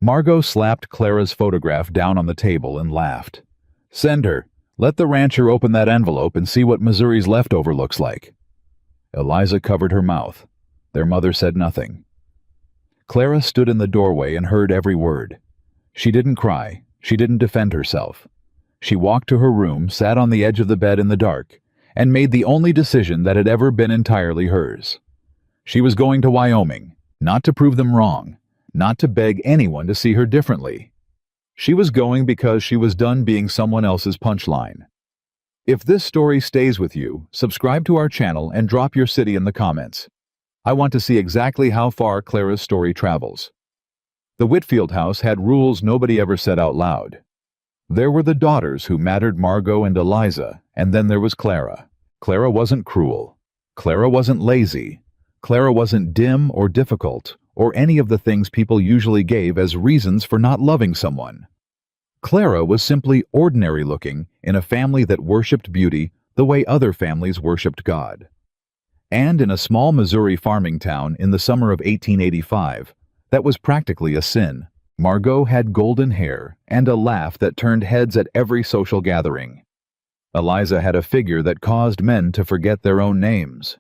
Margot slapped Clara's photograph down on the table and laughed. "Send her. Let the rancher open that envelope and see what Missouri's leftover looks like." Eliza covered her mouth. Their mother said nothing. Clara stood in the doorway and heard every word. She didn't cry. She didn't defend herself. She walked to her room, sat on the edge of the bed in the dark, and made the only decision that had ever been entirely hers. She was going to Wyoming, not to prove them wrong, not to beg anyone to see her differently. She was going because she was done being someone else's punchline. If this story stays with you, subscribe to our channel and drop your city in the comments. I want to see exactly how far Clara's story travels. The Whitfield house had rules nobody ever said out loud. There were the daughters who mattered, Margot and Eliza, and then there was Clara. Clara wasn't cruel. Clara wasn't lazy. Clara wasn't dim or difficult, or any of the things people usually gave as reasons for not loving someone. Clara was simply ordinary looking in a family that worshipped beauty the way other families worshipped God. And in a small Missouri farming town in the summer of 1885, that was practically a sin. Margot had golden hair and a laugh that turned heads at every social gathering. Eliza had a figure that caused men to forget their own names.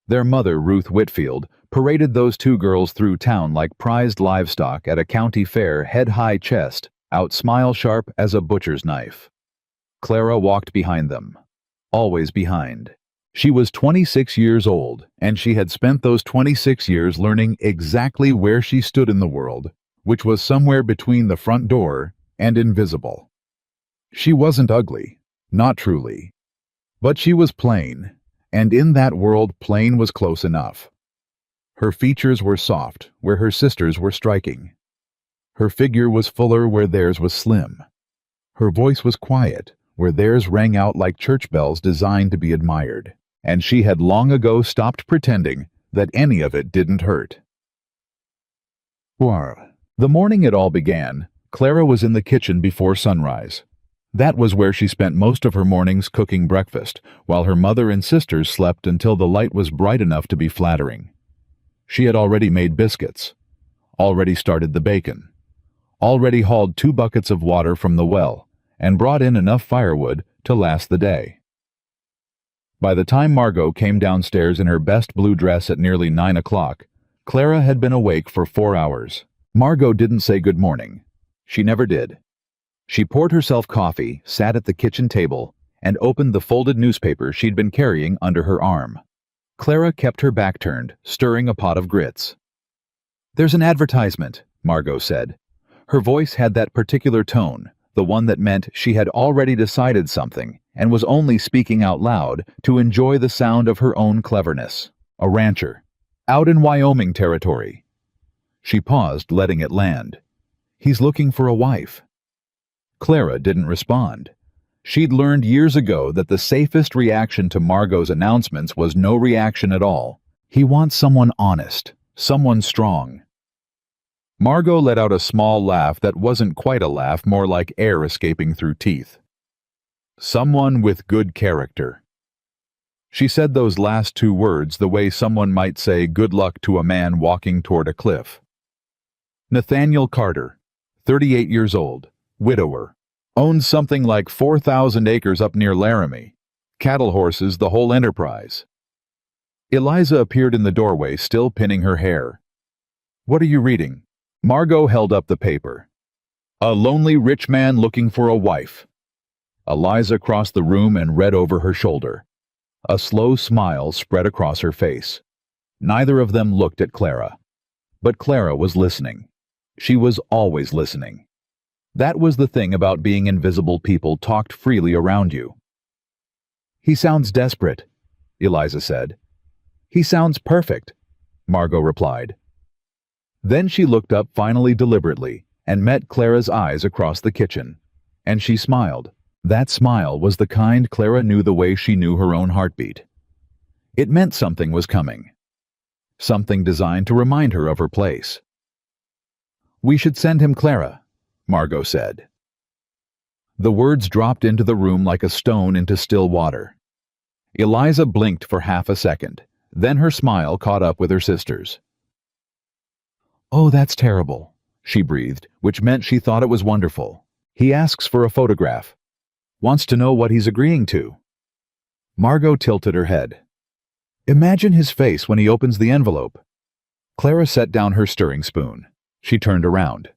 Their mother, Ruth Whitfield, paraded those two girls through town like prized livestock at a county fair, head-high chest, out smile-sharp as a butcher's knife. Clara walked behind them, always behind. She was 26 years old, and she had spent those 26 years learning exactly where she stood in the world, which was somewhere between the front door and invisible. She wasn't ugly, not truly. But she was plain, and in that world plain was close enough. Her features were soft where her sisters were striking. Her figure was fuller where theirs was slim. Her voice was quiet where theirs rang out like church bells designed to be admired, and she had long ago stopped pretending that any of it didn't hurt. The morning it all began, Clara was in the kitchen before sunrise. That was where she spent most of her mornings cooking breakfast, while her mother and sisters slept until the light was bright enough to be flattering. She had already made biscuits, already started the bacon, already hauled 2 buckets of water from the well, and brought in enough firewood to last the day. By the time Margot came downstairs in her best blue dress at nearly 9 o'clock, Clara had been awake for 4 hours. Margot didn't say good morning. She never did. She poured herself coffee, sat at the kitchen table, and opened the folded newspaper she'd been carrying under her arm. Clara kept her back turned, stirring a pot of grits. "There's an advertisement," Margot said. Her voice had that particular tone, the one that meant she had already decided something and was only speaking out loud to enjoy the sound of her own cleverness. A rancher, out in Wyoming territory. She paused, letting it land. "He's looking for a wife." Clara didn't respond. She'd learned years ago that the safest reaction to Margot's announcements was no reaction at all. He wants someone honest, someone strong. Margot let out a small laugh that wasn't quite a laugh, more like air escaping through teeth. Someone with good character. She said those last 2 words the way someone might say good luck to a man walking toward a cliff. Nathaniel Carter, 38 years old, widower, owns something like 4,000 acres up near Laramie. Cattle, horses, the whole enterprise. Eliza appeared in the doorway, still pinning her hair. "What are you reading?" Margot held up the paper. "A lonely rich man looking for a wife." Eliza crossed the room and read over her shoulder. A slow smile spread across her face. Neither of them looked at Clara. But Clara was listening. She was always listening. That was the thing about being invisible. People talked freely around you. "He sounds desperate," Eliza said. "He sounds perfect," Margot replied. Then she looked up finally deliberately and met Clara's eyes across the kitchen. And she smiled. That smile was the kind Clara knew the way she knew her own heartbeat. It meant something was coming. Something designed to remind her of her place. "We should send him Clara," Margot said. The words dropped into the room like a stone into still water. Eliza blinked for half a second. Then her smile caught up with her sister's. "Oh, that's terrible," she breathed, which meant she thought it was wonderful. He asks for a photograph. Wants to know what he's agreeing to. Margot tilted her head. Imagine his face when he opens the envelope. Clara set down her stirring spoon. She turned around.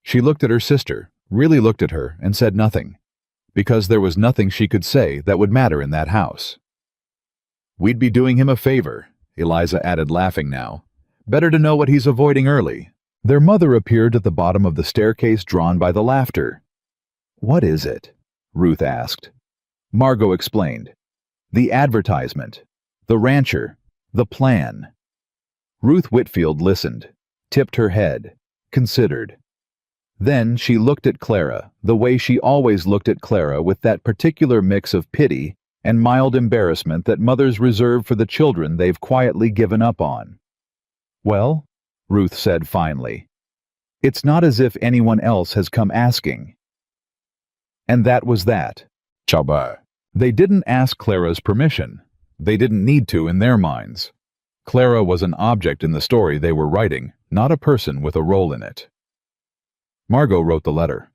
She looked at her sister, really looked at her, and said nothing. Because there was nothing she could say that would matter in that house. We'd be doing him a favor, Eliza added, laughing now. Better to know what he's avoiding early. Their mother appeared at the bottom of the staircase, drawn by the laughter. What is it? Ruth asked. Margot explained. The advertisement. The rancher. The plan. Ruth Whitfield listened, tipped her head, considered. Then she looked at Clara, the way she always looked at Clara, with that particular mix of pity and mild embarrassment that mothers reserve for the children they've quietly given up on. Well, Ruth said finally, it's not as if anyone else has come asking. And that was that. Cowboy. They didn't ask Clara's permission. They didn't need to in their minds. Clara was an object in the story they were writing, not a person with a role in it. Margot wrote the letter.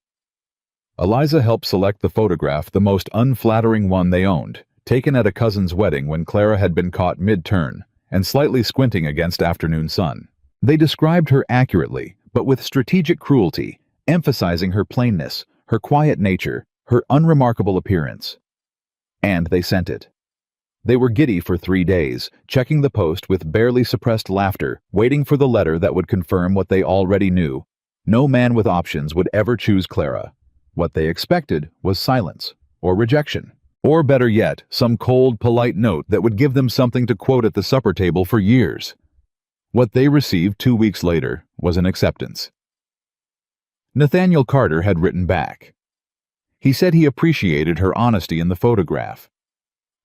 Eliza helped select the photograph, the most unflattering one they owned, taken at a cousin's wedding when Clara had been caught mid-turn and slightly squinting against afternoon sun. They described her accurately, but with strategic cruelty, emphasizing her plainness, her quiet nature, her unremarkable appearance. And they sent it. They were giddy for 3 days, checking the post with barely suppressed laughter, waiting for the letter that would confirm what they already knew. No man with options would ever choose Clara. What they expected was silence, or rejection. Or better yet, some cold, polite note that would give them something to quote at the supper table for years. What they received 2 weeks later was an acceptance. Nathaniel Carter had written back. He said he appreciated her honesty in the photograph.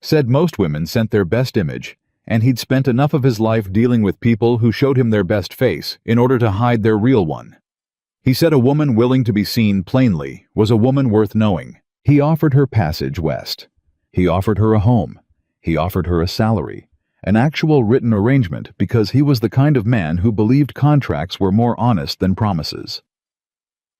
Said most women sent their best image, and he'd spent enough of his life dealing with people who showed him their best face in order to hide their real one. He said a woman willing to be seen plainly was a woman worth knowing. He offered her passage west. He offered her a home. He offered her a salary, an actual written arrangement, because he was the kind of man who believed contracts were more honest than promises.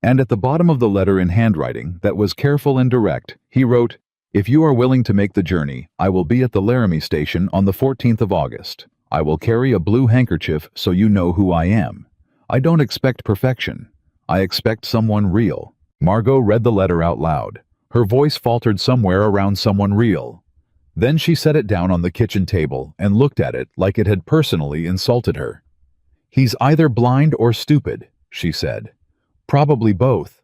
And at the bottom of the letter, in handwriting that was careful and direct, he wrote, "If you are willing to make the journey, I will be at the Laramie station on the 14th of August. I will carry a blue handkerchief so you know who I am. I don't expect perfection. I expect someone real." Margot read the letter out loud. Her voice faltered somewhere around someone real. Then she set it down on the kitchen table and looked at it like it had personally insulted her. "He's either blind or stupid," she said. "Probably both,"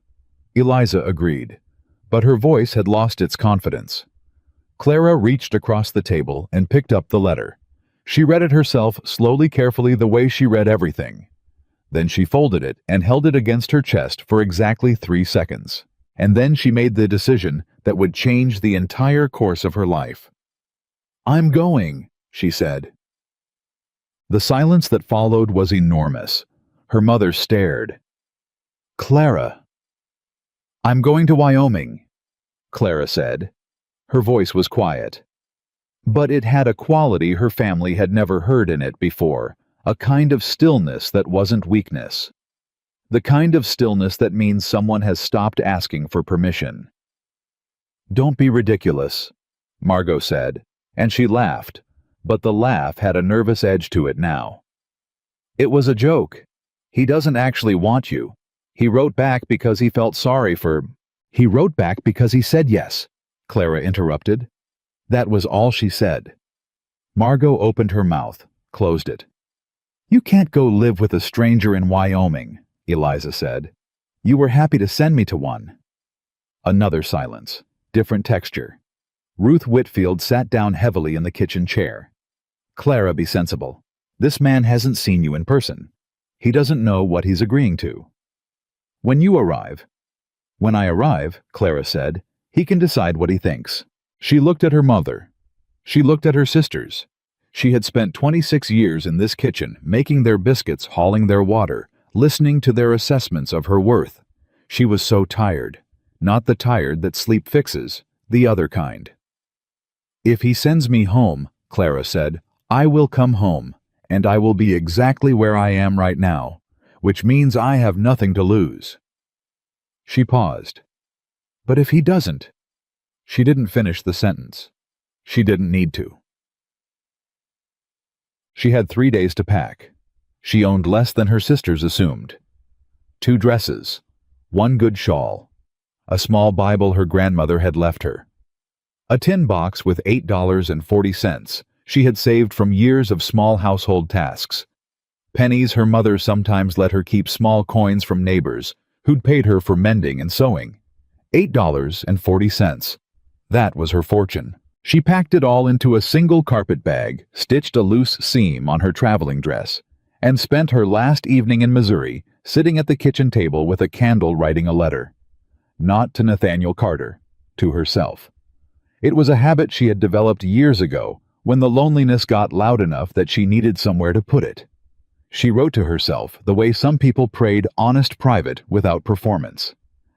Eliza agreed, but her voice had lost its confidence. Clara reached across the table and picked up the letter. She read it herself, slowly, carefully, the way she read everything. Then she folded it and held it against her chest for exactly 3 seconds. And then she made the decision that would change the entire course of her life. "I'm going," she said. The silence that followed was enormous. Her mother stared. "Clara." "I'm going to Wyoming," Clara said. Her voice was quiet. But it had a quality her family had never heard in it before, a kind of stillness that wasn't weakness. The kind of stillness that means someone has stopped asking for permission. "Don't be ridiculous," Margot said, and she laughed, but the laugh had a nervous edge to it now. "It was a joke. He doesn't actually want you. He wrote back because he felt sorry for—" "He wrote back because he said yes," Clara interrupted. That was all she said. Margot opened her mouth, closed it. "You can't go live with a stranger in Wyoming," Eliza said. "You were happy to send me to one." Another silence, different texture. Ruth Whitfield sat down heavily in the kitchen chair. "Clara, be sensible. This man hasn't seen you in person. He doesn't know what he's agreeing to. When I arrive, Clara said, he can decide what he thinks." She looked at her mother. She looked at her sisters. She had spent 26 years in this kitchen, making their biscuits, hauling their water, listening to their assessments of her worth. She was so tired. Not the tired that sleep fixes, the other kind. "If he sends me home," Clara said, "I will come home, and I will be exactly where I am right now. which means I have nothing to lose." She paused. "But if he doesn't?" She didn't finish the sentence. She didn't need to. She had 3 days to pack. She owned less than her sisters assumed. 2 dresses, 1 good shawl, a small Bible her grandmother had left her, a tin box with $8.40 she had saved from years of small household tasks, pennies her mother sometimes let her keep, small coins from neighbors who'd paid her for mending and sewing. $8.40. That was her fortune. She packed it all into a single carpet bag, stitched a loose seam on her traveling dress, and spent her last evening in Missouri sitting at the kitchen table with a candle writing a letter. Not to Nathaniel Carter, to herself. It was a habit she had developed years ago when the loneliness got loud enough that she needed somewhere to put it. She wrote to herself the way some people prayed honest private without performance.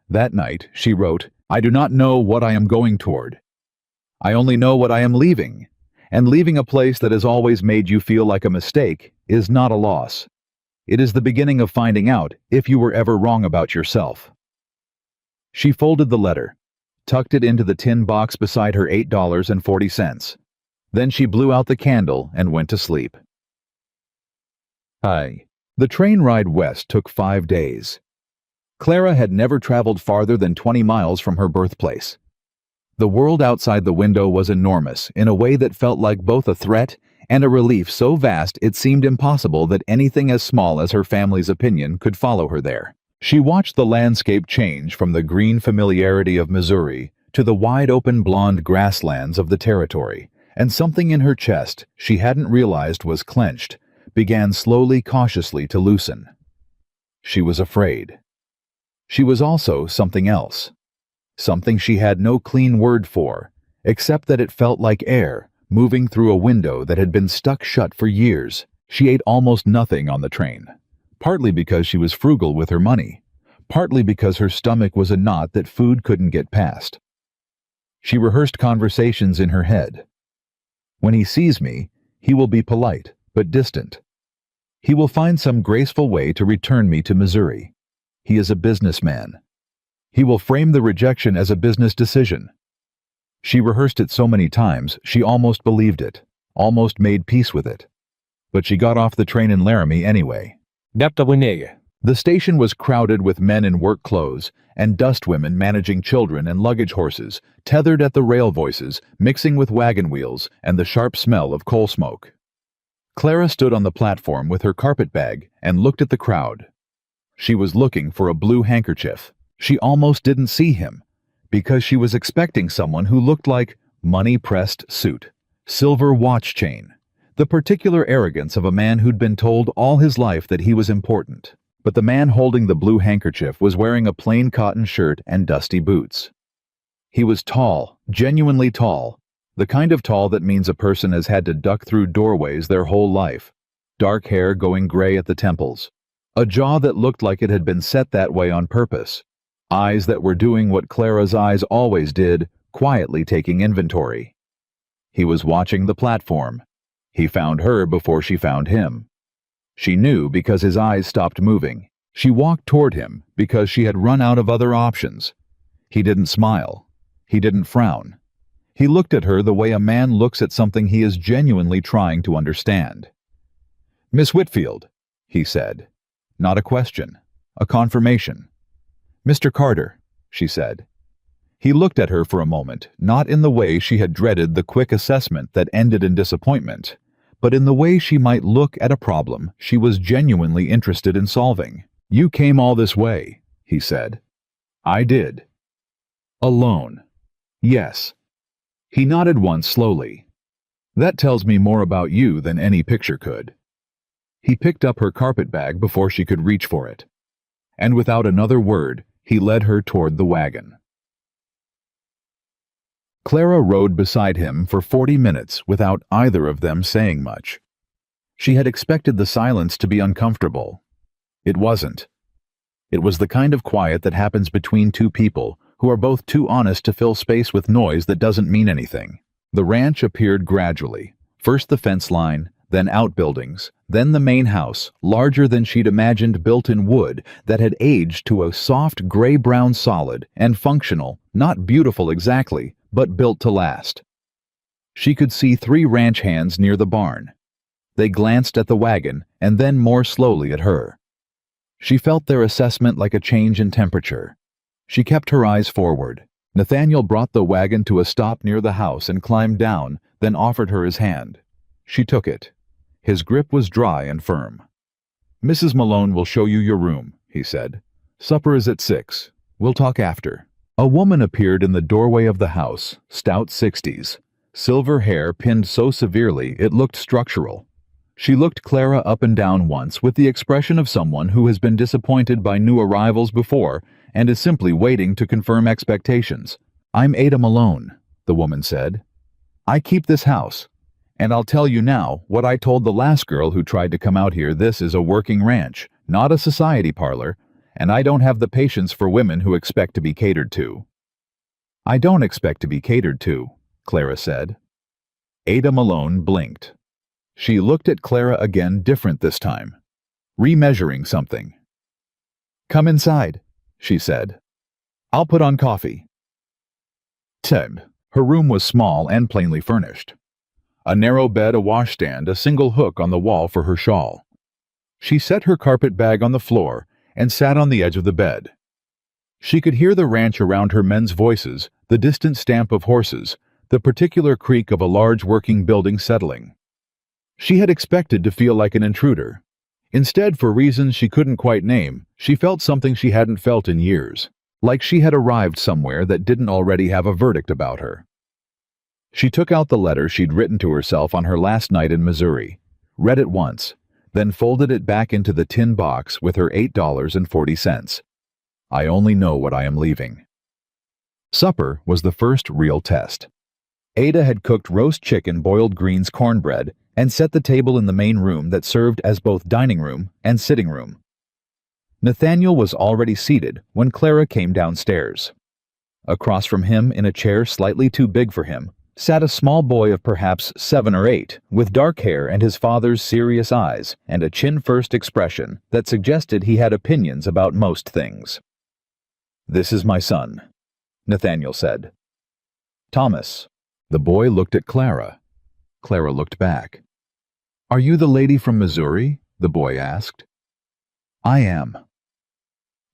That night she wrote, "I do not know what I am going toward. I only know what I am leaving, and leaving a place that has always made you feel like a mistake is not a loss. It is the beginning of finding out if you were ever wrong about yourself." She folded the letter, tucked it into the tin box beside her $8.40. Then she blew out the candle and went to sleep. The train ride west took 5 days. Clara had never traveled farther than 20 miles from her birthplace. The world outside the window was enormous in a way that felt like both a threat and a relief, so vast it seemed impossible that anything as small as her family's opinion could follow her there. She watched the landscape change from the green familiarity of Missouri to the wide-open blonde grasslands of the territory, and something in her chest she hadn't realized was clenched began slowly, cautiously to loosen. She was afraid. She was also something else. Something she had no clean word for, except that it felt like air moving through a window that had been stuck shut for years. She ate almost nothing on the train, partly because she was frugal with her money, partly because her stomach was a knot that food couldn't get past. She rehearsed conversations in her head. "When he sees me, he will be polite, but distant. He will find some graceful way to return me to Missouri. He is a businessman. He will frame the rejection as a business decision." She rehearsed it so many times she almost believed it, almost made peace with it. But she got off the train in Laramie anyway. The station was crowded with men in work clothes and dust women managing children and luggage horses, tethered at the rail voices, mixing with wagon wheels and the sharp smell of coal smoke. Clara stood on the platform with her carpet bag and looked at the crowd. She was looking for a blue handkerchief. She almost didn't see him, because she was expecting someone who looked like money-pressed suit, silver watch chain, the particular arrogance of a man who'd been told all his life that he was important. But the man holding the blue handkerchief was wearing a plain cotton shirt and dusty boots. He was tall, genuinely tall, the kind of tall that means a person has had to duck through doorways their whole life, dark hair going gray at the temples, a jaw that looked like it had been set that way on purpose, eyes that were doing what Clara's eyes always did, quietly taking inventory. He was watching the platform. He found her before she found him. She knew because his eyes stopped moving. She walked toward him because she had run out of other options. He didn't smile. He didn't frown. He looked at her the way a man looks at something he is genuinely trying to understand. "Miss Whitfield," he said. Not a question, a confirmation. "Mr. Carter," she said. He looked at her for a moment, not in the way she had dreaded the quick assessment that ended in disappointment, but in the way she might look at a problem she was genuinely interested in solving. "You came all this way," he said. "I did." "Alone." "Yes." He nodded once slowly. "That tells me more about you than any picture could." He picked up her carpet bag before she could reach for it, and without another word, he led her toward the wagon. Clara rode beside him for 40 minutes without either of them saying much. She had expected the silence to be uncomfortable. It wasn't. It was the kind of quiet that happens between two people who are both too honest to fill space with noise that doesn't mean anything. The ranch appeared gradually, first the fence line, then outbuildings, then the main house, larger than she'd imagined, built in wood that had aged to a soft gray-brown solid and functional, not beautiful exactly, but built to last. She could see 3 ranch hands near the barn. They glanced at the wagon and then more slowly at her. She felt their assessment like a change in temperature. She kept her eyes forward. Nathaniel brought the wagon to a stop near the house and climbed down, then offered her his hand. She took it. His grip was dry and firm. "Mrs. Malone will show you your room," he said. "Supper is at 6. We'll talk after." A woman appeared in the doorway of the house, stout 60s. Silver hair pinned so severely it looked structural. She looked Clara up and down once with the expression of someone who has been disappointed by new arrivals before and is simply waiting to confirm expectations. "I'm Ada Malone," the woman said. "I keep this house. And I'll tell you now what I told the last girl who tried to come out here. This is a working ranch, not a society parlor, and I don't have the patience for women who expect to be catered to." "I don't expect to be catered to," Clara said. Ada Malone blinked. She looked at Clara again, different this time, remeasuring something. "Come inside," she said. "I'll put on coffee." Her room was small and plainly furnished. A narrow bed, a washstand, a single hook on the wall for her shawl. She set her carpet bag on the floor and sat on the edge of the bed. She could hear the ranch around her, men's voices, the distant stamp of horses, the particular creak of a large working building settling. She had expected to feel like an intruder. Instead, for reasons she couldn't quite name, she felt something she hadn't felt in years, like she had arrived somewhere that didn't already have a verdict about her. She took out the letter she'd written to herself on her last night in Missouri, read it once, then folded it back into the tin box with her $8.40. "I only know what I am leaving." Supper was the first real test. Ada had cooked roast chicken, boiled greens, cornbread, and set the table in the main room that served as both dining room and sitting room. Nathaniel was already seated when Clara came downstairs. Across from him, in a chair slightly too big for him, sat a small boy of perhaps 7 or 8, with dark hair and his father's serious eyes and a chin-first expression that suggested he had opinions about most things. "This is my son," Nathaniel said. "Thomas." The boy looked at Clara. Clara looked back. "Are you the lady from Missouri?" the boy asked. "I am."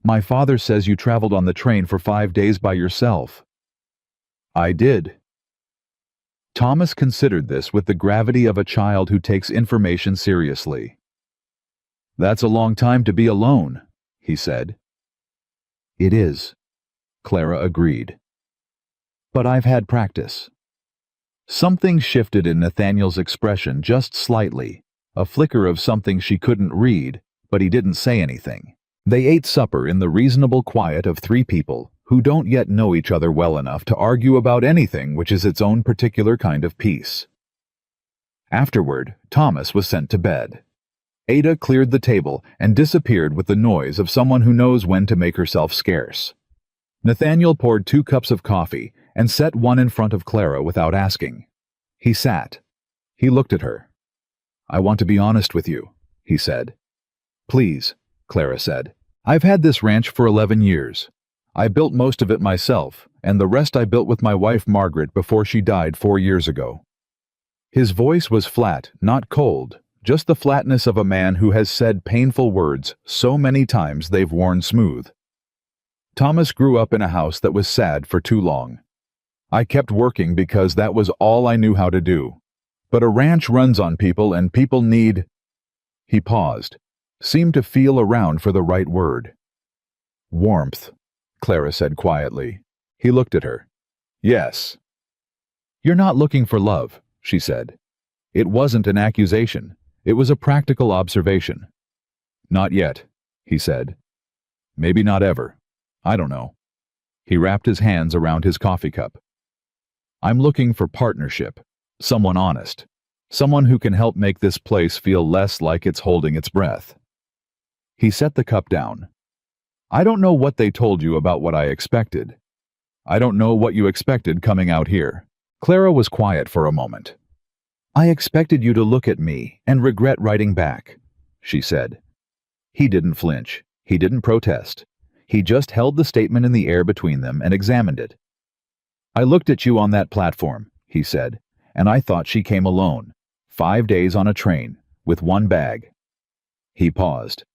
"My father says you traveled on the train for 5 days by yourself." "I did." Thomas considered this with the gravity of a child who takes information seriously. "That's a long time to be alone," he said. "It is," Clara agreed. "But I've had practice." Something shifted in Nathaniel's expression just slightly, a flicker of something she couldn't read, but he didn't say anything. They ate supper in the reasonable quiet of 3 people who don't yet know each other well enough to argue about anything, which is its own particular kind of peace. Afterward, Thomas was sent to bed. Ada cleared the table and disappeared with the noise of someone who knows when to make herself scarce. Nathaniel poured 2 cups of coffee and set one in front of Clara without asking. He sat. He looked at her. "I want to be honest with you," he said. "Please," Clara said. "I've had this ranch for 11 years. I built most of it myself, and the rest I built with my wife Margaret before she died 4 years ago." His voice was flat, not cold, just the flatness of a man who has said painful words so many times they've worn smooth. "Thomas grew up in a house that was sad for too long. I kept working because that was all I knew how to do. But a ranch runs on people, and people need—" He paused, seemed to feel around for the right word. "Warmth," Clara said quietly. He looked at her. "Yes." "You're not looking for love," she said. It wasn't an accusation. It was a practical observation. "Not yet," he said. "Maybe not ever. I don't know." He wrapped his hands around his coffee cup. "I'm looking for partnership. Someone honest. Someone who can help make this place feel less like it's holding its breath." He set the cup down. "I don't know what they told you about what I expected. I don't know what you expected coming out here." Clara was quiet for a moment. "I expected you to look at me and regret writing back," she said. He didn't flinch. He didn't protest. He just held the statement in the air between them and examined it. "I looked at you on that platform," he said, "and I thought she came alone. 5 days on a train, with one bag." He paused.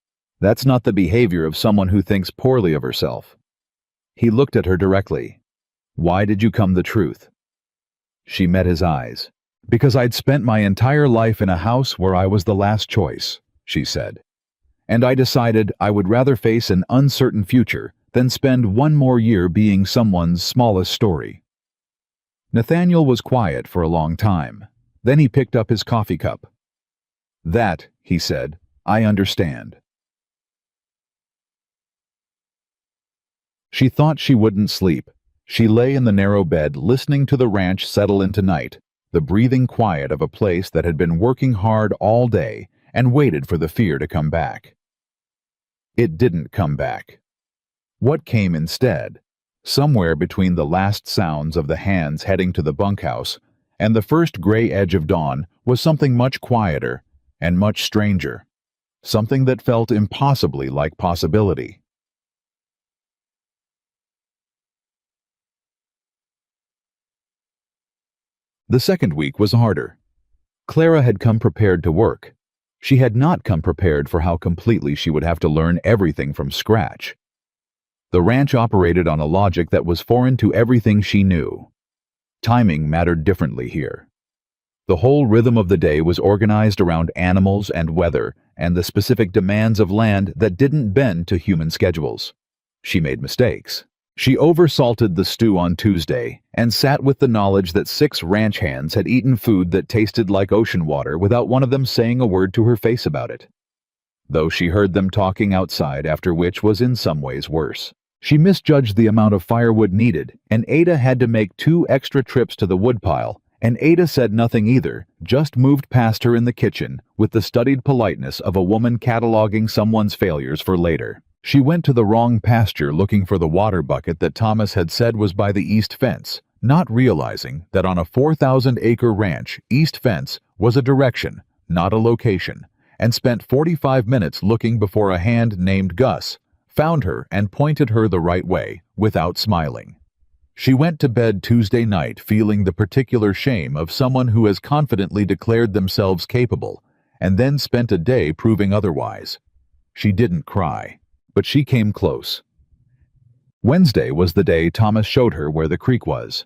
"That's not the behavior of someone who thinks poorly of herself." He looked at her directly. "Why did you come the truth?" She met his eyes. "Because I'd spent my entire life in a house where I was the last choice," she said. "And I decided I would rather face an uncertain future than spend one more year being someone's smallest story." Nathaniel was quiet for a long time. Then he picked up his coffee cup. "That," he said, "I understand." She thought she wouldn't sleep. She lay in the narrow bed listening to the ranch settle into night, the breathing quiet of a place that had been working hard all day and waited for the fear to come back. It didn't come back. What came instead? Somewhere between the last sounds of the hands heading to the bunkhouse and the first gray edge of dawn was something much quieter and much stranger, something that felt impossibly like possibility. The second week was harder. Clara had come prepared to work. She had not come prepared for how completely she would have to learn everything from scratch. The ranch operated on a logic that was foreign to everything she knew. Timing mattered differently here. The whole rhythm of the day was organized around animals and weather and the specific demands of land that didn't bend to human schedules. She made mistakes. She oversalted the stew on Tuesday and sat with the knowledge that 6 ranch hands had eaten food that tasted like ocean water without one of them saying a word to her face about it. Though she heard them talking outside, after which was in some ways worse. She misjudged the amount of firewood needed, and Ada had to make 2 extra trips to the woodpile, and Ada said nothing either, just moved past her in the kitchen with the studied politeness of a woman cataloging someone's failures for later. She went to the wrong pasture looking for the water bucket that Thomas had said was by the east fence, not realizing that on a 4,000-acre ranch, east fence was a direction, not a location, and spent 45 minutes looking before a hand named Gus found her and pointed her the right way, without smiling. She went to bed Tuesday night feeling the particular shame of someone who has confidently declared themselves capable, and then spent a day proving otherwise. She didn't cry, but she came close. Wednesday was the day Thomas showed her where the creek was.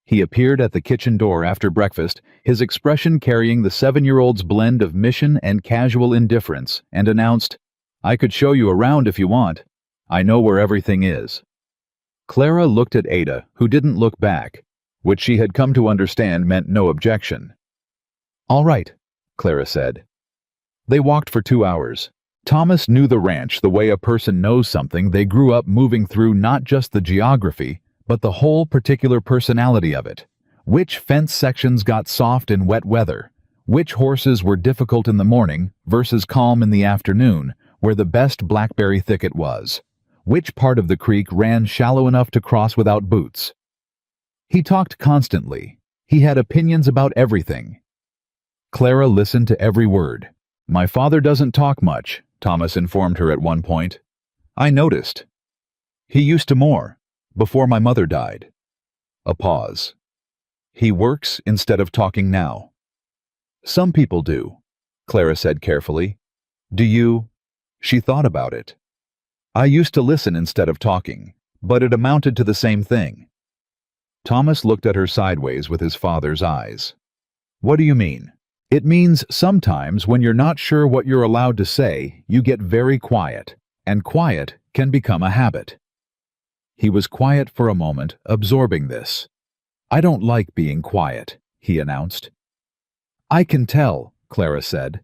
He appeared at the kitchen door after breakfast, his expression carrying the 7-year-old's blend of mission and casual indifference, and announced, "I could show you around if you want. I know where everything is." Clara looked at Ada, who didn't look back, which she had come to understand meant no objection. "All right," Clara said. They walked for 2 hours. Thomas knew the ranch the way a person knows something they grew up moving through, not just the geography, but the whole particular personality of it. Which fence sections got soft in wet weather, which horses were difficult in the morning versus calm in the afternoon, where the best blackberry thicket was, which part of the creek ran shallow enough to cross without boots. He talked constantly. He had opinions about everything. Clara listened to every word. "My father doesn't talk much," Thomas informed her at one point. "I noticed. He used to more, before my mother died." A pause. "He works instead of talking now." "Some people do," Clara said carefully. "Do you?" She thought about it. "I used to listen instead of talking, but it amounted to the same thing." Thomas looked at her sideways with his father's eyes. "What do you mean?" "It means sometimes when you're not sure what you're allowed to say, you get very quiet, and quiet can become a habit." He was quiet for a moment, absorbing this. "I don't like being quiet," he announced. "I can tell," Clara said.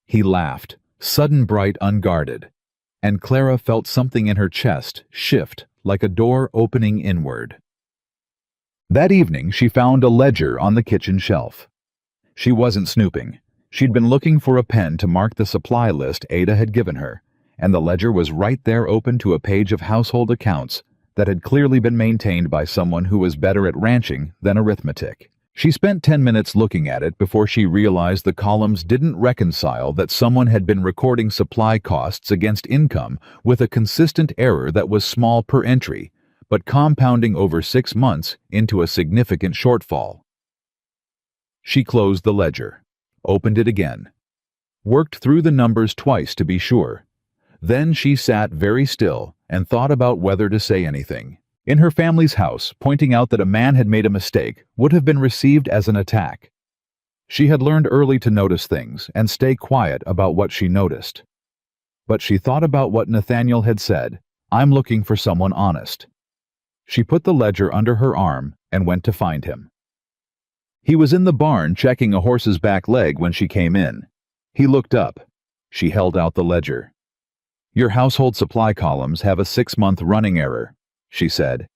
He laughed, sudden, bright, unguarded, and Clara felt something in her chest shift like a door opening inward. That evening she found a ledger on the kitchen shelf. She wasn't snooping. She'd been looking for a pen to mark the supply list Ada had given her, and the ledger was right there open to a page of household accounts that had clearly been maintained by someone who was better at ranching than arithmetic. She spent 10 minutes looking at it before she realized the columns didn't reconcile that someone had been recording supply costs against income with a consistent error that was small per entry, but compounding over 6 months into a significant shortfall. She closed the ledger, opened it again, worked through the numbers twice to be sure. Then she sat very still and thought about whether to say anything. In her family's house, pointing out that a man had made a mistake would have been received as an attack. She had learned early to notice things and stay quiet about what she noticed. But she thought about what Nathaniel had said, "I'm looking for someone honest." She put the ledger under her arm and went to find him. He was in the barn checking a horse's back leg when she came in. He looked up. She held out the ledger. "Your household supply columns have a 6-month running error," she said.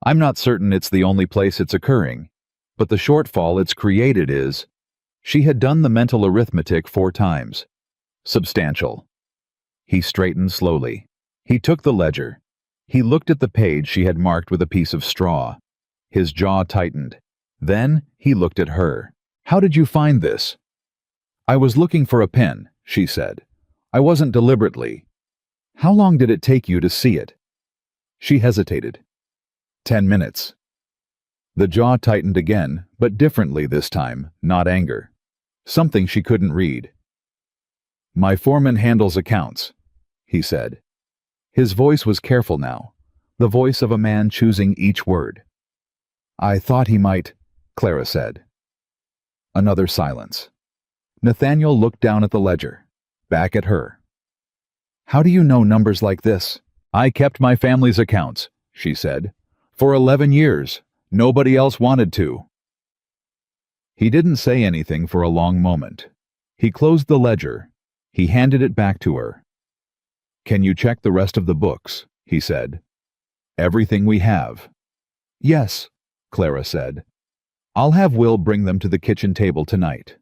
"I'm not certain it's the only place it's occurring, but the shortfall it's created is—" She had done the mental arithmetic 4 times. "Substantial." He straightened slowly. He took the ledger. He looked at the page she had marked with a piece of straw. His jaw tightened. Then he looked at her. "How did you find this?" "I was looking for a pen," she said. "I wasn't deliberately." "How long did it take you to see it?" She hesitated. 10 minutes. The jaw tightened again, but differently this time, not anger. Something she couldn't read. "My foreman handles accounts," he said. His voice was careful now, the voice of a man choosing each word. "I thought he might," Clara said. Another silence. Nathaniel looked down at the ledger, back at her. "How do you know numbers like this?" "I kept my family's accounts," she said. "For 11 years. Nobody else wanted to." He didn't say anything for a long moment. He closed the ledger. He handed it back to her. "Can you check the rest of the books?" he said. "Everything we have." "Yes," Clara said. "I'll have Will bring them to the kitchen table tonight."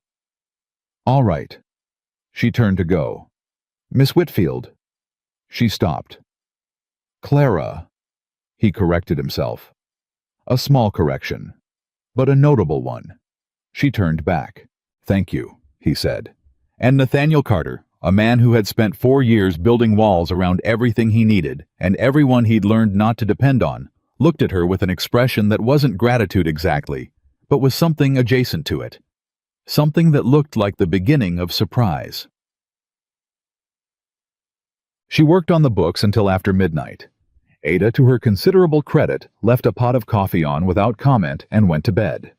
"All right." She turned to go. "Miss Whitfield." She stopped. "Clara." He corrected himself. A small correction, but a notable one. She turned back. "Thank you," he said. And Nathaniel Carter, a man who had spent 4 years building walls around everything he needed and everyone he'd learned not to depend on, looked at her with an expression that wasn't gratitude exactly, but was something adjacent to it. Something that looked like the beginning of surprise. She worked on the books until after midnight. Ada, to her considerable credit, left a pot of coffee on without comment and went to bed.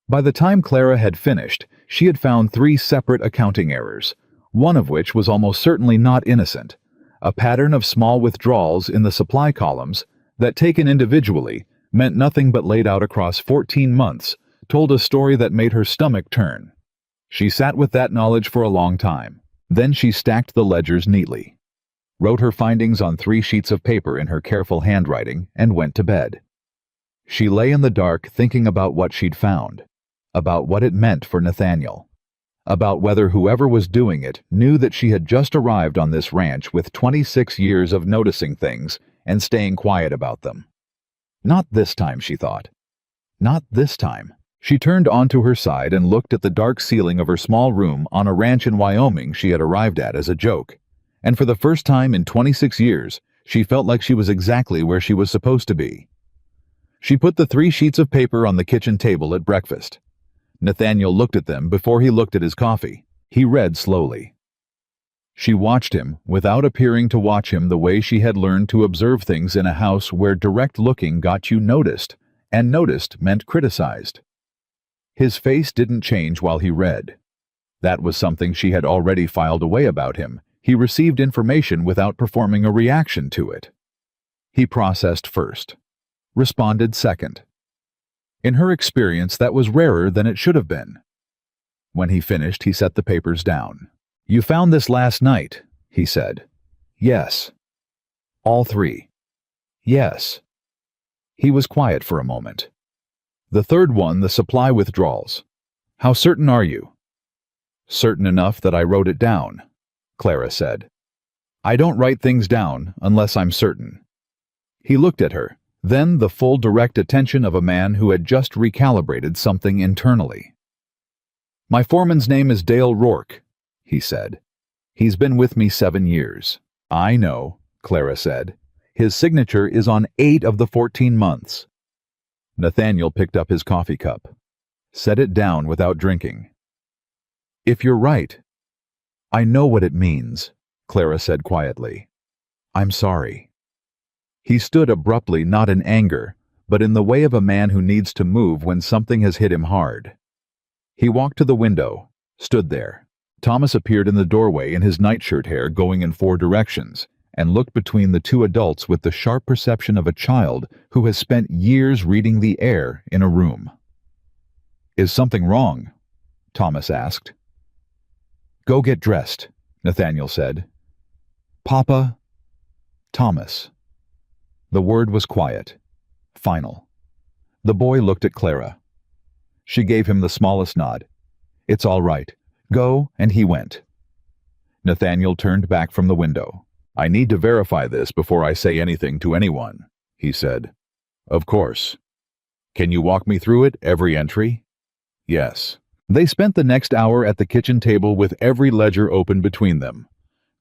By the time Clara had finished, she had found 3 separate accounting errors, one of which was almost certainly not innocent, a pattern of small withdrawals in the supply columns that, taken individually, meant nothing but laid out across 14 months, told a story that made her stomach turn. She sat with that knowledge for a long time. Then she stacked the ledgers neatly, wrote her findings on 3 sheets of paper in her careful handwriting, and went to bed. She lay in the dark thinking about what she'd found, about what it meant for Nathaniel, about whether whoever was doing it knew that she had just arrived on this ranch with 26 years of noticing things and staying quiet about them. Not this time, she thought. Not this time. She turned onto her side and looked at the dark ceiling of her small room on a ranch in Wyoming she had arrived at as a joke, and for the first time in 26 years, she felt like she was exactly where she was supposed to be. She put the 3 sheets of paper on the kitchen table at breakfast. Nathaniel looked at them before he looked at his coffee. He read slowly. She watched him without appearing to watch him the way she had learned to observe things in a house where direct looking got you noticed, and noticed meant criticized. His face didn't change while he read. That was something she had already filed away about him. He received information without performing a reaction to it. He processed first, responded second. In her experience, that was rarer than it should have been. When he finished, he set the papers down. "You found this last night," he said. "Yes." "All 3. "Yes." He was quiet for a moment. "The third one, the supply withdrawals. How certain are you?" "Certain enough that I wrote it down," Clara said. "I don't write things down unless I'm certain." He looked at her, Then the full direct attention of a man who had just recalibrated something internally. "My foreman's name is Dale Rourke," he said. "He's been with me 7 years. "I know," Clara said. "His signature is on 8 of the 14 months. Nathaniel picked up his coffee cup. Set it down without drinking. "If you're right." "I know what it means," Clara said quietly. "I'm sorry." He stood abruptly, not in anger, but in the way of a man who needs to move when something has hit him hard. He walked to the window, stood there. Thomas appeared in the doorway in his nightshirt hair going in 4 directions, and looked between the 2 adults with the sharp perception of a child who has spent years reading the air in a room. "Is something wrong?" Thomas asked. "Go get dressed," Nathaniel said. "Papa." "Thomas." The word was quiet, final. The boy looked at Clara. She gave him the smallest nod. "It's all right. Go," and he went. Nathaniel turned back from the window. "I need to verify this before I say anything to anyone," he said. "Of course. Can you walk me through it, every entry?" "Yes." They spent the next hour at the kitchen table with every ledger open between them.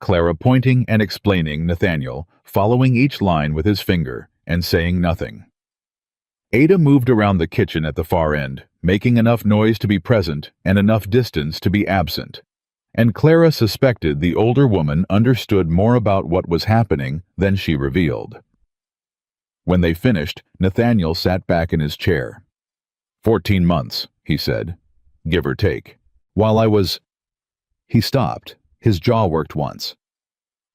Clara pointing and explaining, Nathaniel following each line with his finger and saying nothing. Ada moved around the kitchen at the far end, making enough noise to be present and enough distance to be absent. And Clara suspected the older woman understood more about what was happening than she revealed. When they finished, Nathaniel sat back in his chair. 14 months, he said, give or take. While I was... He stopped. His jaw worked once.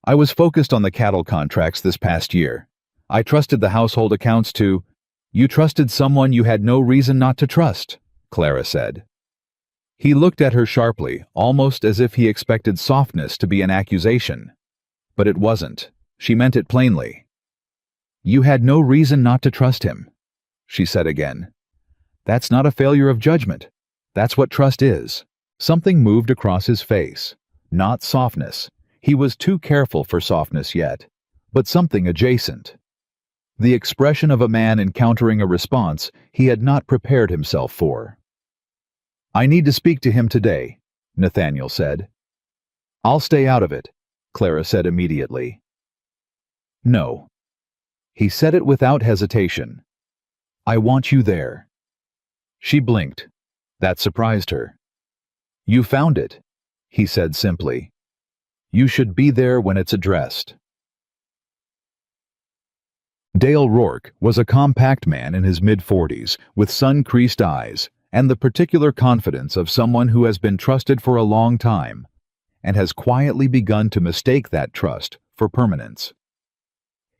I was focused on the cattle contracts this past year. I trusted the household accounts to... You trusted someone you had no reason not to trust, Clara said. He looked at her sharply, almost as if he expected softness to be an accusation. But it wasn't. She meant it plainly. You had no reason not to trust him, she said again. That's not a failure of judgment. That's what trust is. Something moved across his face. Not softness. He was too careful for softness yet. But something adjacent. The expression of a man encountering a response he had not prepared himself for. I need to speak to him today, Nathaniel said. I'll stay out of it, Clara said immediately. No. He said it without hesitation. I want you there. She blinked. That surprised her. You found it, he said simply. You should be there when it's addressed. Dale Rourke was a compact man in his mid-40s with sun-creased eyes and the particular confidence of someone who has been trusted for a long time and has quietly begun to mistake that trust for permanence.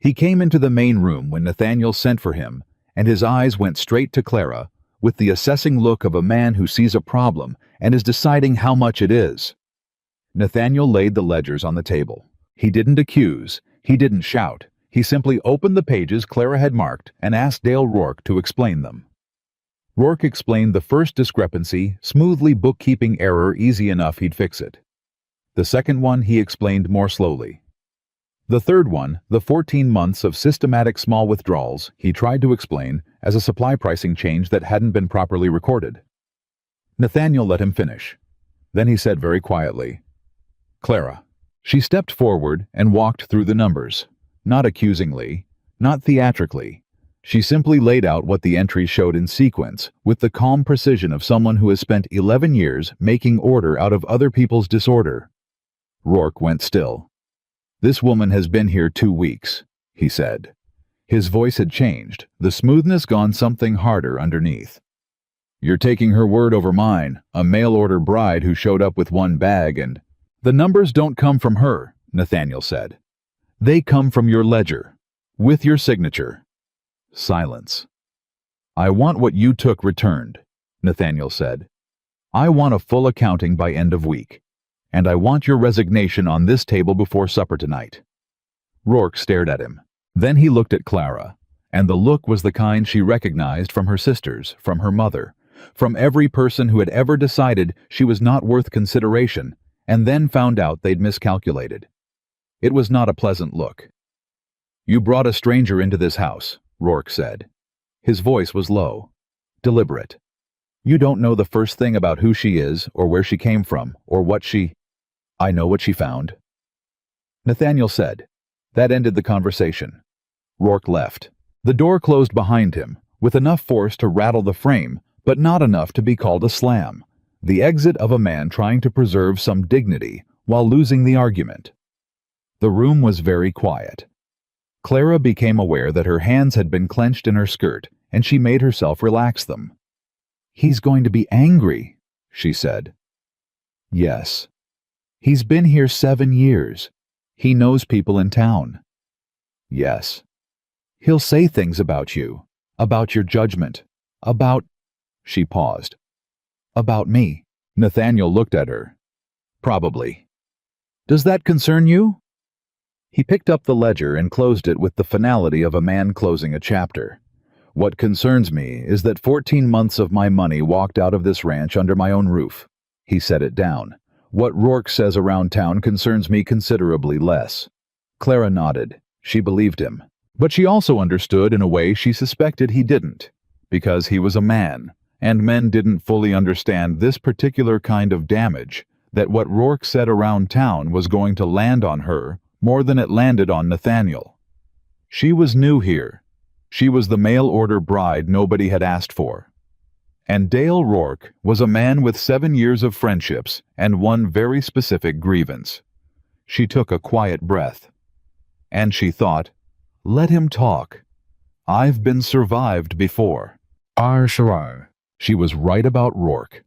He came into the main room when Nathaniel sent for him, and his eyes went straight to Clara with the assessing look of a man who sees a problem and is deciding how much it is. Nathaniel laid the ledgers on the table. He didn't accuse, he didn't shout. He simply opened the pages Clara had marked and asked Dale Rourke to explain them. Rourke explained the first discrepancy, smoothly bookkeeping error easy enough he'd fix it. The second one he explained more slowly. The third one, the 14 months of systematic small withdrawals, he tried to explain as a supply pricing change that hadn't been properly recorded. Nathaniel let him finish. Then he said very quietly, Clara. She stepped forward and walked through the numbers. Not accusingly, not theatrically. She simply laid out what the entries showed in sequence, with the calm precision of someone who has spent 11 years making order out of other people's disorder. Rourke went still. This woman has been here 2 weeks, he said. His voice had changed, the smoothness gone something harder underneath. You're taking her word over mine, a mail-order bride who showed up with 1 bag and... The numbers don't come from her, Nathaniel said. They come from your ledger, with your signature. Silence. I want what you took returned, Nathaniel said. I want a full accounting by end of week, and I want your resignation on this table before supper tonight. Rourke stared at him. Then he looked at Clara, and the look was the kind she recognized from her sisters, from her mother, from every person who had ever decided she was not worth consideration, and then found out they'd miscalculated. It was not a pleasant look. You brought a stranger into this house, Rourke said. His voice was low, deliberate. You don't know the first thing about who she is, or where she came from, or what she... I know what she found, Nathaniel said. That ended the conversation. Rourke left. The door closed behind him, with enough force to rattle the frame, but not enough to be called a slam. The exit of a man trying to preserve some dignity while losing the argument. The room was very quiet. Clara became aware that her hands had been clenched in her skirt, and she made herself relax them. He's going to be angry, she said. Yes. He's been here 7 years. He knows people in town. Yes. He'll say things about you, about your judgment, about... She paused. About me. Nathaniel looked at her. Probably. Does that concern you? He picked up the ledger and closed it with the finality of a man closing a chapter. What concerns me is that 14 months of my money walked out of this ranch under my own roof. He set it down. What Rourke says around town concerns me considerably less. Clara nodded. She believed him. But she also understood in a way she suspected he didn't, because he was a man, and men didn't fully understand this particular kind of damage, that what Rourke said around town was going to land on her more than it landed on Nathaniel. She was new here. She was the mail-order bride nobody had asked for. And Dale Rourke was a man with 7 years of friendships and one very specific grievance. She took a quiet breath. And she thought, let him talk. I've been survived before. She was right about Rourke.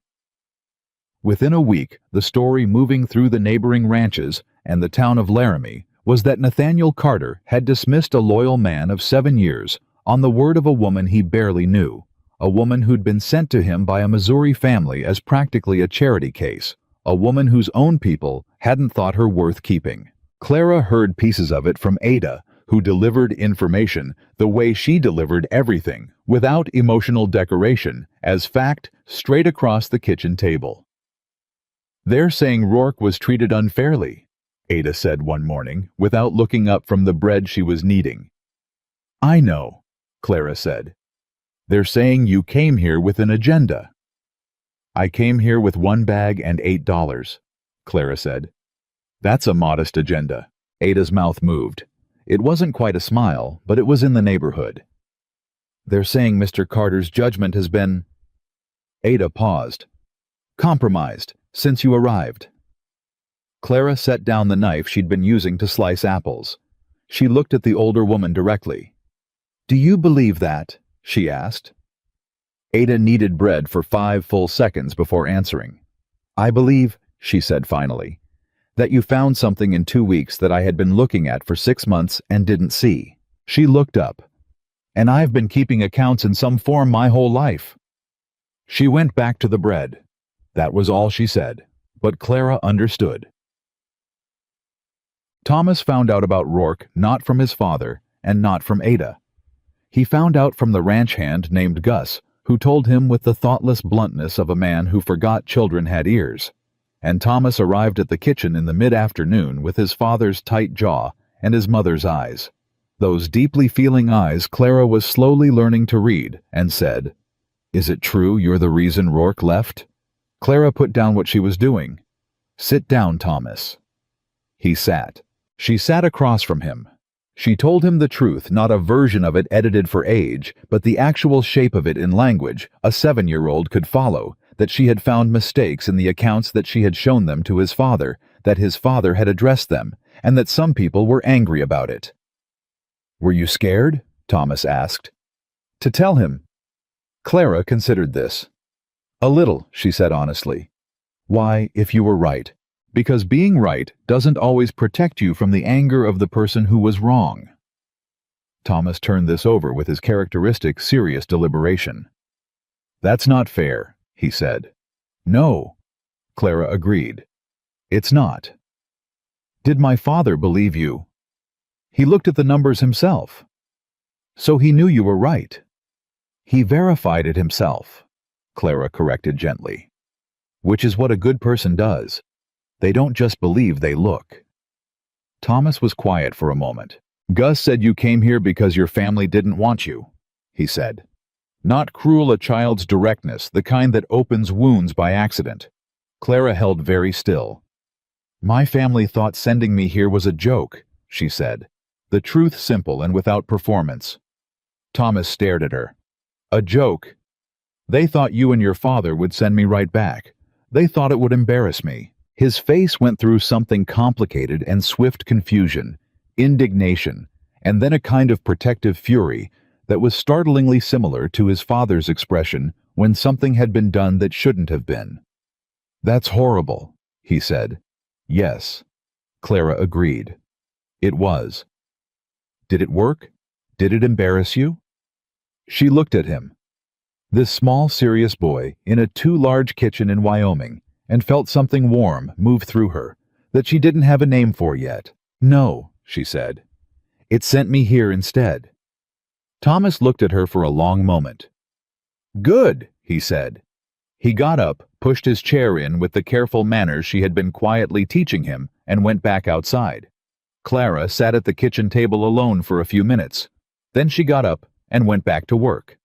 Within a week, the story moving through the neighboring ranches and the town of Laramie was that Nathaniel Carter had dismissed a loyal man of 7 years on the word of a woman he barely knew, a woman who'd been sent to him by a Missouri family as practically a charity case, a woman whose own people hadn't thought her worth keeping. Clara heard pieces of it from Ada, who delivered information the way she delivered everything, without emotional decoration, as fact, straight across the kitchen table. They're saying Rourke was treated unfairly, Ada said one morning, without looking up from the bread she was kneading. I know, Clara said. They're saying you came here with an agenda. I came here with 1 bag and $8, Clara said. That's a modest agenda. Ada's mouth moved. It wasn't quite a smile, but it was in the neighborhood. They're saying Mr. Carter's judgment has been... Ada paused. Compromised, since you arrived. Clara set down the knife she'd been using to slice apples. She looked at the older woman directly. Do you believe that? She asked. Ada kneaded bread for 5 full seconds before answering. I believe, she said finally, that you found something in 2 weeks that I had been looking at for 6 months and didn't see. She looked up. And I've been keeping accounts in some form my whole life. She went back to the bread. That was all she said, but Clara understood. Thomas found out about Rourke not from his father and not from Ada. He found out from the ranch hand named Gus, who told him with the thoughtless bluntness of a man who forgot children had ears. And Thomas arrived at the kitchen in the mid-afternoon with his father's tight jaw and his mother's eyes. Those deeply feeling eyes Clara was slowly learning to read, and said, Is it true you're the reason Rourke left? Clara put down what she was doing. Sit down, Thomas. He sat. She sat across from him. She told him the truth, not a version of it edited for age, but the actual shape of it in language a 7-year-old could follow, that she had found mistakes in the accounts that she had shown them to his father, that his father had addressed them, and that some people were angry about it. Were you scared? Thomas asked. To tell him. Clara considered this. A little, she said honestly. Why, if you were right. Because being right doesn't always protect you from the anger of the person who was wrong. Thomas turned this over with his characteristic serious deliberation. That's not fair, he said. No, Clara agreed. It's not. Did my father believe you? He looked at the numbers himself. So he knew you were right. He verified it himself, Clara corrected gently. Which is what a good person does. They don't just believe, they look. Thomas was quiet for a moment. Gus said you came here because your family didn't want you, he said. Not cruel a child's directness, the kind that opens wounds by accident. Clara held very still. My family thought sending me here was a joke, she said, the truth simple and without performance. Thomas stared at her. A joke? They thought you and your father would send me right back. They thought it would embarrass me. His face went through something complicated and swift confusion, indignation, and then a kind of protective fury that was startlingly similar to his father's expression when something had been done that shouldn't have been. That's horrible, he said. Yes, Clara agreed. It was. Did it work? Did it embarrass you? She looked at him. This small, serious boy in a too-large kitchen in Wyoming, and felt something warm move through her that she didn't have a name for yet. No, she said. It sent me here instead. Thomas looked at her for a long moment. Good, he said. He got up, pushed his chair in with the careful manners she had been quietly teaching him, and went back outside. Clara sat at the kitchen table alone for a few minutes. Then she got up and went back to work.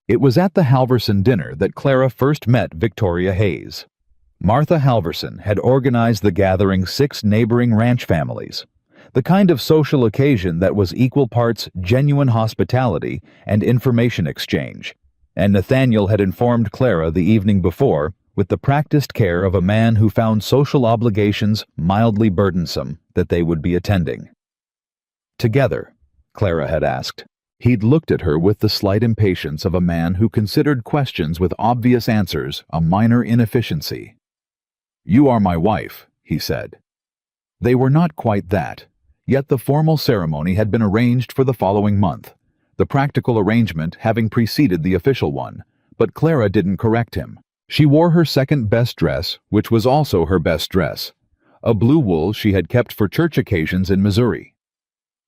It was at the Halverson dinner that Clara first met Victoria Hayes. Martha Halverson had organized the gathering 6 neighboring ranch families, the kind of social occasion that was equal parts genuine hospitality and information exchange, and Nathaniel had informed Clara the evening before with the practiced care of a man who found social obligations mildly burdensome that they would be attending. Together, Clara had asked. He'd looked at her with the slight impatience of a man who considered questions with obvious answers a minor inefficiency. You are my wife, he said. They were not quite that, yet the formal ceremony had been arranged for the following month, the practical arrangement having preceded the official one, but Clara didn't correct him. She wore her second-best dress, which was also her best dress, a blue wool she had kept for church occasions in Missouri.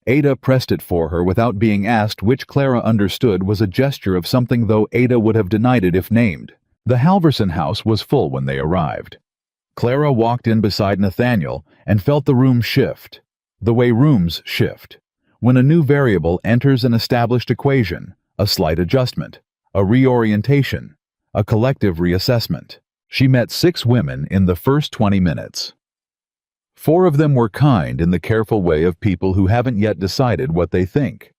Ada pressed it for her without being asked, which Clara understood was a gesture of something, though Ada would have denied it if named. The Halverson house was full when they arrived. Clara walked in beside Nathaniel and felt the room shift, the way rooms shift, when a new variable enters an established equation, a slight adjustment, a reorientation, a collective reassessment. She met 6 women in the first 20 minutes. 4 of them were kind in the careful way of people who haven't yet decided what they think.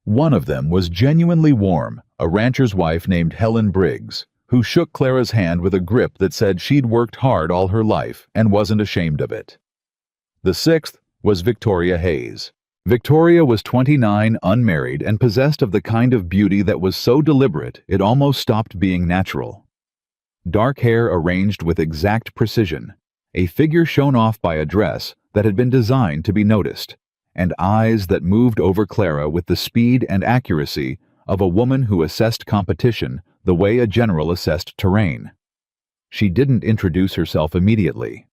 One of them was genuinely warm, a rancher's wife named Helen Briggs, who shook Clara's hand with a grip that said she'd worked hard all her life and wasn't ashamed of it. The 6th was Victoria Hayes. Victoria was 29, unmarried, and possessed of the kind of beauty that was so deliberate it almost stopped being natural. Dark hair arranged with exact precision, a figure shown off by a dress that had been designed to be noticed, and eyes that moved over Clara with the speed and accuracy of a woman who assessed competition the way a general assessed terrain. She didn't introduce herself immediately.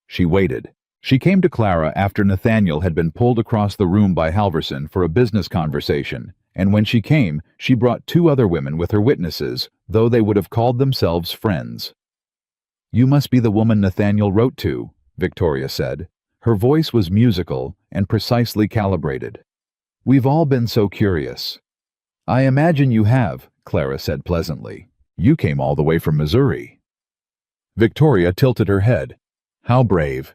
She waited. She came to Clara after Nathaniel had been pulled across the room by Halverson for a business conversation, and when she came, she brought 2 other women with her witnesses, though they would have called themselves friends. You must be the woman Nathaniel wrote to, Victoria said. Her voice was musical and precisely calibrated. We've all been so curious. I imagine you have, Clara said pleasantly. You came all the way from Missouri. Victoria tilted her head. How brave.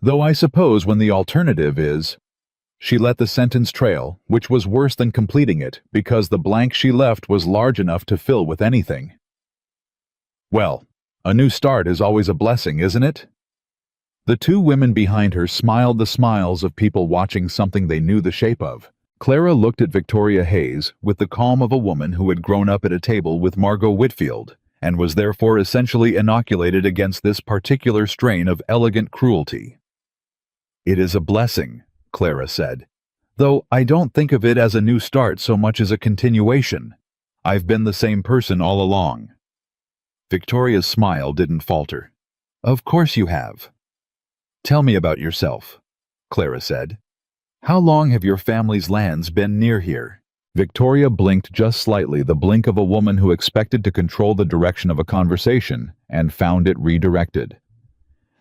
Though I suppose when the alternative is... She let the sentence trail, which was worse than completing it, because the blank she left was large enough to fill with anything. Well, a new start is always a blessing, isn't it? The 2 women behind her smiled the smiles of people watching something they knew the shape of. Clara looked at Victoria Hayes with the calm of a woman who had grown up at a table with Margot Whitfield, and was therefore essentially inoculated against this particular strain of elegant cruelty. It is a blessing, Clara said, though I don't think of it as a new start so much as a continuation. I've been the same person all along. Victoria's smile didn't falter. Of course you have. Tell me about yourself, Clara said. How long have your family's lands been near here? Victoria blinked just slightly, the blink of a woman who expected to control the direction of a conversation and found it redirected.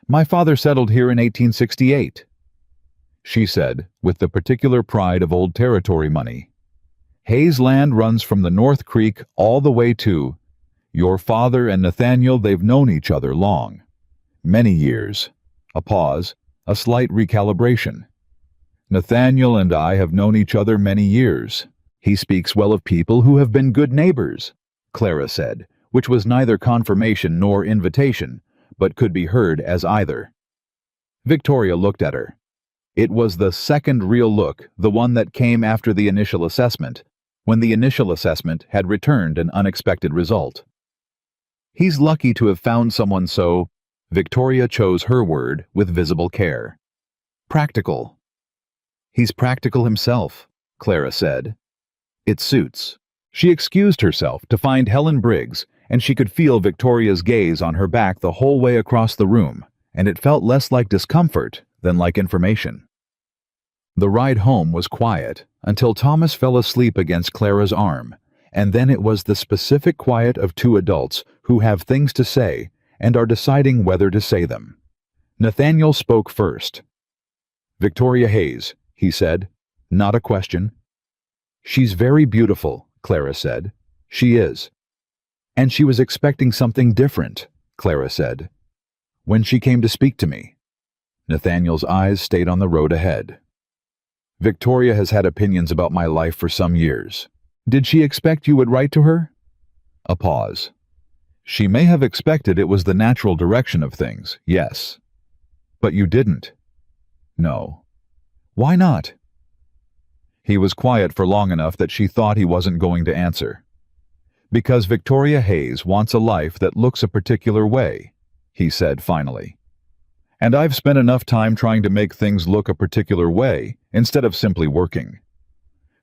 My father settled here in 1868, she said, with the particular pride of old territory money. Hayes land runs from the North Creek all the way to... Your father and Nathaniel, they've known each other long. Many years. A pause, a slight recalibration. Nathaniel and I have known each other many years. He speaks well of people who have been good neighbors, Clara said, which was neither confirmation nor invitation, but could be heard as either. Victoria looked at her. It was the second real look, the one that came after the initial assessment, when the initial assessment had returned an unexpected result. He's lucky to have found someone so... Victoria chose her word with visible care. Practical. He's practical himself, Clara said. It suits. She excused herself to find Helen Briggs, and she could feel Victoria's gaze on her back the whole way across the room, and it felt less like discomfort than like information. The ride home was quiet until Thomas fell asleep against Clara's arm, and then it was the specific quiet of two adults who have things to say and are deciding whether to say them. Nathaniel spoke first. Victoria Hayes, he said, not a question. She's very beautiful, Clara said. She is. And she was expecting something different, Clara said. When she came to speak to me. Nathaniel's eyes stayed on the road ahead. Victoria has had opinions about my life for some years. Did she expect you would write to her? A pause. She may have expected it was the natural direction of things, yes. But you didn't. No. Why not? He was quiet for long enough that she thought he wasn't going to answer. Because Victoria Hayes wants a life that looks a particular way, he said finally. And I've spent enough time trying to make things look a particular way instead of simply working.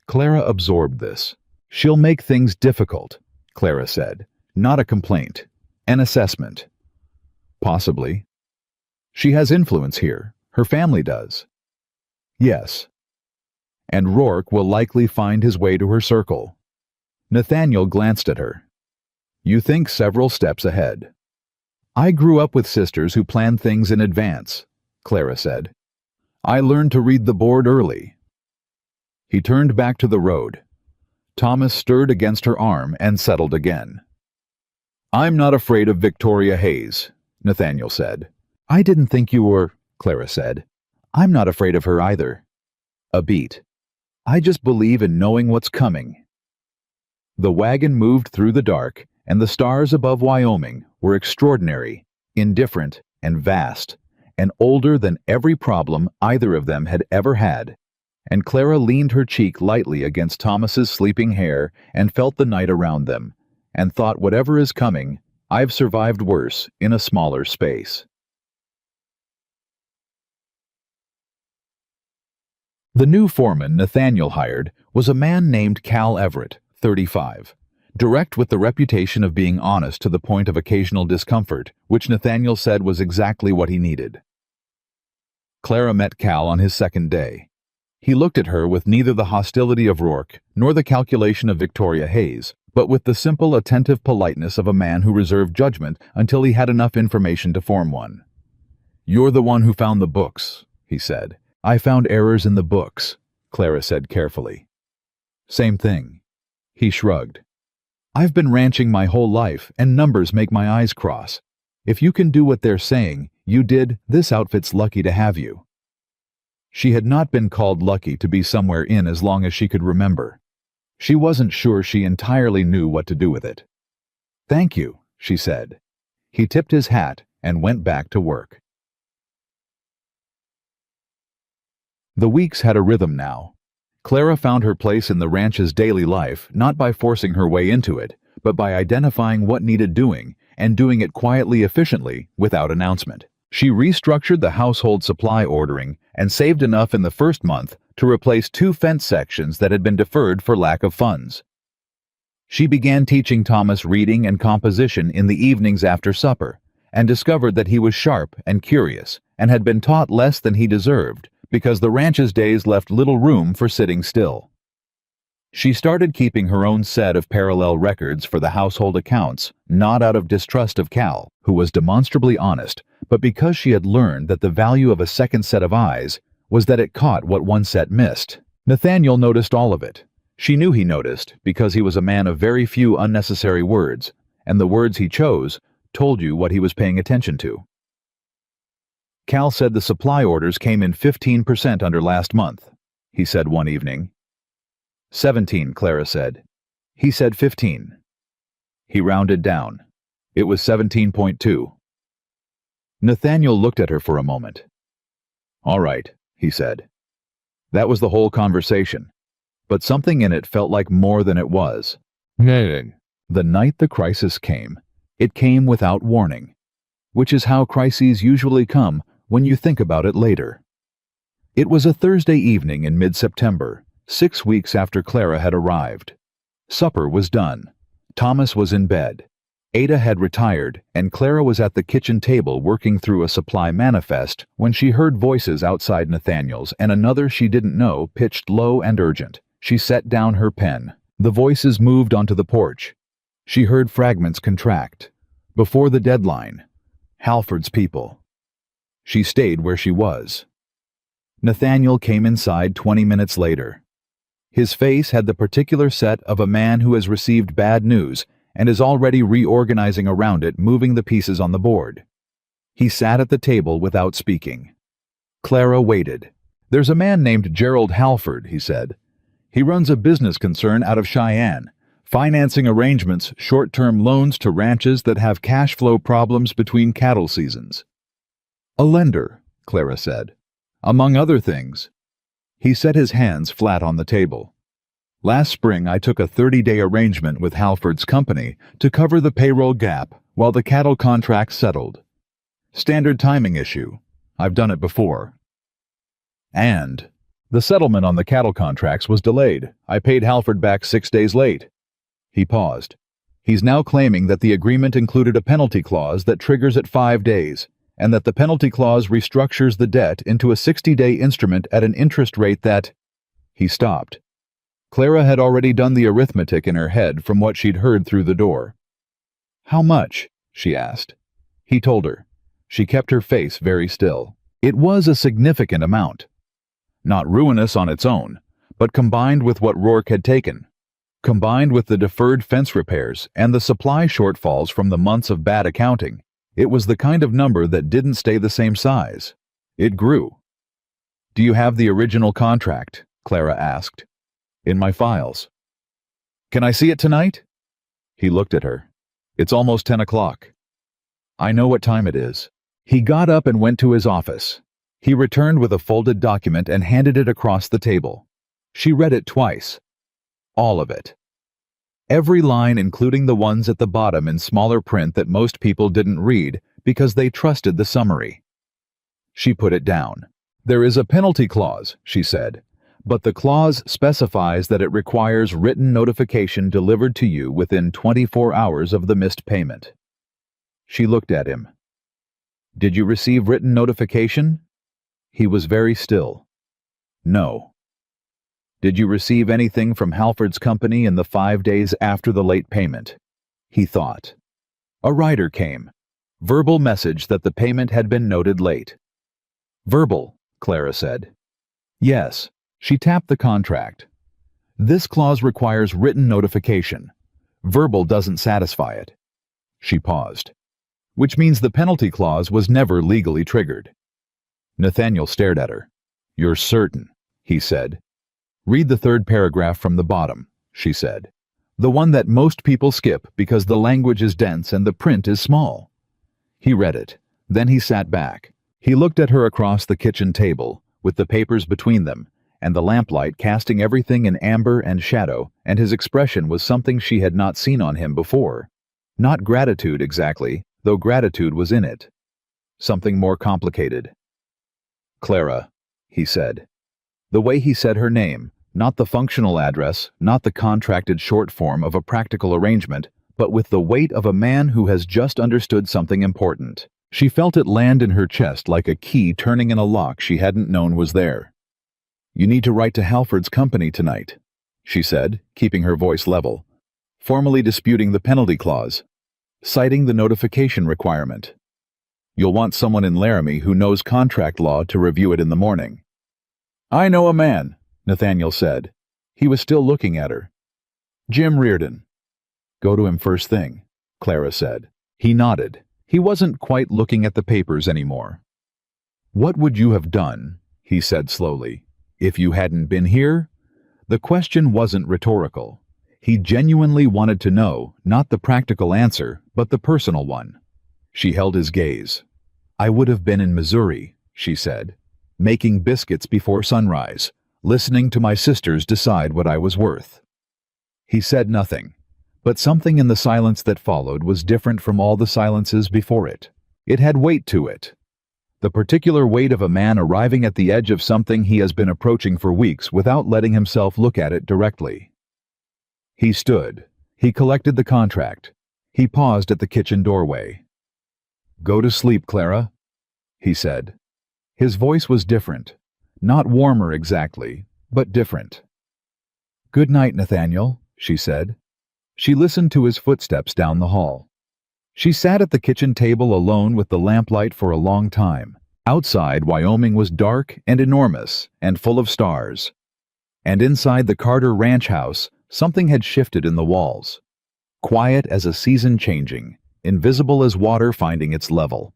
Clara absorbed this. She'll make things difficult, Clara said. Not a complaint. An assessment. Possibly. She has influence here. Her family does. Yes. And Rourke will likely find his way to her circle. Nathaniel glanced at her. You think several steps ahead. I grew up with sisters who planned things in advance, Clara said. I learned to read the board early. He turned back to the road. Thomas stirred against her arm and settled again. I'm not afraid of Victoria Hayes, Nathaniel said. I didn't think you were, Clara said. I'm not afraid of her either. A beat. I just believe in knowing what's coming. The wagon moved through the dark, and the stars above Wyoming were extraordinary, indifferent, and vast, and older than every problem either of them had ever had. And Clara leaned her cheek lightly against Thomas's sleeping hair and felt the night around them, and thought, whatever is coming, I've survived worse in a smaller space. The new foreman Nathaniel hired was a man named Cal Everett, 35, direct with the reputation of being honest to the point of occasional discomfort, which Nathaniel said was exactly what he needed. Clara met Cal on his second day. He looked at her with neither the hostility of Rourke nor the calculation of Victoria Hayes, but with the simple, attentive politeness of a man who reserved judgment until he had enough information to form one. You're the one who found the books, he said. I found errors in the books, Clara said carefully. Same thing. He shrugged. I've been ranching my whole life, and numbers make my eyes cross. If you can do what they're saying you did, this outfit's lucky to have you. She had not been called lucky to be somewhere in as long as she could remember. She wasn't sure she entirely knew what to do with it. Thank you, she said. He tipped his hat and went back to work. The weeks had a rhythm now. Clara found her place in the ranch's daily life not by forcing her way into it, but by identifying what needed doing and doing it quietly, efficiently, without announcement. She restructured the household supply ordering and saved enough in the first month to replace 2 fence sections that had been deferred for lack of funds. She began teaching Thomas reading and composition in the evenings after supper, and discovered that he was sharp and curious, and had been taught less than he deserved, because the ranch's days left little room for sitting still. She started keeping her own set of parallel records for the household accounts, not out of distrust of Cal, who was demonstrably honest, but because she had learned that the value of a second set of eyes was that it caught what one set missed. Nathaniel noticed all of it. She knew he noticed because he was a man of very few unnecessary words, and the words he chose told you what he was paying attention to. Cal said the supply orders came in 15% under last month, he said one evening. 17, Clara said. He said 15. He rounded down. It was 17.2. Nathaniel looked at her for a moment. All right, he said. That was the whole conversation, but something in it felt like more than it was. The night the crisis came, it came without warning, which is how crises usually come when you think about it later. It was a Thursday evening in mid-September, 6 weeks after Clara had arrived. Supper was done. Thomas was in bed. Ada had retired, and Clara was at the kitchen table working through a supply manifest when she heard voices outside Nathaniel's, and another she didn't know pitched low and urgent. She set down her pen. The voices moved onto the porch. She heard fragments contract. Before the deadline. Halford's people. She stayed where she was. Nathaniel came inside 20 minutes later. His face had the particular set of a man who has received bad news and is already reorganizing around it, moving the pieces on the board. He sat at the table without speaking. Clara waited. There's a man named Gerald Halford, he said. He runs a business concern out of Cheyenne, financing arrangements, short-term loans to ranches that have cash flow problems between cattle seasons. A lender, Clara said. Among other things. He set his hands flat on the table. Last spring I took a 30-day arrangement with Halford's company to cover the payroll gap while the cattle contract settled. Standard timing issue. I've done it before. And the settlement on the cattle contracts was delayed. I paid Halford back 6 days late. He paused. He's now claiming that the agreement included a penalty clause that triggers at 5 days, and that the penalty clause restructures the debt into a 60-day instrument at an interest rate that... He stopped. Clara had already done the arithmetic in her head from what she'd heard through the door. How much? She asked. He told her. She kept her face very still. It was a significant amount. Not ruinous on its own, but combined with what Rourke had taken, combined with the deferred fence repairs and the supply shortfalls from the months of bad accounting, it was the kind of number that didn't stay the same size. It grew. Do you have the original contract? Clara asked. In my files. Can I see it tonight? He looked at her. It's almost 10 o'clock. I know what time it is. He got up and went to his office. He returned with a folded document and handed it across the table. She read it twice. All of it. Every line, including the ones at the bottom in smaller print that most people didn't read because they trusted the summary. She put it down. There is a penalty clause, she said, but the clause specifies that it requires written notification delivered to you within 24 hours of the missed payment. She looked at him. Did you receive written notification? He was very still. No. Did you receive anything from Halford's company in the 5 days after the late payment? He thought. A rider came. Verbal message that the payment had been noted late. Verbal, Clara said. Yes. She tapped the contract. This clause requires written notification. Verbal doesn't satisfy it. She paused. Which means the penalty clause was never legally triggered. Nathaniel stared at her. You're certain, he said. Read the third paragraph from the bottom, she said. The one that most people skip because the language is dense and the print is small. He read it. Then he sat back. He looked at her across the kitchen table, with the papers between them, and the lamplight casting everything in amber and shadow, and his expression was something she had not seen on him before. Not gratitude exactly, though gratitude was in it. Something more complicated. Clara, he said. The way he said her name, not the functional address, not the contracted short form of a practical arrangement, but with the weight of a man who has just understood something important. She felt it land in her chest like a key turning in a lock she hadn't known was there. You need to write to Halford's company tonight, she said, keeping her voice level, formally disputing the penalty clause, citing the notification requirement. You'll want someone in Laramie who knows contract law to review it in the morning." "I know a man," Nathaniel said. He was still looking at her. "Jim Reardon." "Go to him first thing," Clara said. He nodded. He wasn't quite looking at the papers anymore. "What would you have done," he said slowly, "if you hadn't been here?" The question wasn't rhetorical. He genuinely wanted to know, not the practical answer, but the personal one. She held his gaze. "I would have been in Missouri," she said, "making biscuits before sunrise, listening to my sisters decide what I was worth." He said nothing, but something in the silence that followed was different from all the silences before it. It had weight to it. The particular weight of a man arriving at the edge of something he has been approaching for weeks without letting himself look at it directly. He stood. He collected the contract. He paused at the kitchen doorway. "Go to sleep, Clara," he said. His voice was different. Not warmer exactly, but different. "Good night, Nathaniel," she said. She listened to his footsteps down the hall. She sat at the kitchen table alone with the lamplight for a long time. Outside, Wyoming was dark and enormous and full of stars. And inside the Carter ranch house, something had shifted in the walls. Quiet as a season changing, invisible as water finding its level.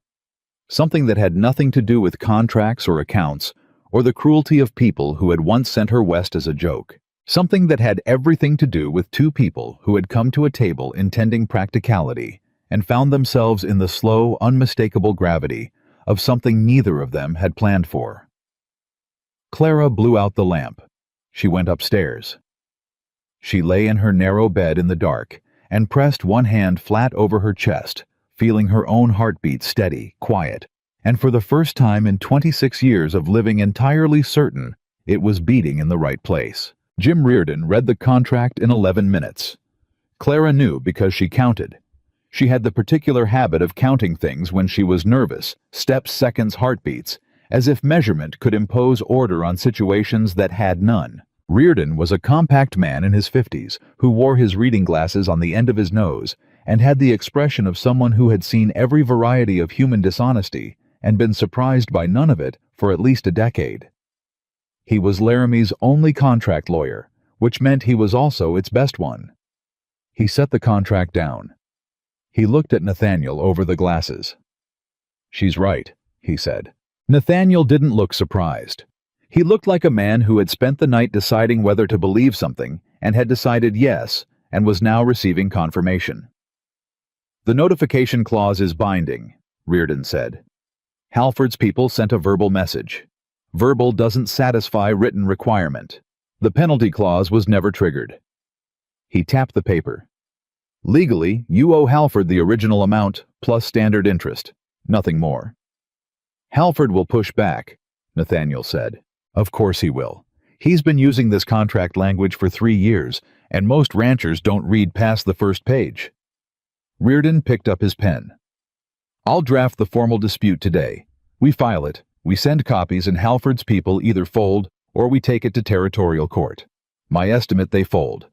Something that had nothing to do with contracts or accounts, or the cruelty of people who had once sent her west as a joke. Something that had everything to do with two people who had come to a table intending practicality and found themselves in the slow, unmistakable gravity of something neither of them had planned for. Clara blew out the lamp. She went upstairs. She lay in her narrow bed in the dark and pressed one hand flat over her chest, feeling her own heartbeat steady, quiet, and for the first time in 26 years of living entirely certain, it was beating in the right place. Jim Reardon read the contract in 11 minutes. Clara knew because she counted. She had the particular habit of counting things when she was nervous, steps, seconds, heartbeats, as if measurement could impose order on situations that had none. Reardon was a compact man in his 50s who wore his reading glasses on the end of his nose and had the expression of someone who had seen every variety of human dishonesty and been surprised by none of it for at least a decade. He was Laramie's only contract lawyer, which meant he was also its best one. He set the contract down. He looked at Nathaniel over the glasses. "She's right," he said. Nathaniel didn't look surprised. He looked like a man who had spent the night deciding whether to believe something and had decided yes and was now receiving confirmation. "The notification clause is binding," Reardon said. "Halford's people sent a verbal message. Verbal doesn't satisfy written requirement. The penalty clause was never triggered." He tapped the paper. "Legally, you owe Halford the original amount plus standard interest. Nothing more." "Halford will push back," Nathaniel said. "Of course he will. He's been using this contract language for 3 years, and most ranchers don't read past the first page." Reardon picked up his pen. "I'll draft the formal dispute today. We file it, we send copies, and Halford's people either fold or we take it to territorial court. My estimate, they fold.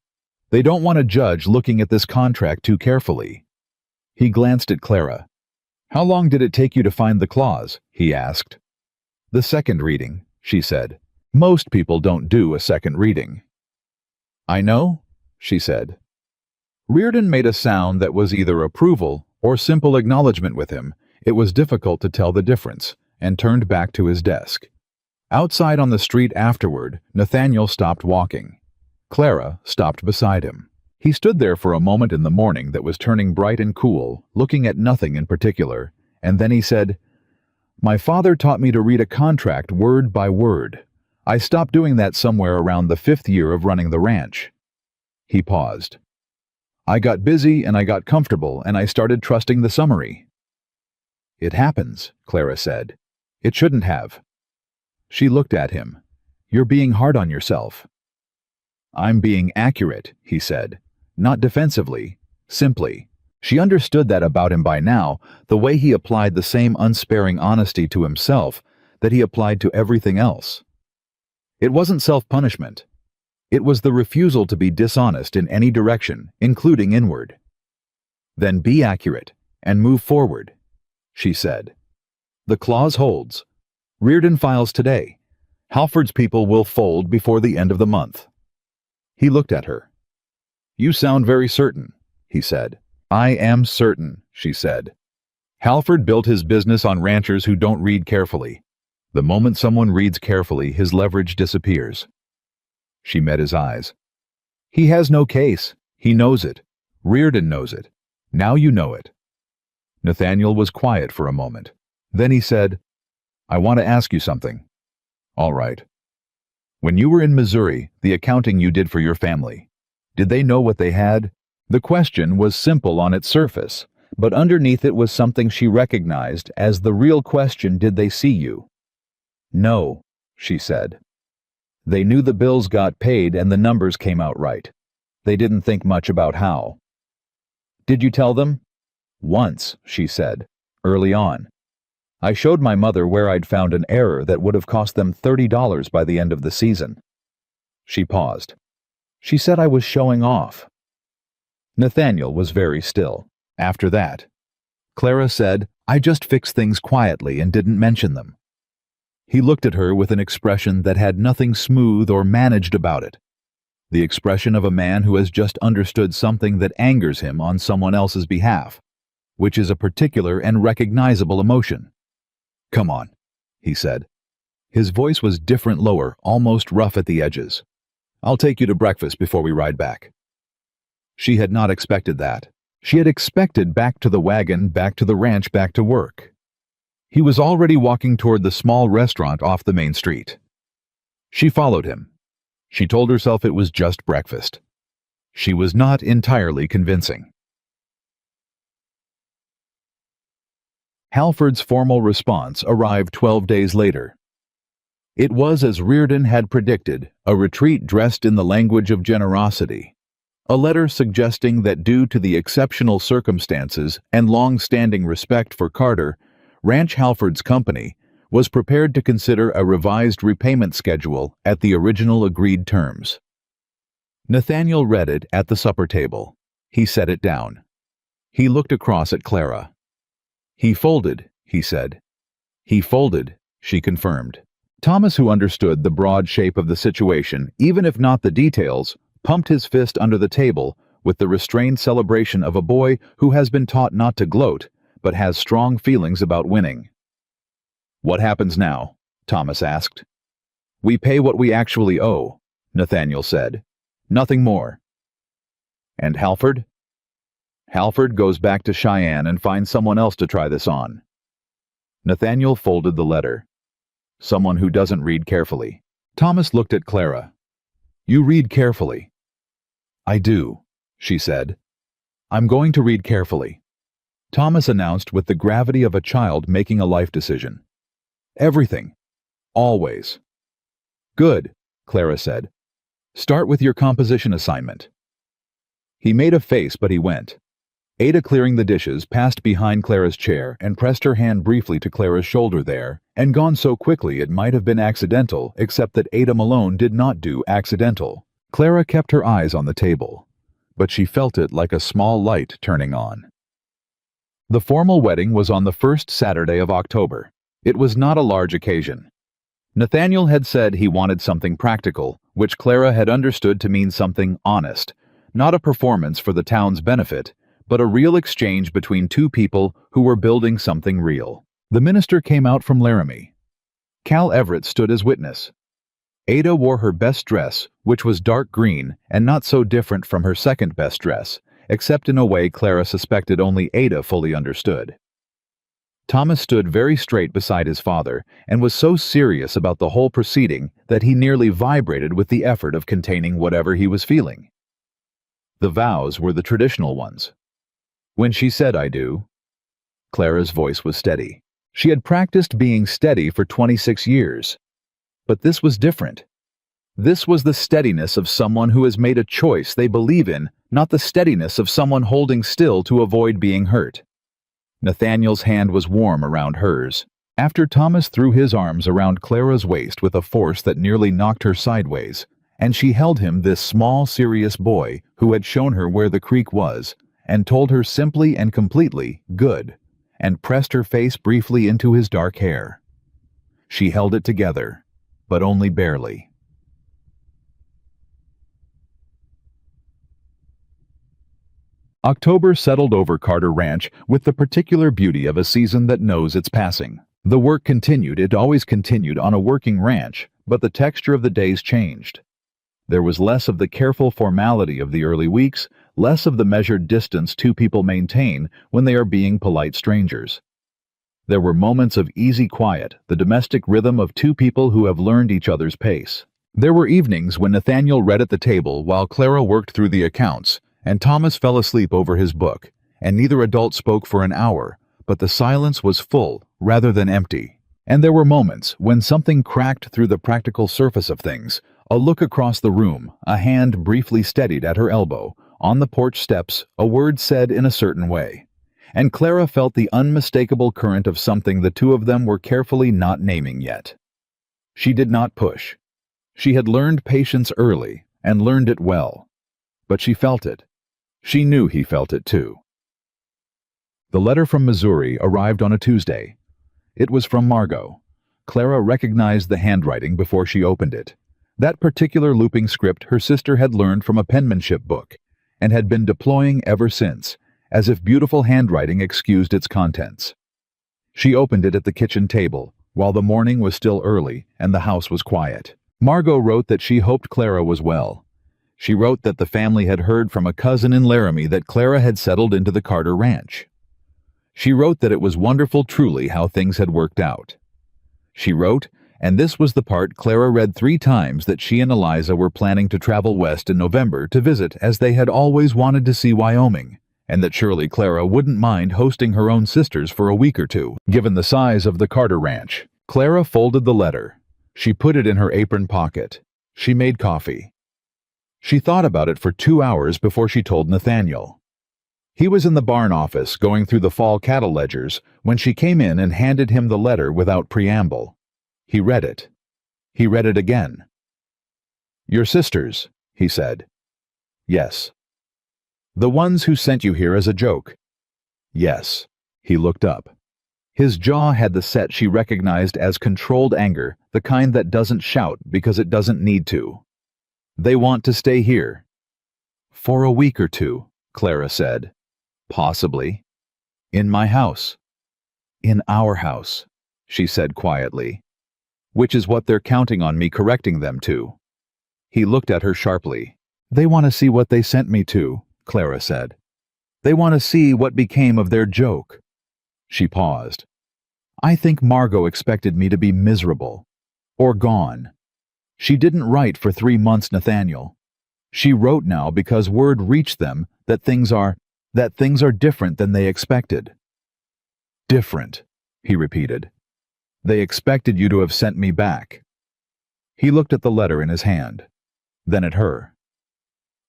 They don't want a judge looking at this contract too carefully." He glanced at Clara. "How long did it take you to find the clause?" he asked. "The second reading," she said. "Most people don't do a second reading." "I know," she said. Reardon made a sound that was either approval or simple acknowledgement with him. It was difficult to tell the difference, and turned back to his desk. Outside on the street afterward, Nathaniel stopped walking. Clara stopped beside him. He stood there for a moment in the morning that was turning bright and cool, looking at nothing in particular, and then he said, "My father taught me to read a contract word by word. I stopped doing that somewhere around the 5th year of running the ranch." He paused. "I got busy and I got comfortable and I started trusting the summary." "It happens," Clara said. "It shouldn't have." She looked at him. "You're being hard on yourself." "I'm being accurate," he said. "Not defensively, simply." She understood that about him by now, the way he applied the same unsparing honesty to himself that he applied to everything else. It wasn't self-punishment. It was the refusal to be dishonest in any direction, including inward. "Then be accurate and move forward," she said. The clause holds. Reardon files today. Halford's people will fold before the end of the month. He looked at her. You sound very certain, he said. I am certain, she said. Halford built his business on ranchers who don't read carefully. The moment someone reads carefully, his leverage disappears. She met his eyes. He has no case. He knows it. Reardon knows it. Now you know it. Nathaniel was quiet for a moment. Then he said, I want to ask you something. All right. When you were in Missouri, the accounting you did for your family, did they know what they had? The question was simple on its surface, but underneath it was something she recognized as the real question: did they see you? No, she said. They knew the bills got paid and the numbers came out right. They didn't think much about how. Did you tell them? Once, she said, early on. I showed my mother where I'd found an error that would have cost them $30 by the end of the season. She paused. She said I was showing off. Nathaniel was very still. After that, Clara said, I just fixed things quietly and didn't mention them. He looked at her with an expression that had nothing smooth or managed about it. The expression of a man who has just understood something that angers him on someone else's behalf, which is a particular and recognizable emotion. Come on, he said. His voice was different, lower, almost rough at the edges. I'll take you to breakfast before we ride back. She had not expected that. She had expected back to the wagon, back to the ranch, back to work. He was already walking toward the small restaurant off the main street. She followed him. She told herself it was just breakfast. She was not entirely convincing. Halford's formal response arrived 12 days later. It was, as Reardon had predicted, a retreat dressed in the language of generosity. A letter suggesting that due to the exceptional circumstances and long-standing respect for Carter, Ranch Halford's company was prepared to consider a revised repayment schedule at the original agreed terms. Nathaniel read it at the supper table. He set it down. He looked across at Clara. He folded, he said. He folded, she confirmed. Thomas, who understood the broad shape of the situation, even if not the details, pumped his fist under the table with the restrained celebration of a boy who has been taught not to gloat, but has strong feelings about winning. What happens now? Thomas asked. We pay what we actually owe, Nathaniel said. Nothing more. And Halford? Halford goes back to Cheyenne and finds someone else to try this on. Nathaniel folded the letter. Someone who doesn't read carefully. Thomas looked at Clara. You read carefully. I do, she said. I'm going to read carefully. Thomas announced with the gravity of a child making a life decision. Everything. Always. Good, Clara said. Start with your composition assignment. He made a face, but he went. Ada, clearing the dishes, passed behind Clara's chair and pressed her hand briefly to Clara's shoulder there, and gone so quickly it might have been accidental, except that Ada Malone did not do accidental. Clara kept her eyes on the table, but she felt it like a small light turning on. The formal wedding was on the first Saturday of October. It was not a large occasion. Nathaniel had said he wanted something practical, which Clara had understood to mean something honest, not a performance for the town's benefit, but a real exchange between two people who were building something real. The minister came out from Laramie. Cal Everett stood as witness. Ada wore her best dress, which was dark green and not so different from her second best dress, except in a way Clara suspected only Ada fully understood. Thomas stood very straight beside his father and was so serious about the whole proceeding that he nearly vibrated with the effort of containing whatever he was feeling. The vows were the traditional ones. When she said, I do, Clara's voice was steady. She had practiced being steady for 26 years. But this was different. This was the steadiness of someone who has made a choice they believe in, not the steadiness of someone holding still to avoid being hurt. Nathaniel's hand was warm around hers. After Thomas threw his arms around Clara's waist with a force that nearly knocked her sideways, and she held him, this small, serious boy who had shown her where the creek was, and told her simply and completely, good, and pressed her face briefly into his dark hair. She held it together, but only barely. October settled over Carter Ranch with the particular beauty of a season that knows its passing. The work continued, it always continued on a working ranch, but the texture of the days changed. There was less of the careful formality of the early weeks, less of the measured distance two people maintain when they are being polite strangers. There were moments of easy quiet, the domestic rhythm of two people who have learned each other's pace. There were evenings when Nathaniel read at the table while Clara worked through the accounts, and Thomas fell asleep over his book, and neither adult spoke for an hour, but the silence was full rather than empty. And there were moments when something cracked through the practical surface of things, a look across the room, a hand briefly steadied at her elbow, on the porch steps, a word said in a certain way. And Clara felt the unmistakable current of something the two of them were carefully not naming yet. She did not push. She had learned patience early, and learned it well. But she felt it. She knew he felt it too. The letter from Missouri arrived on a Tuesday. It was from Margot. Clara recognized the handwriting before she opened it. That particular looping script her sister had learned from a penmanship book, and had been deploying ever since, as if beautiful handwriting excused its contents. She opened it at the kitchen table, while the morning was still early and the house was quiet. Margot wrote that she hoped Clara was well. She wrote that the family had heard from a cousin in Laramie that Clara had settled into the Carter Ranch. She wrote that it was wonderful truly how things had worked out. She wrote, and this was the part Clara read 3 times, that she and Eliza were planning to travel west in November to visit, as they had always wanted to see Wyoming, and that surely Clara wouldn't mind hosting her own sisters for a week or two, given the size of the Carter Ranch. Clara folded the letter. She put it in her apron pocket. She made coffee. She thought about it for 2 hours before she told Nathaniel. He was in the barn office going through the fall cattle ledgers when she came in and handed him the letter without preamble. He read it. He read it again. "Your sisters," he said. "Yes." "The ones who sent you here as a joke." "Yes." He looked up. His jaw had the set she recognized as controlled anger, the kind that doesn't shout because it doesn't need to. "They want to stay here." "For a week or two," Clara said. "Possibly." "In my house." "In our house," she said quietly. "Which is what they're counting on me correcting them to." He looked at her sharply. "They want to see what they sent me to," Clara said. "They want to see what became of their joke." She paused. "I think Margot expected me to be miserable. Or gone. She didn't write for 3 months, Nathaniel. She wrote now because word reached them that things are different than they expected." "Different," he repeated. "They expected you to have sent me back." He looked at the letter in his hand, then at her.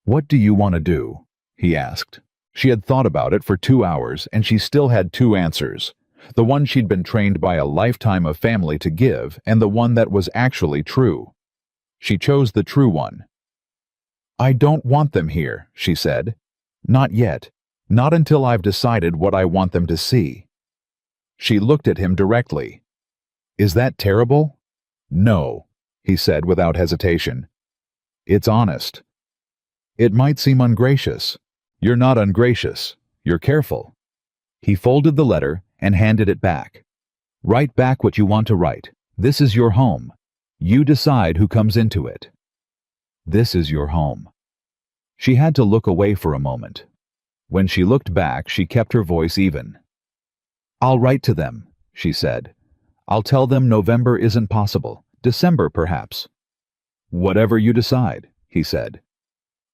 "What do you want to do?" he asked. She had thought about it for 2 hours, and she still had 2 answers. The one she'd been trained by a lifetime of family to give, and the one that was actually true. She chose the true one. "I don't want them here," she said. "Not yet. Not until I've decided what I want them to see." She looked at him directly. "Is that terrible?" "No," he said without hesitation. "It's honest." "It might seem ungracious." "You're not ungracious. You're careful." He folded the letter and handed it back. "Write back what you want to write. This is your home. You decide who comes into it. This is your home." She had to look away for a moment. When she looked back, she kept her voice even. "I'll write to them," she said. "I'll tell them November isn't possible. December, perhaps." "Whatever you decide," he said.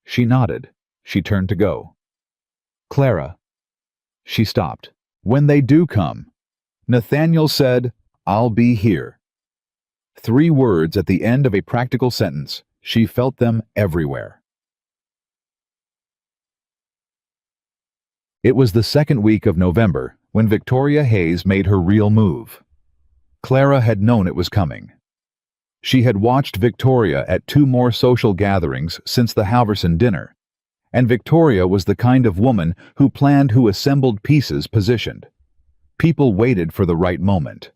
She nodded. She turned to go. "Clara." She stopped. "When they do come." Nathaniel said, "I'll be here." 3 words at the end of a practical sentence. She felt them everywhere. It was the second week of November when Victoria Hayes made her real move. Clara had known it was coming. She had watched Victoria at 2 more social gatherings since the Halverson dinner, and Victoria was the kind of woman who planned who assembled pieces positioned. People waited for the right moment.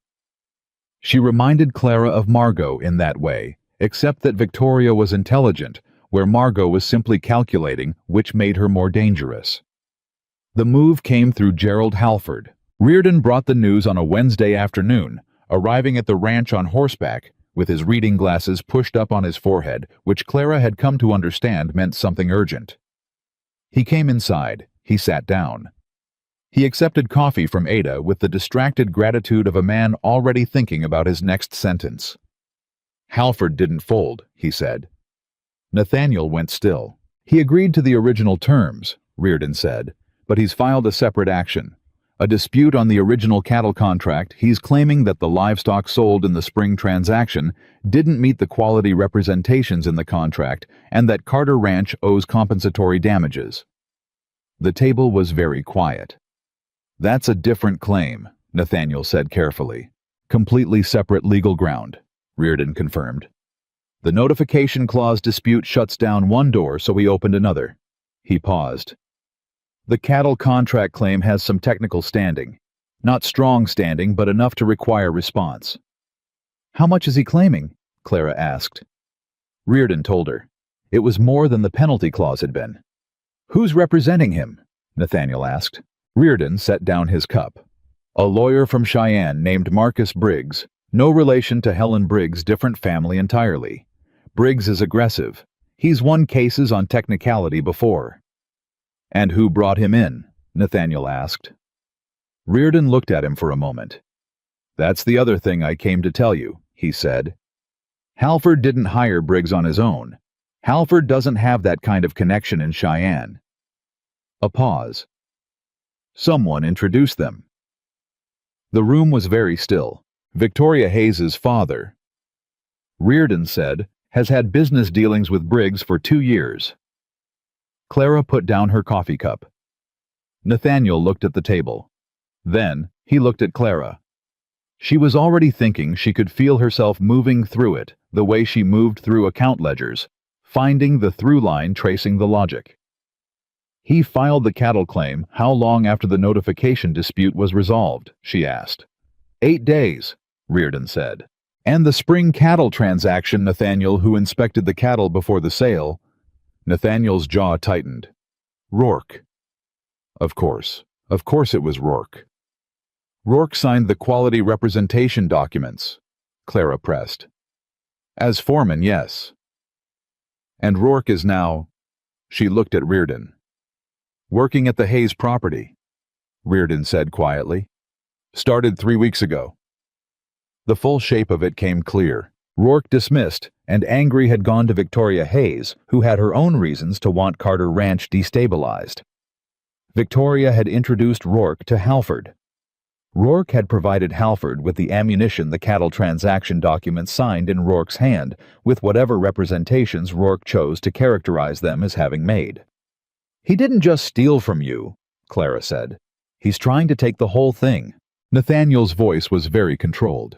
She reminded Clara of Margot in that way, except that Victoria was intelligent, where Margot was simply calculating, which made her more dangerous. The move came through Gerald Halford. Reardon brought the news on a Wednesday afternoon, arriving at the ranch on horseback, with his reading glasses pushed up on his forehead, which Clara had come to understand meant something urgent. He came inside. He sat down. He accepted coffee from Ada with the distracted gratitude of a man already thinking about his next sentence. Halford didn't fold, he said. Nathaniel went still. He agreed to the original terms, Reardon said, but he's filed a separate action. A dispute on the original cattle contract. He's claiming that the livestock sold in the spring transaction didn't meet the quality representations in the contract and that Carter Ranch owes compensatory damages. The table was very quiet. That's a different claim, Nathaniel said carefully. Completely separate legal ground, Reardon confirmed. The notification clause dispute shuts down one door, so he opened another. He paused. The cattle contract claim has some technical standing. Not strong standing, but enough to require response. How much is he claiming? Clara asked. Reardon told her. It was more than the penalty clause had been. Who's representing him? Nathaniel asked. Reardon set down his cup. A lawyer from Cheyenne named Marcus Briggs. No relation to Helen Briggs, different family entirely. Briggs is aggressive. He's won cases on technicality before. And who brought him in? Nathaniel asked. Reardon looked at him for a moment. That's the other thing I came to tell you, he said. Halford didn't hire Briggs on his own. Halford doesn't have that kind of connection in Cheyenne. A pause. Someone introduced them. The room was very still. Victoria Hayes's father, Reardon said, has had business dealings with Briggs for 2 years. Clara put down her coffee cup. Nathaniel looked at the table. Then, he looked at Clara. She was already thinking she could feel herself moving through it, the way she moved through account ledgers, finding the through line tracing the logic. He filed the cattle claim. How long after the notification dispute was resolved? She asked. 8 days, Reardon said. And the spring cattle transaction, Nathaniel, who inspected the cattle before the sale. Nathaniel's jaw tightened. Rourke. Of course it was Rourke. Rourke signed the quality representation documents, Clara pressed. As foreman, yes. And Rourke is now, she looked at Reardon. Working at the Hayes property, Reardon said quietly. Started 3 weeks ago. The full shape of it came clear. Rourke dismissed, and angry had gone to Victoria Hayes, who had her own reasons to want Carter Ranch destabilized. Victoria had introduced Rourke to Halford. Rourke had provided Halford with the ammunition the cattle transaction documents signed in Rourke's hand, with whatever representations Rourke chose to characterize them as having made. He didn't just steal from you, Clara said. He's trying to take the whole thing. Nathaniel's voice was very controlled.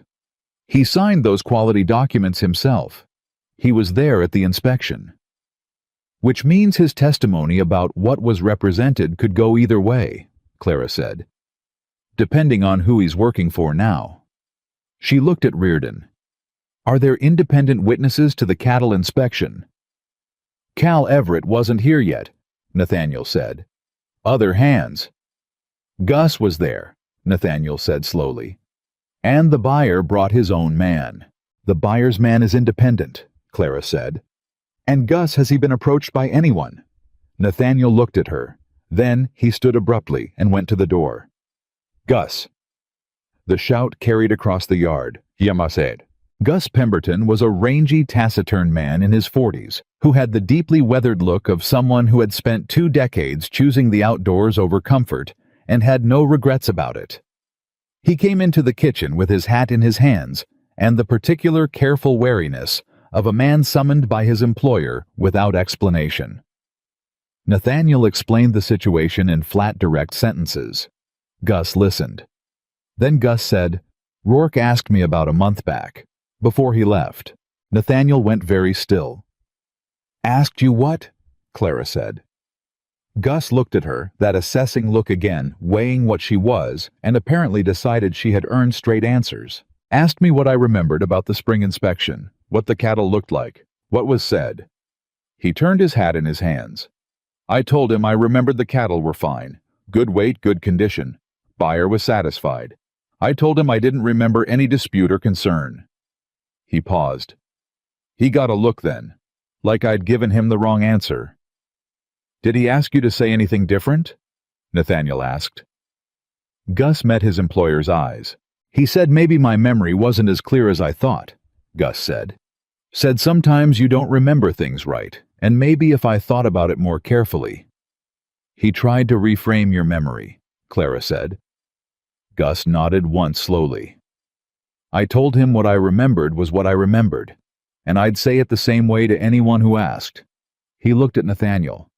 He signed those quality documents himself. He was there at the inspection. Which means his testimony about what was represented could go either way, Clara said. Depending on who he's working for now. She looked at Reardon. Are there independent witnesses to the cattle inspection? Cal Everett wasn't here yet, Nathaniel said. Other hands. Gus was there, Nathaniel said slowly. And the buyer brought his own man. The buyer's man is independent, Clara said. And Gus, has he been approached by anyone? Nathaniel looked at her. Then he stood abruptly and went to the door. Gus. The shout carried across the yard. Yamasaid. Gus Pemberton was a rangy, taciturn man in his 40s, who had the deeply weathered look of someone who had spent 2 decades choosing the outdoors over comfort and had no regrets about it. He came into the kitchen with his hat in his hands and the particular careful wariness of a man summoned by his employer without explanation. Nathaniel explained the situation in flat, direct sentences. Gus listened. Then Gus said, Rourke asked me about a month back. Before he left, Nathaniel went very still. Asked you what? Clara said. Gus looked at her, that assessing look again, weighing what she was, and apparently decided she had earned straight answers. Asked me what I remembered about the spring inspection, what the cattle looked like, what was said. He turned his hat in his hands. I told him I remembered the cattle were fine. Good weight, good condition. Buyer was satisfied. I told him I didn't remember any dispute or concern. He paused. He got a look then, like I'd given him the wrong answer. Did he ask you to say anything different? Nathaniel asked. Gus met his employer's eyes. He said maybe my memory wasn't as clear as I thought, Gus said. Said sometimes you don't remember things right, and maybe if I thought about it more carefully. He tried to reframe your memory, Clara said. Gus nodded once slowly. I told him what I remembered was what I remembered, and I'd say it the same way to anyone who asked. He looked at Nathaniel.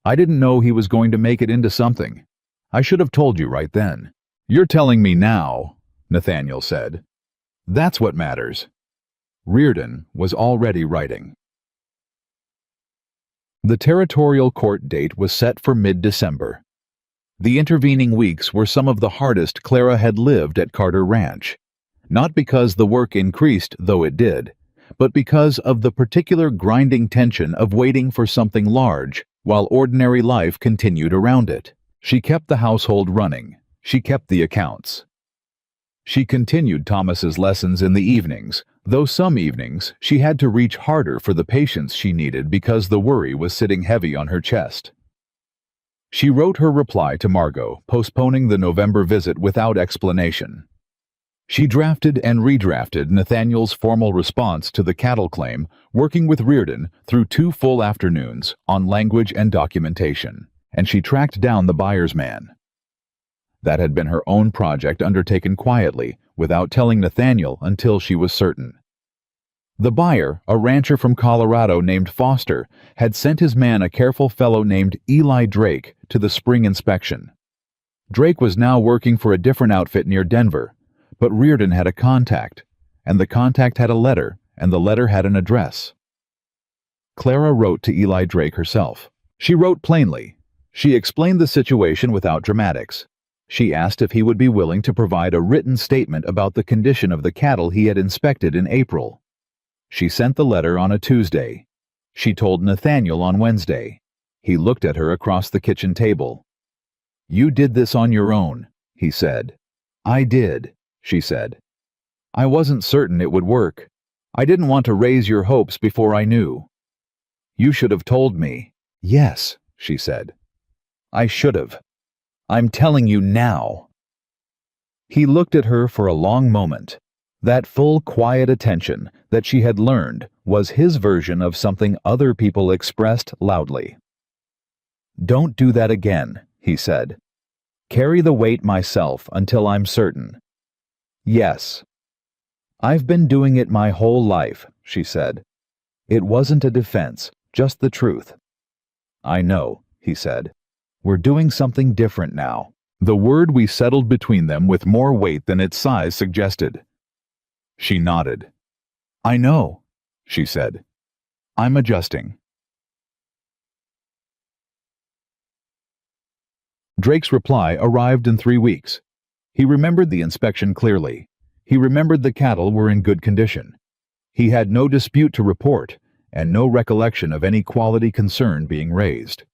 I didn't know he was going to make it into something. I should have told you right then. You're telling me now, Nathaniel said. That's what matters. Reardon was already writing. The territorial court date was set for mid-December. The intervening weeks were some of the hardest Clara had lived at Carter Ranch, not because the work increased, though it did, but because of the particular grinding tension of waiting for something large while ordinary life continued around it. She kept the household running. She kept the accounts. She continued Thomas's lessons in the evenings, though some evenings she had to reach harder for the patience she needed because the worry was sitting heavy on her chest. She wrote her reply to Margot, postponing the November visit without explanation. She drafted and redrafted Nathaniel's formal response to the cattle claim, working with Reardon through 2 full afternoons on language and documentation, and she tracked down the buyer's man. That had been her own project undertaken quietly, without telling Nathaniel until she was certain. The buyer, a rancher from Colorado named Foster, had sent his man, a careful fellow named Eli Drake, to the spring inspection. Drake was now working for a different outfit near Denver, but Reardon had a contact, and the contact had a letter, and the letter had an address. Clara wrote to Eli Drake herself. She wrote plainly. She explained the situation without dramatics. She asked if he would be willing to provide a written statement about the condition of the cattle he had inspected in April. She sent the letter on a Tuesday. She told Nathaniel on Wednesday. He looked at her across the kitchen table. You did this on your own, he said. I did, she said. I wasn't certain it would work. I didn't want to raise your hopes before I knew. You should have told me. Yes, she said. I should have. I'm telling you now. He looked at her for a long moment. That full, quiet attention that she had learned was his version of something other people expressed loudly. Don't do that again, he said. Carry the weight myself until I'm certain. Yes. I've been doing it my whole life, she said. It wasn't a defense, just the truth. I know, he said. We're doing something different now. The word we settled between them with more weight than its size suggested. She nodded. I know, she said. I'm adjusting. Drake's reply arrived in 3 weeks. He remembered the inspection clearly. He remembered the cattle were in good condition. He had no dispute to report, and no recollection of any quality concern being raised.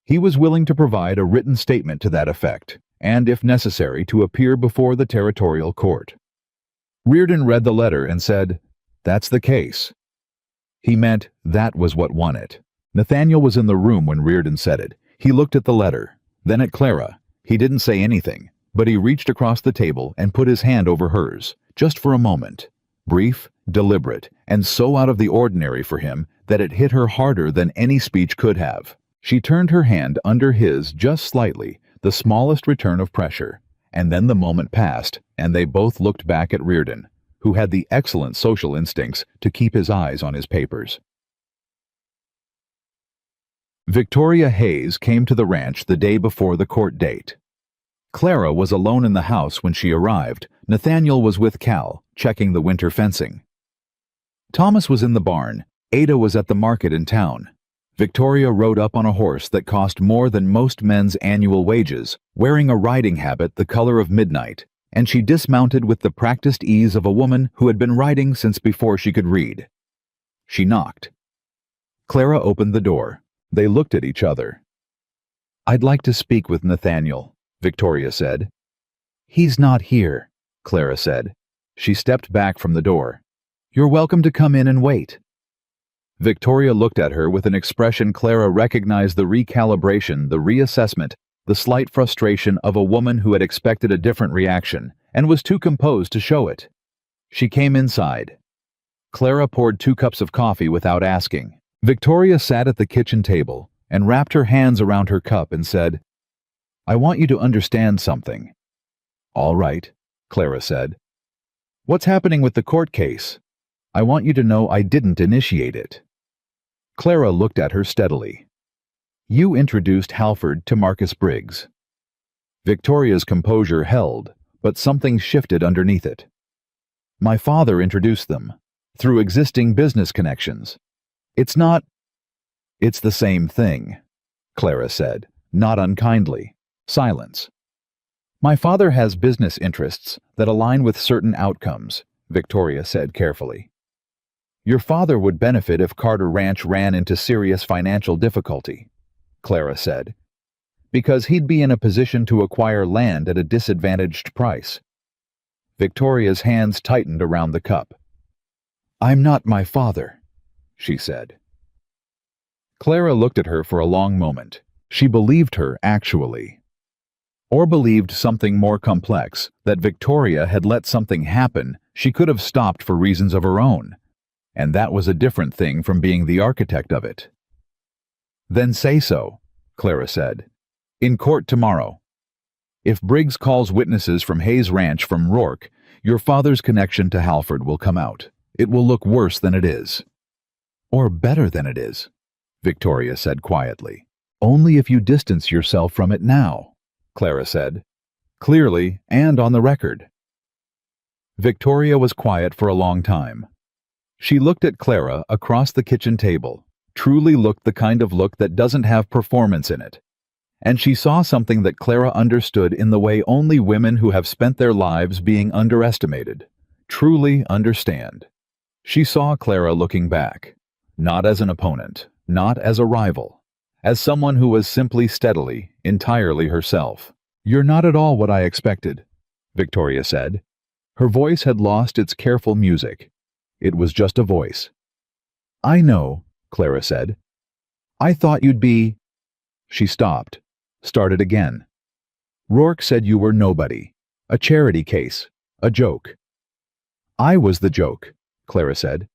He was willing to provide a written statement to that effect, and, if necessary, to appear before the territorial court. Reardon read the letter and said, That's the case. He meant that was what won it. Nathaniel was in the room when Reardon said it. He looked at the letter, then at Clara. He didn't say anything, but he reached across the table and put his hand over hers, just for a moment. Brief, deliberate, and so out of the ordinary for him that it hit her harder than any speech could have. She turned her hand under his just slightly, the smallest return of pressure, and then the moment passed, and they both looked back at Reardon, who had the excellent social instincts to keep his eyes on his papers. Victoria Hayes came to the ranch the day before the court date. Clara was alone in the house when she arrived. Nathaniel was with Cal, checking the winter fencing. Thomas was in the barn. Ada was at the market in town. Victoria rode up on a horse that cost more than most men's annual wages, wearing a riding habit the color of midnight, and she dismounted with the practiced ease of a woman who had been riding since before she could read. She knocked. Clara opened the door. They looked at each other. "I'd like to speak with Nathaniel," Victoria said. "He's not here," Clara said. She stepped back from the door. "You're welcome to come in and wait." Victoria looked at her with an expression Clara recognized the recalibration, the reassessment, the slight frustration of a woman who had expected a different reaction and was too composed to show it. She came inside. Clara poured 2 cups of coffee without asking. Victoria sat at the kitchen table and wrapped her hands around her cup and said, "I want you to understand something." "All right," Clara said. "What's happening with the court case? I want you to know I didn't initiate it." Clara looked at her steadily. "You introduced Halford to Marcus Briggs." Victoria's composure held, but something shifted underneath it. "My father introduced them, through existing business connections. It's not—" "It's the same thing," Clara said, not unkindly. Silence. "My father has business interests that align with certain outcomes," Victoria said carefully. "Your father would benefit if Carter Ranch ran into serious financial difficulty," Clara said, "because he'd be in a position to acquire land at a disadvantaged price." Victoria's hands tightened around the cup. "I'm not my father," she said. Clara looked at her for a long moment. She believed her, actually. Or believed something more complex, that Victoria had let something happen she could have stopped for reasons of her own. And that was a different thing from being the architect of it. "Then say so," Clara said. "In court tomorrow. If Briggs calls witnesses from Hayes Ranch from Rourke, your father's connection to Halford will come out. It will look worse than it is." "Or better than it is," Victoria said quietly. "Only if you distance yourself from it now," Clara said. "Clearly and on the record." Victoria was quiet for a long time. She looked at Clara across the kitchen table, truly looked the kind of look that doesn't have performance in it. And she saw something that Clara understood in the way only women who have spent their lives being underestimated truly understand. She saw Clara looking back, not as an opponent, not as a rival, as someone who was simply steadily, entirely herself. "You're not at all what I expected," Victoria said. Her voice had lost its careful music. It was just a voice. "I know," Clara said. "I thought you'd be—" She stopped, started again. "Rourke said you were nobody, a charity case, a joke." "I was the joke," Clara said.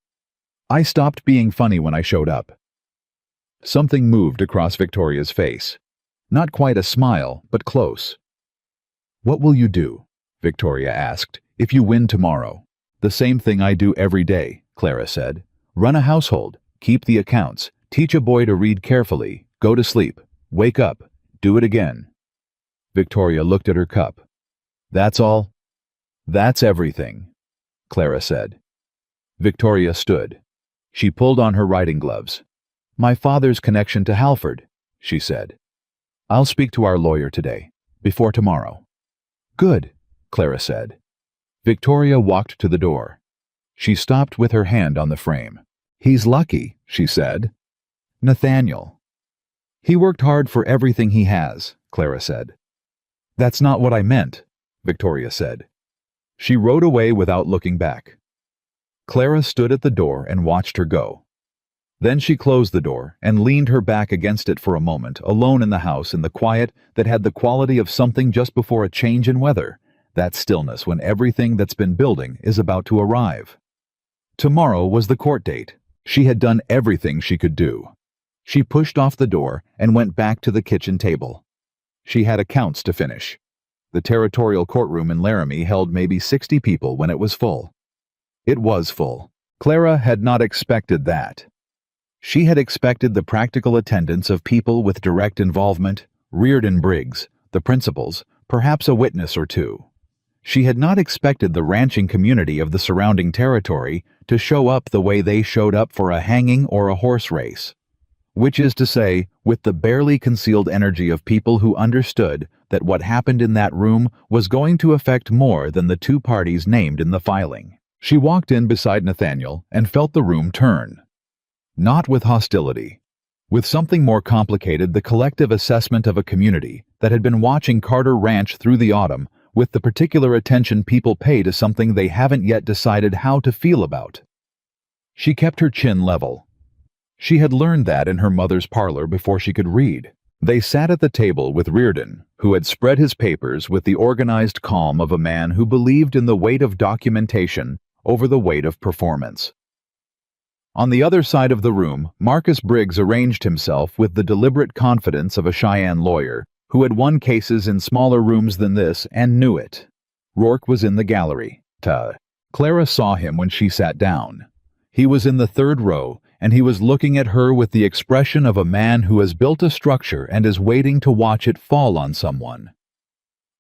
"I stopped being funny when I showed up." Something moved across Victoria's face. Not quite a smile, but close. "What will you do?" Victoria asked, "if you win tomorrow?" "The same thing I do every day," Clara said. "Run a household, keep the accounts, teach a boy to read carefully, go to sleep, wake up, do it again." Victoria looked at her cup. "That's all?" "That's everything," Clara said. Victoria stood. She pulled on her riding gloves. "My father's connection to Halford," she said. "I'll speak to our lawyer today, before tomorrow." "Good," Clara said. Victoria walked to the door. She stopped with her hand on the frame. "He's lucky," she said. "Nathaniel." "He worked hard for everything he has," Clara said. "That's not what I meant," Victoria said. She rode away without looking back. Clara stood at the door and watched her go. Then she closed the door and leaned her back against it for a moment, alone in the house in the quiet that had the quality of something just before a change in weather, that stillness when everything that's been building is about to arrive. Tomorrow was the court date. She had done everything she could do. She pushed off the door and went back to the kitchen table. She had accounts to finish. The territorial courtroom in Laramie held maybe 60 people when it was full. It was full. Clara had not expected that. She had expected the practical attendance of people with direct involvement, Reardon Briggs, the principals, perhaps a witness or two. She had not expected the ranching community of the surrounding territory to show up the way they showed up for a hanging or a horse race. which is to say, with the barely concealed energy of people who understood that what happened in that room was going to affect more than the two parties named in the filing. She walked in beside Nathaniel and felt the room turn. Not with hostility. With something more complicated, the collective assessment of a community that had been watching Carter Ranch through the autumn with the particular attention people pay to something they haven't yet decided how to feel about. She kept her chin level. She had learned that in her mother's parlor before she could read. They sat at the table with Reardon, who had spread his papers with the organized calm of a man who believed in the weight of documentation over the weight of performance. On the other side of the room, Marcus Briggs arranged himself with the deliberate confidence of a Cheyenne lawyer who had won cases in smaller rooms than this and knew it. Rourke was in the gallery. Clara saw him when she sat down. He was in the third row, and he was looking at her with the expression of a man who has built a structure and is waiting to watch it fall on someone.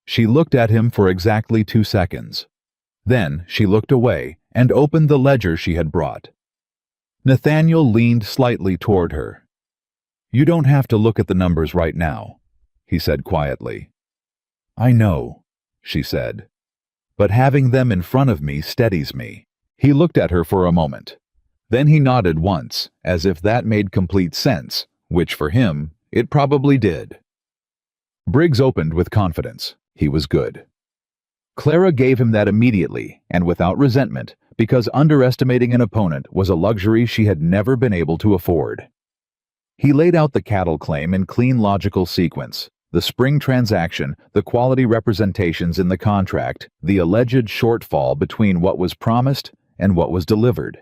She looked at him for exactly 2 seconds. Then she looked away and opened the ledger she had brought. Nathaniel leaned slightly toward her. "You don't have to look at the numbers right now," he said quietly. "I know," she said, "but having them in front of me steadies me." He looked at her for a moment. Then he nodded once, as if that made complete sense, which for him, it probably did. Briggs opened with confidence. He was good. Clara gave him that immediately and without resentment, because underestimating an opponent was a luxury she had never been able to afford. He laid out the cattle claim in clean logical sequence, the spring transaction, the quality representations in the contract, the alleged shortfall between what was promised and what was delivered.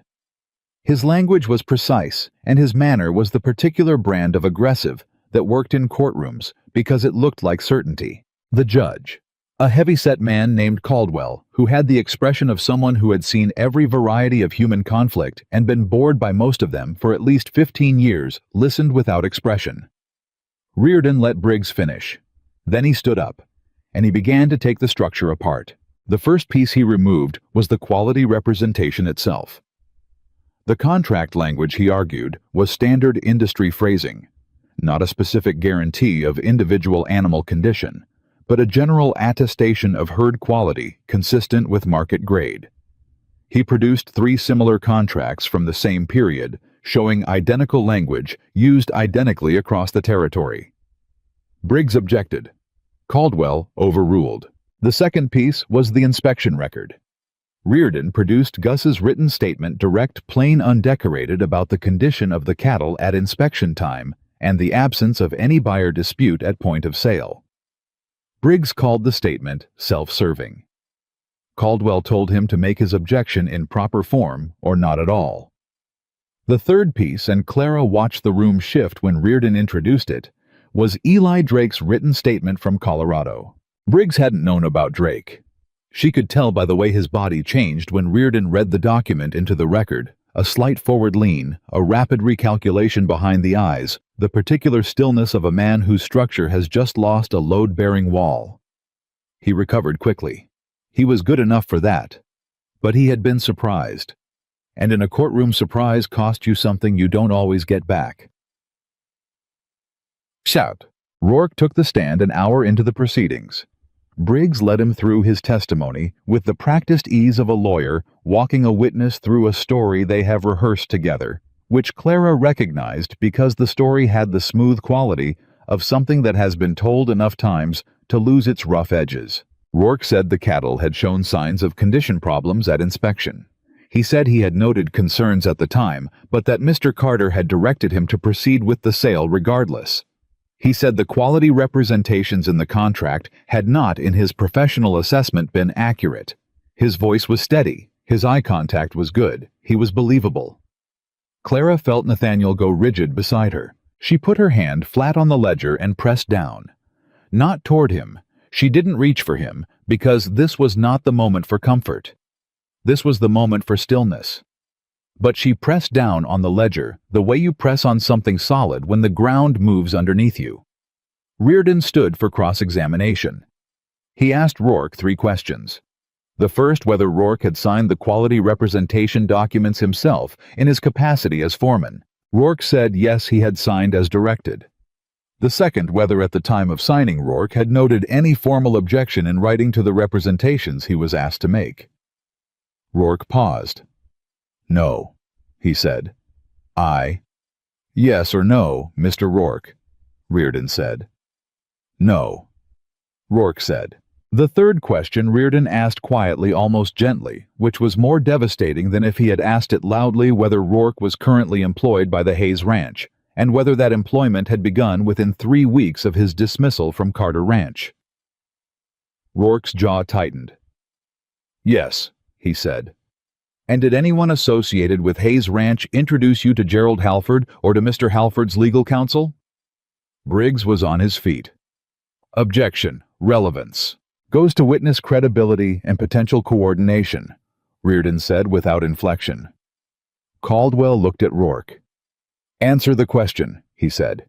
His language was precise, and his manner was the particular brand of aggressive that worked in courtrooms because it looked like certainty. The judge, a heavy-set man named Caldwell, who had the expression of someone who had seen every variety of human conflict and been bored by most of them for at least 15 years, listened without expression. Reardon let Briggs finish. Then he stood up, and he began to take the structure apart. The first piece he removed was the quality representation itself. The contract language, he argued, was standard industry phrasing, not a specific guarantee of individual animal condition, but a general attestation of herd quality consistent with market grade. He produced 3 similar contracts from the same period, showing identical language used identically across the territory. Briggs objected. Caldwell overruled. The second piece was the inspection record. Reardon produced Gus's written statement, direct, plain, undecorated, about the condition of the cattle at inspection time and the absence of any buyer dispute at point of sale. Briggs called the statement self-serving. Caldwell told him to make his objection in proper form or not at all. The third piece, and Clara watched the room shift when Reardon introduced it, was Eli Drake's written statement from Colorado. Briggs hadn't known about Drake. She could tell by the way his body changed when Reardon read the document into the record, a slight forward lean, a rapid recalculation behind the eyes, the particular stillness of a man whose structure has just lost a load-bearing wall. He recovered quickly. He was good enough for that. But he had been surprised. And in a courtroom, surprise cost you something you don't always get back. Shout. Rourke took the stand an hour into the proceedings. Briggs led him through his testimony with the practiced ease of a lawyer walking a witness through a story they have rehearsed together, which Clara recognized because the story had the smooth quality of something that has been told enough times to lose its rough edges. Rourke said the cattle had shown signs of condition problems at inspection. He said he had noted concerns at the time, but that Mr. Carter had directed him to proceed with the sale regardless. He said the quality representations in the contract had not, in his professional assessment, been accurate. His voice was steady, his eye contact was good, he was believable. Clara felt Nathaniel go rigid beside her. She put her hand flat on the ledger and pressed down. Not toward him. She didn't reach for him, because this was not the moment for comfort. This was the moment for stillness. But she pressed down on the ledger the way you press on something solid when the ground moves underneath you. Reardon stood for cross-examination. He asked Rourke 3 questions. The first, whether Rourke had signed the quality representation documents himself in his capacity as foreman. Rourke said yes, he had signed as directed. The second, whether at the time of signing Rourke had noted any formal objection in writing to the representations he was asked to make. Rourke paused. "No," he said. "Yes or no, Mr. Rourke," Reardon said. "No," Rourke said. The third question Reardon asked quietly, almost gently, which was more devastating than if he had asked it loudly, whether Rourke was currently employed by the Hayes Ranch, and whether that employment had begun within 3 weeks of his dismissal from Carter Ranch. Rourke's jaw tightened. "Yes," he said. "And did anyone associated with Hayes Ranch introduce you to Gerald Halford or to Mr. Halford's legal counsel?" Briggs was on his feet. "Objection. Relevance. Goes to witness credibility and potential coordination," Reardon said without inflection. Caldwell looked at Rourke. "Answer the question," he said.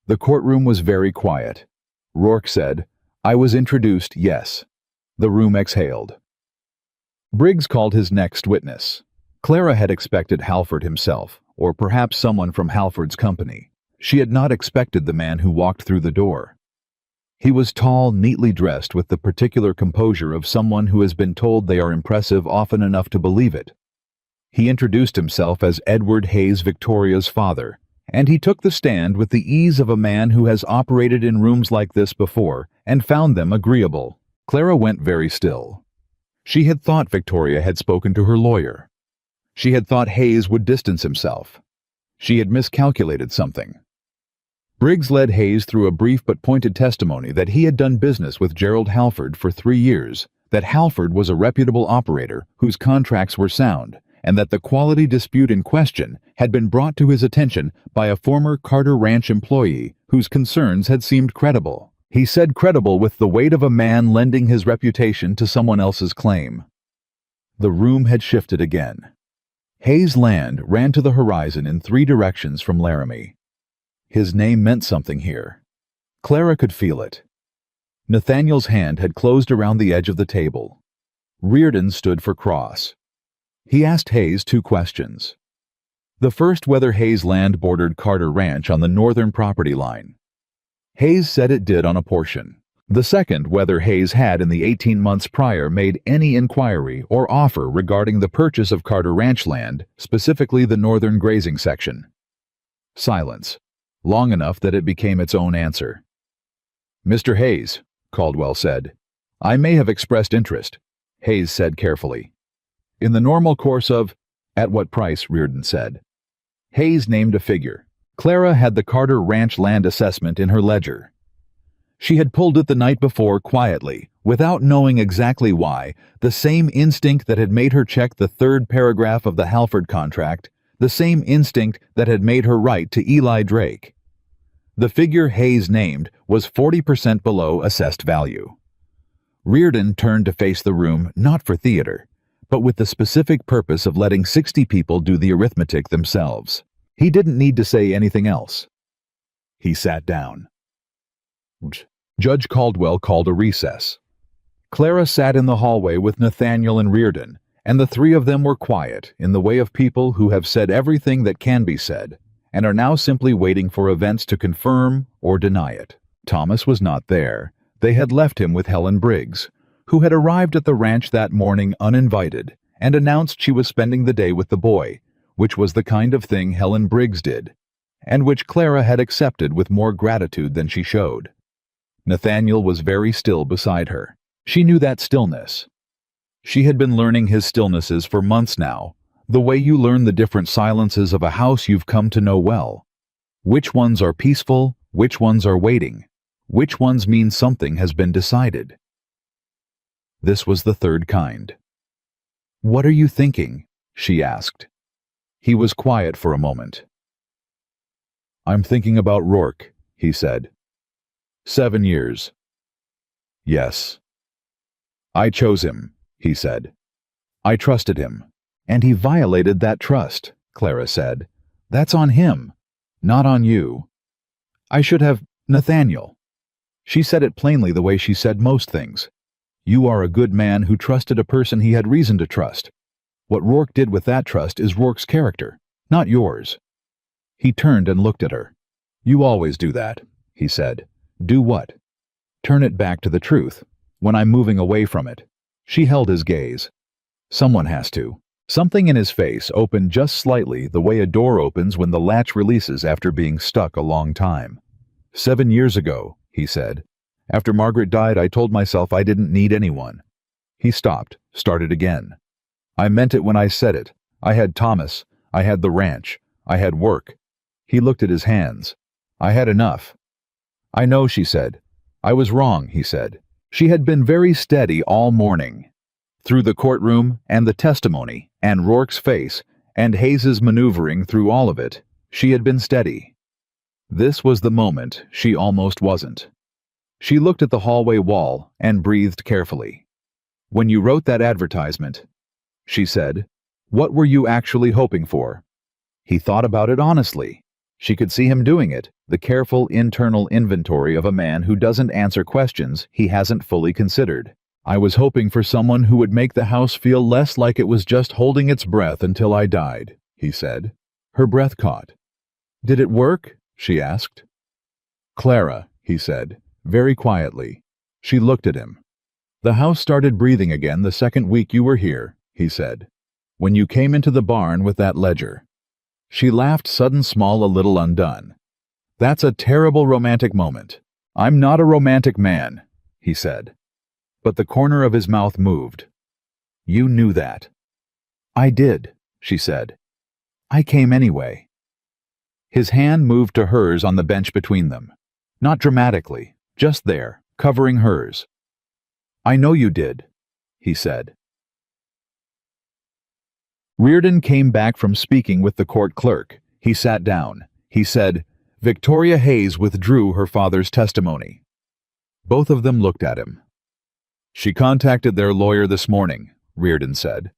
The courtroom was very quiet. Rourke said, "I was introduced, yes." The room exhaled. Briggs called his next witness. Clara had expected Halford himself, or perhaps someone from Halford's company. She had not expected the man who walked through the door. He was tall, neatly dressed, with the particular composure of someone who has been told they are impressive often enough to believe it. He introduced himself as Edward Hayes, Victoria's father, and he took the stand with the ease of a man who has operated in rooms like this before and found them agreeable. Clara went very still. She had thought Victoria had spoken to her lawyer. She had thought Hayes would distance himself. She had miscalculated something. Briggs led Hayes through a brief but pointed testimony that he had done business with Gerald Halford for 3 years, that Halford was a reputable operator whose contracts were sound, and that the quality dispute in question had been brought to his attention by a former Carter Ranch employee whose concerns had seemed credible. He said credible with the weight of a man lending his reputation to someone else's claim. The room had shifted again. Hayes' land ran to the horizon in 3 directions from Laramie. His name meant something here. Clara could feel it. Nathaniel's hand had closed around the edge of the table. Reardon stood for cross. He asked Hayes 2 questions. The first, whether Hayes' land bordered Carter Ranch on the northern property line. Hayes said it did on a portion. The second, whether Hayes had in the 18 months prior made any inquiry or offer regarding the purchase of Carter Ranch land, specifically the northern grazing section. Silence. Long enough that it became its own answer. "Mr. Hayes," Caldwell said. "I may have expressed interest," Hayes said carefully. "In the normal course of—" "At what price?" Reardon said. Hayes named a figure. Clara had the Carter Ranch land assessment in her ledger. She had pulled it the night before quietly, without knowing exactly why, the same instinct that had made her check the 3rd paragraph of the Halford contract, the same instinct that had made her write to Eli Drake. The figure Hayes named was 40% below assessed value. Reardon turned to face the room, not for theater, but with the specific purpose of letting 60 people do the arithmetic themselves. He didn't need to say anything else. He sat down. Judge Caldwell called a recess. Clara sat in the hallway with Nathaniel and Reardon, and the 3 of them were quiet, in the way of people who have said everything that can be said, and are now simply waiting for events to confirm or deny it. Thomas was not there. They had left him with Helen Briggs, who had arrived at the ranch that morning uninvited and announced she was spending the day with the boy, which was the kind of thing Helen Briggs did, and which Clara had accepted with more gratitude than she showed. Nathaniel was very still beside her. She knew that stillness. She had been learning his stillnesses for months now, the way you learn the different silences of a house you've come to know well. Which ones are peaceful, which ones are waiting, which ones mean something has been decided. This was the 3rd kind. "What are you thinking?" she asked. He was quiet for a moment. "I'm thinking about Rourke," he said. 7 years. "Yes." "I chose him," he said. "I trusted him. And he violated that trust," Clara said. "That's on him, not on you." "I should have—" "Nathaniel." She said it plainly the way she said most things. "You are a good man who trusted a person he had reason to trust. What Rourke did with that trust is Rourke's character, not yours." He turned and looked at her. "You always do that," he said. "Do what?" "Turn it back to the truth, when I'm moving away from it." She held his gaze. "Someone has to." Something in his face opened just slightly, the way a door opens when the latch releases after being stuck a long time. "7 years ago," he said. "After Margaret died, I told myself I didn't need anyone." He stopped, started again. "I meant it when I said it. I had Thomas. I had the ranch. I had work." He looked at his hands. "I had enough." "I know," she said. "I was wrong," he said. She had been very steady all morning. Through the courtroom, and the testimony, and Rourke's face, and Hayes's maneuvering through all of it, she had been steady. This was the moment she almost wasn't. She looked at the hallway wall and breathed carefully. "When you wrote that advertisement," she said, "what were you actually hoping for?" He thought about it honestly. She could see him doing it, the careful internal inventory of a man who doesn't answer questions he hasn't fully considered. "I was hoping for someone who would make the house feel less like it was just holding its breath until I died," he said. Her breath caught. "Did it work?" she asked. "Clara," he said, very quietly. She looked at him. "The house started breathing again the second week you were here," he said. "When you came into the barn with that ledger." She laughed, sudden small, a little undone. "That's a terrible romantic moment." "I'm not a romantic man," he said. But the corner of his mouth moved. "You knew that." "I did," she said. "I came anyway." His hand moved to hers on the bench between them. Not dramatically, just there, covering hers. "I know you did," he said. Reardon came back from speaking with the court clerk. He sat down. He said, "Victoria Hayes withdrew her father's testimony." Both of them looked at him. "She contacted their lawyer this morning," Reardon said.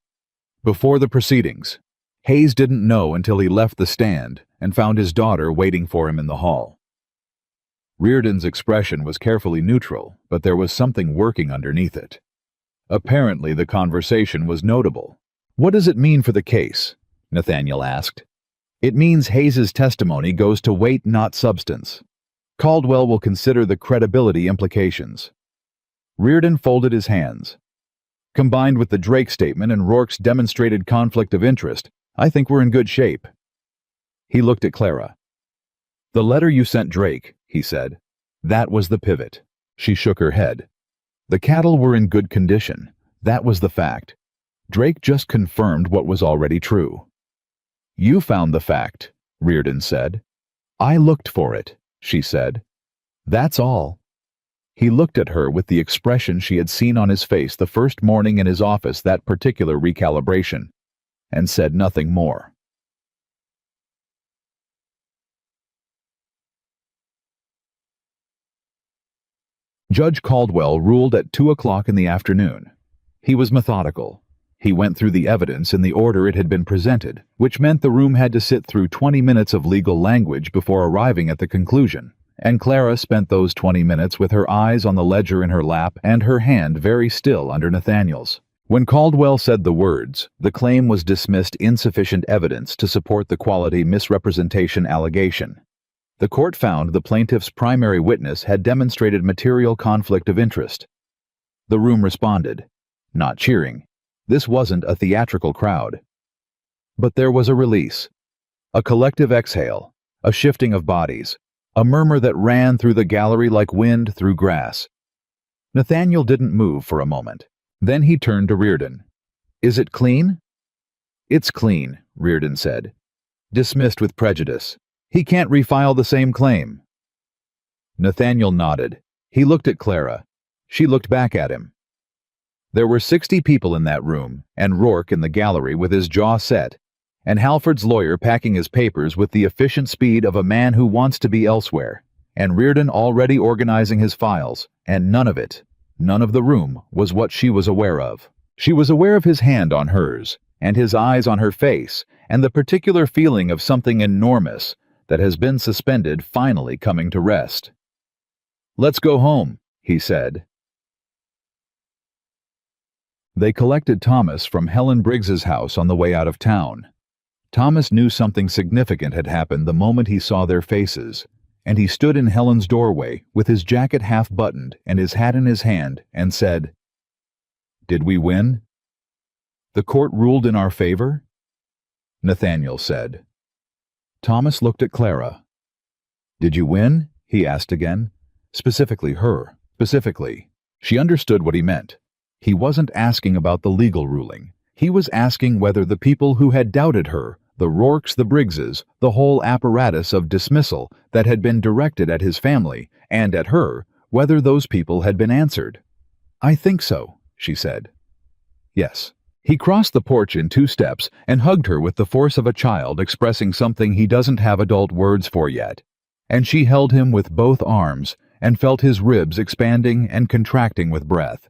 "Before the proceedings. Hayes didn't know until he left the stand and found his daughter waiting for him in the hall." Reardon's expression was carefully neutral, but there was something working underneath it. Apparently the conversation was notable. "What does it mean for the case?" Nathaniel asked. "It means Hayes's testimony goes to weight, not substance. Caldwell will consider the credibility implications." Reardon folded his hands. "Combined with the Drake statement and Rourke's demonstrated conflict of interest, I think we're in good shape." He looked at Clara. "The letter you sent Drake," he said. "That was the pivot." She shook her head. "The cattle were in good condition. That was the fact. Drake just confirmed what was already true." "You found the fact," Reardon said. "I looked for it," she said. "That's all." He looked at her with the expression she had seen on his face the first morning in his office, that particular recalibration, and said nothing more. Judge Caldwell ruled at 2 o'clock in the afternoon. He was methodical. He went through the evidence in the order it had been presented, which meant the room had to sit through 20 minutes of legal language before arriving at the conclusion, and Clara spent those 20 minutes with her eyes on the ledger in her lap and her hand very still under Nathaniel's. When Caldwell said the words, "The claim was dismissed insufficient evidence to support the quality misrepresentation allegation," the court found the plaintiff's primary witness had demonstrated material conflict of interest. The room responded, not cheering. This wasn't a theatrical crowd. But there was a release, a collective exhale, a shifting of bodies, a murmur that ran through the gallery like wind through grass. Nathaniel didn't move for a moment. Then he turned to Reardon. "Is it clean?" "It's clean," Reardon said. "Dismissed with prejudice. He can't refile the same claim." Nathaniel nodded. He looked at Clara. She looked back at him. There were 60 people in that room, and Rourke in the gallery with his jaw set, and Halford's lawyer packing his papers with the efficient speed of a man who wants to be elsewhere, and Reardon already organizing his files, and none of it, none of the room, was what she was aware of. She was aware of his hand on hers, and his eyes on her face, and the particular feeling of something enormous that has been suspended finally coming to rest. "Let's go home," he said. They collected Thomas from Helen Briggs's house on the way out of town. Thomas knew something significant had happened the moment he saw their faces, and he stood in Helen's doorway with his jacket half buttoned and his hat in his hand and said, "Did we win? The court ruled in our favor?" Nathaniel said. Thomas looked at Clara. "Did you win?" he asked again. Specifically her. Specifically. She understood what he meant. He wasn't asking about the legal ruling. He was asking whether the people who had doubted her, the Rourkes, the Briggses, the whole apparatus of dismissal that had been directed at his family and at her, whether those people had been answered. "I think so," she said. "Yes." He crossed the porch in 2 steps and hugged her with the force of a child expressing something he doesn't have adult words for yet. And she held him with both arms and felt his ribs expanding and contracting with breath.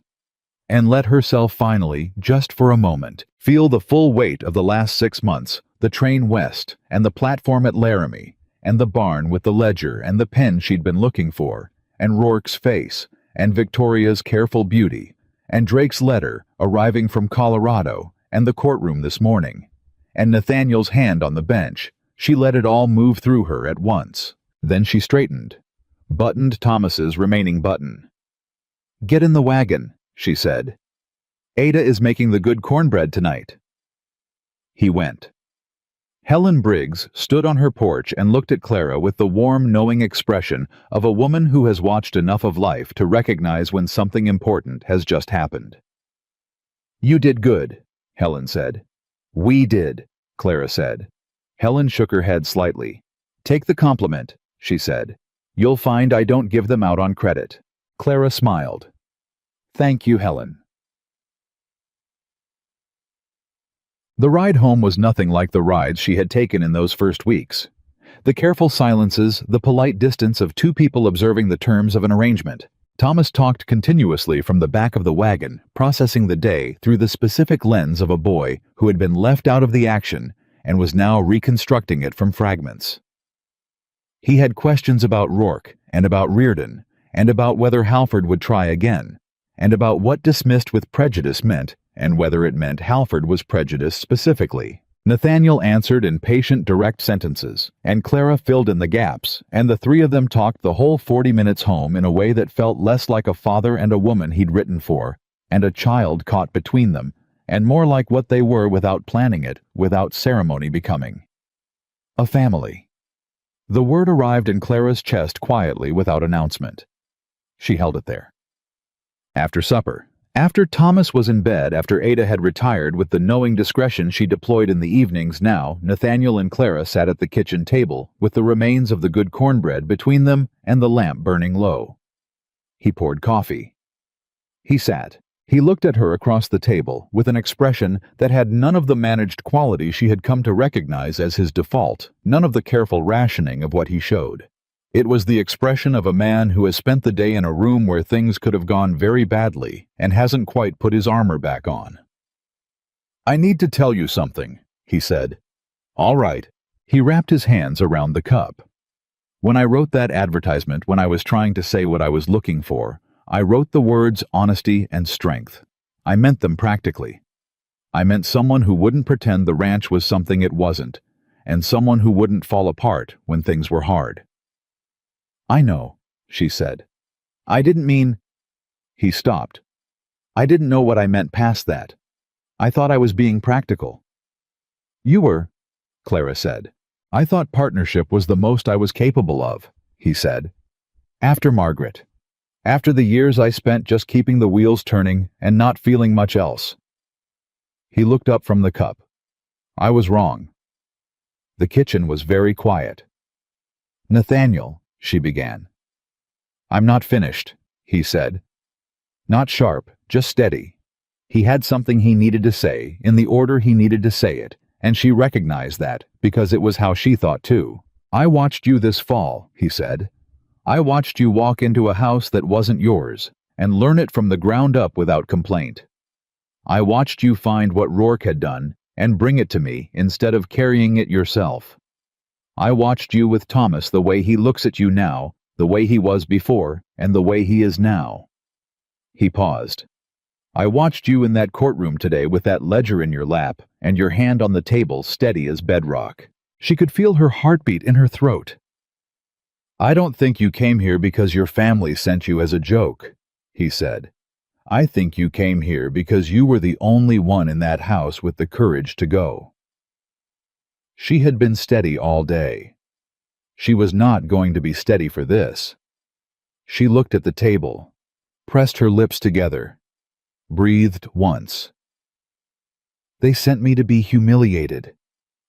And let herself finally, just for a moment, feel the full weight of the last 6 months, the train west, and the platform at Laramie, and the barn with the ledger and the pen she'd been looking for, and Rourke's face, and Victoria's careful beauty, and Drake's letter arriving from Colorado, and the courtroom this morning, and Nathaniel's hand on the bench. She let it all move through her at once. Then she straightened, buttoned Thomas's remaining button. "Get in the wagon," she said. "Ada is making the good cornbread tonight." He went. Helen Briggs stood on her porch and looked at Clara with the warm, knowing expression of a woman who has watched enough of life to recognize when something important has just happened. "You did good," Helen said. "We did," Clara said. Helen shook her head slightly. "Take the compliment," she said. "You'll find I don't give them out on credit." Clara smiled. "Thank you, Helen." The ride home was nothing like the rides she had taken in those first weeks. The careful silences, the polite distance of 2 people observing the terms of an arrangement. Thomas talked continuously from the back of the wagon, processing the day through the specific lens of a boy who had been left out of the action and was now reconstructing it from fragments. He had questions about Rourke, and about Reardon, and about whether Halford would try again, and about what dismissed with prejudice meant, and whether it meant Halford was prejudiced specifically. Nathaniel answered in patient, direct sentences, and Clara filled in the gaps, and the 3 of them talked the whole 40 minutes home in a way that felt less like a father and a woman he'd written for, and a child caught between them, and more like what they were without planning it, without ceremony becoming. A family. The word arrived in Clara's chest quietly without announcement. She held it there. After supper, after Thomas was in bed, after Ada had retired with the knowing discretion she deployed in the evenings, now Nathaniel and Clara sat at the kitchen table with the remains of the good cornbread between them and the lamp burning low. He poured coffee. He sat. He looked at her across the table with an expression that had none of the managed quality she had come to recognize as his default, none of the careful rationing of what he showed. It was the expression of a man who has spent the day in a room where things could have gone very badly and hasn't quite put his armor back on. "I need to tell you something," he said. "All right." He wrapped his hands around the cup. "When I wrote that advertisement, when I was trying to say what I was looking for, I wrote the words honesty and strength. I meant them practically. I meant someone who wouldn't pretend the ranch was something it wasn't, and someone who wouldn't fall apart when things were hard." "I know," she said. "I didn't mean—" He stopped. "I didn't know what I meant past that. I thought I was being practical." "You were," Clara said. "I thought partnership was the most I was capable of," he said. "After Margaret. After the years I spent just keeping the wheels turning and not feeling much else." He looked up from the cup. "I was wrong." The kitchen was very quiet. "Nathaniel," she began. "I'm not finished," he said. Not sharp, just steady. He had something he needed to say, in the order he needed to say it, and she recognized that, because it was how she thought too. "I watched you this fall," he said. "I watched you walk into a house that wasn't yours, and learn it from the ground up without complaint. I watched you find what Rourke had done, and bring it to me instead of carrying it yourself. I watched you with Thomas, the way he looks at you now, the way he was before, and the way he is now." He paused. I watched you in that courtroom today with that ledger in your lap and your hand on the table steady as bedrock. She could feel her heartbeat in her throat. I don't think you came here because your family sent you as a joke, he said. I think you came here because you were the only one in that house with the courage to go. She had been steady all day. She was not going to be steady for this. She looked at the table, pressed her lips together, breathed once. They sent me to be humiliated,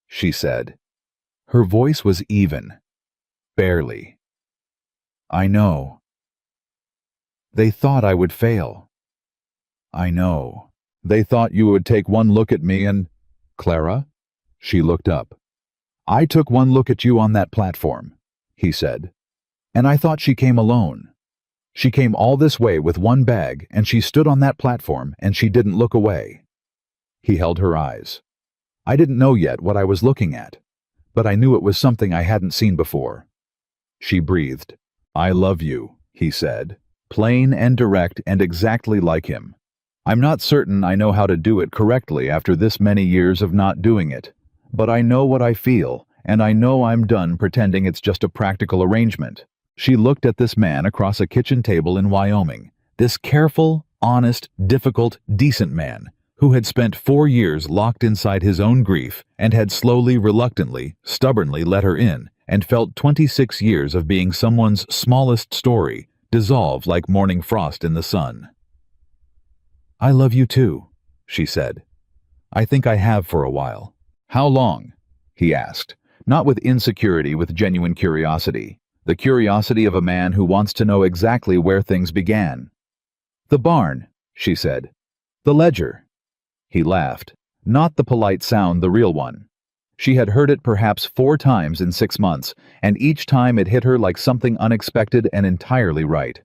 she said. Her voice was even, barely. I know. They thought I would fail. I know. They thought you would take one look at me and... Clara? She looked up. I took one look at you on that platform, he said. And I thought she came alone. She came all this way with one bag, and she stood on that platform, and she didn't look away. He held her eyes. I didn't know yet what I was looking at, but I knew it was something I hadn't seen before. She breathed. I love you, he said, plain and direct and exactly like him. I'm not certain I know how to do it correctly after this many years of not doing it, but I know what I feel, and I know I'm done pretending it's just a practical arrangement. She looked at this man across a kitchen table in Wyoming, this careful, honest, difficult, decent man who had spent 4 years locked inside his own grief and had slowly, reluctantly, stubbornly let her in, and felt 26 years of being someone's smallest story dissolve like morning frost in the sun. I love you too, she said. I think I have for a while. How long? He asked, not with insecurity, with genuine curiosity. The curiosity of a man who wants to know exactly where things began. The barn, she said. The ledger. He laughed, not the polite sound, the real one. She had heard it perhaps 4 times in 6 months, and each time it hit her like something unexpected and entirely right.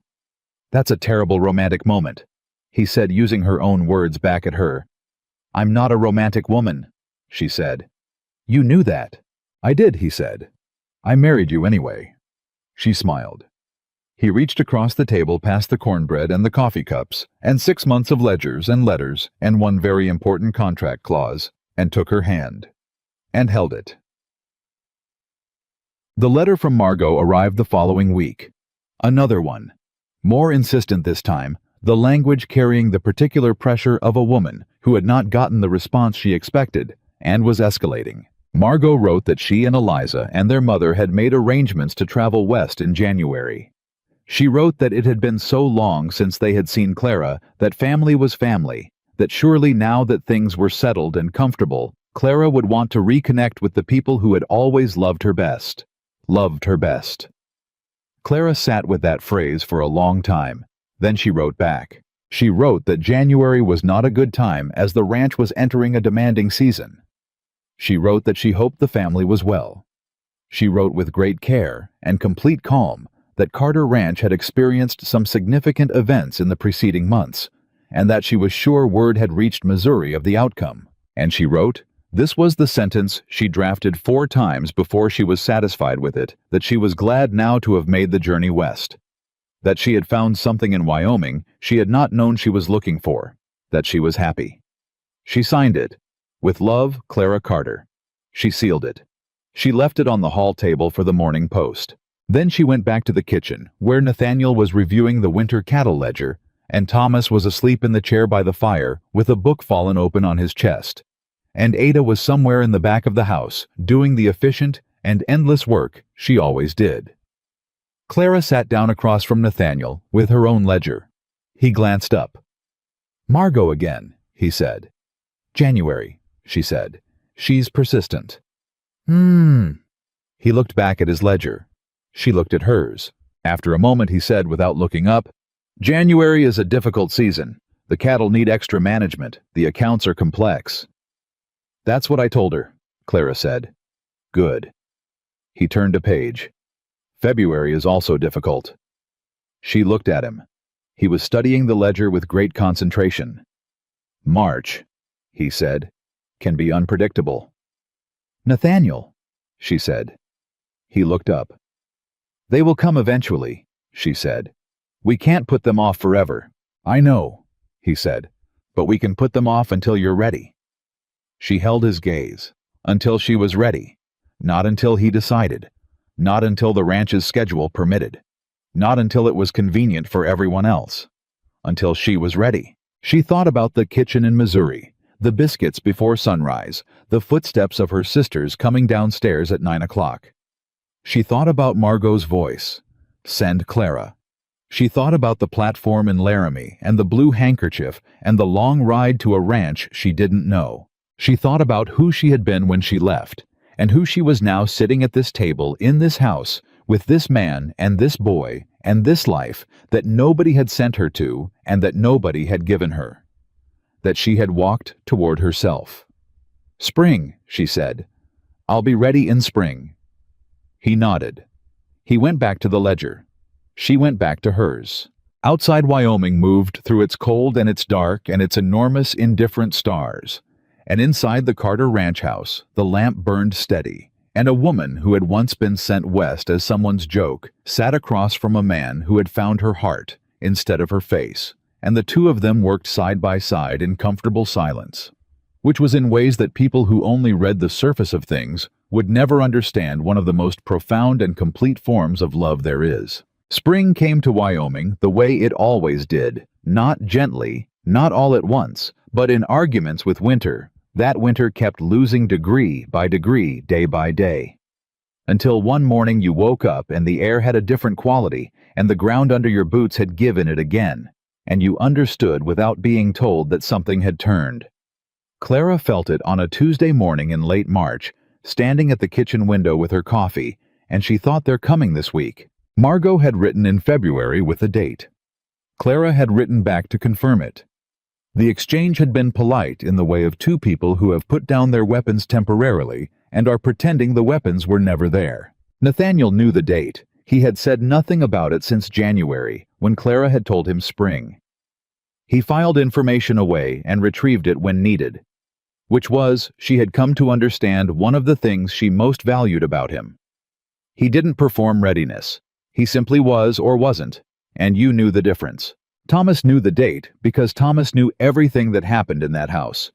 That's a terrible romantic moment, he said, using her own words back at her. I'm not a romantic woman, she said. You knew that. I did, he said. I married you anyway. She smiled. He reached across the table past the cornbread and the coffee cups, and 6 months of ledgers and letters, and one very important contract clause, and took her hand. And held it. The letter from Margot arrived the following week. Another one. More insistent this time, the language carrying the particular pressure of a woman who had not gotten the response she expected, and was escalating. Margot wrote that she and Eliza and their mother had made arrangements to travel west in January. She wrote that it had been so long since they had seen Clara that family was family, that surely now that things were settled and comfortable, Clara would want to reconnect with the people who had always loved her best. Loved her best. Clara sat with that phrase for a long time. Then she wrote back. She wrote that January was not a good time as the ranch was entering a demanding season. She wrote that she hoped the family was well. She wrote with great care and complete calm that Carter Ranch had experienced some significant events in the preceding months, and that she was sure word had reached Missouri of the outcome. And she wrote, this was the sentence she drafted 4 times before she was satisfied with it, that she was glad now to have made the journey west. That she had found something in Wyoming she had not known she was looking for. That she was happy. She signed it. With love, Clara Carter. She sealed it. She left it on the hall table for the Morning Post. Then she went back to the kitchen, where Nathaniel was reviewing the winter cattle ledger, and Thomas was asleep in the chair by the fire with a book fallen open on his chest. And Ada was somewhere in the back of the house, doing the efficient and endless work she always did. Clara sat down across from Nathaniel with her own ledger. He glanced up. Margot again, he said. January, she said. She's persistent. He looked back at his ledger. She looked at hers. After a moment he said without looking up, January is a difficult season. The cattle need extra management. The accounts are complex. That's what I told her, Clara said. Good. He turned a page. February is also difficult. She looked at him. He was studying the ledger with great concentration. March, he said, can be unpredictable. Nathaniel, she said. He looked up. They will come eventually, she said. We can't put them off forever. I know, he said. but we can put them off until you're ready." She held his gaze. Until she was ready. Not until he decided. Not until the ranch's schedule permitted. Not until it was convenient for everyone else. Until she was ready. She thought about the kitchen in Missouri, the biscuits before sunrise, the footsteps of her sisters coming downstairs at 9 o'clock. She thought about Margot's voice. Send Clara. She thought about the platform in Laramie and the blue handkerchief and the long ride to a ranch she didn't know. She thought about who she had been when she left, and who she was now sitting at this table in this house with this man and this boy and this life that nobody had sent her to and that nobody had given her. That she had walked toward herself. "Spring," she said. "I'll be ready in spring." He nodded. He went back to the ledger. She went back to hers. Outside Wyoming moved through its cold and its dark and its enormous indifferent stars. And inside the Carter ranch house, the lamp burned steady, and a woman who had once been sent west as someone's joke sat across from a man who had found her heart instead of her face, and the two of them worked side by side in comfortable silence, which was in ways that people who only read the surface of things would never understand one of the most profound and complete forms of love there is. Spring came to Wyoming the way it always did, not gently, not all at once, but in arguments with winter. That winter kept losing degree by degree, day by day. Until one morning you woke up and the air had a different quality, and the ground under your boots had given it again, and you understood without being told that something had turned. Clara felt it on a Tuesday morning in late March, standing at the kitchen window with her coffee, and she thought they're coming this week. Margot had written in February with a date. Clara had written back to confirm it. The exchange had been polite in the way of two people who have put down their weapons temporarily and are pretending the weapons were never there. Nathaniel knew the date. He had said nothing about it since January, when Clara had told him spring. He filed information away and retrieved it when needed, which was, she had come to understand one of the things she most valued about him. He didn't perform readiness. He simply was or wasn't, and you knew the difference. Thomas knew the date because Thomas knew everything that happened in that house.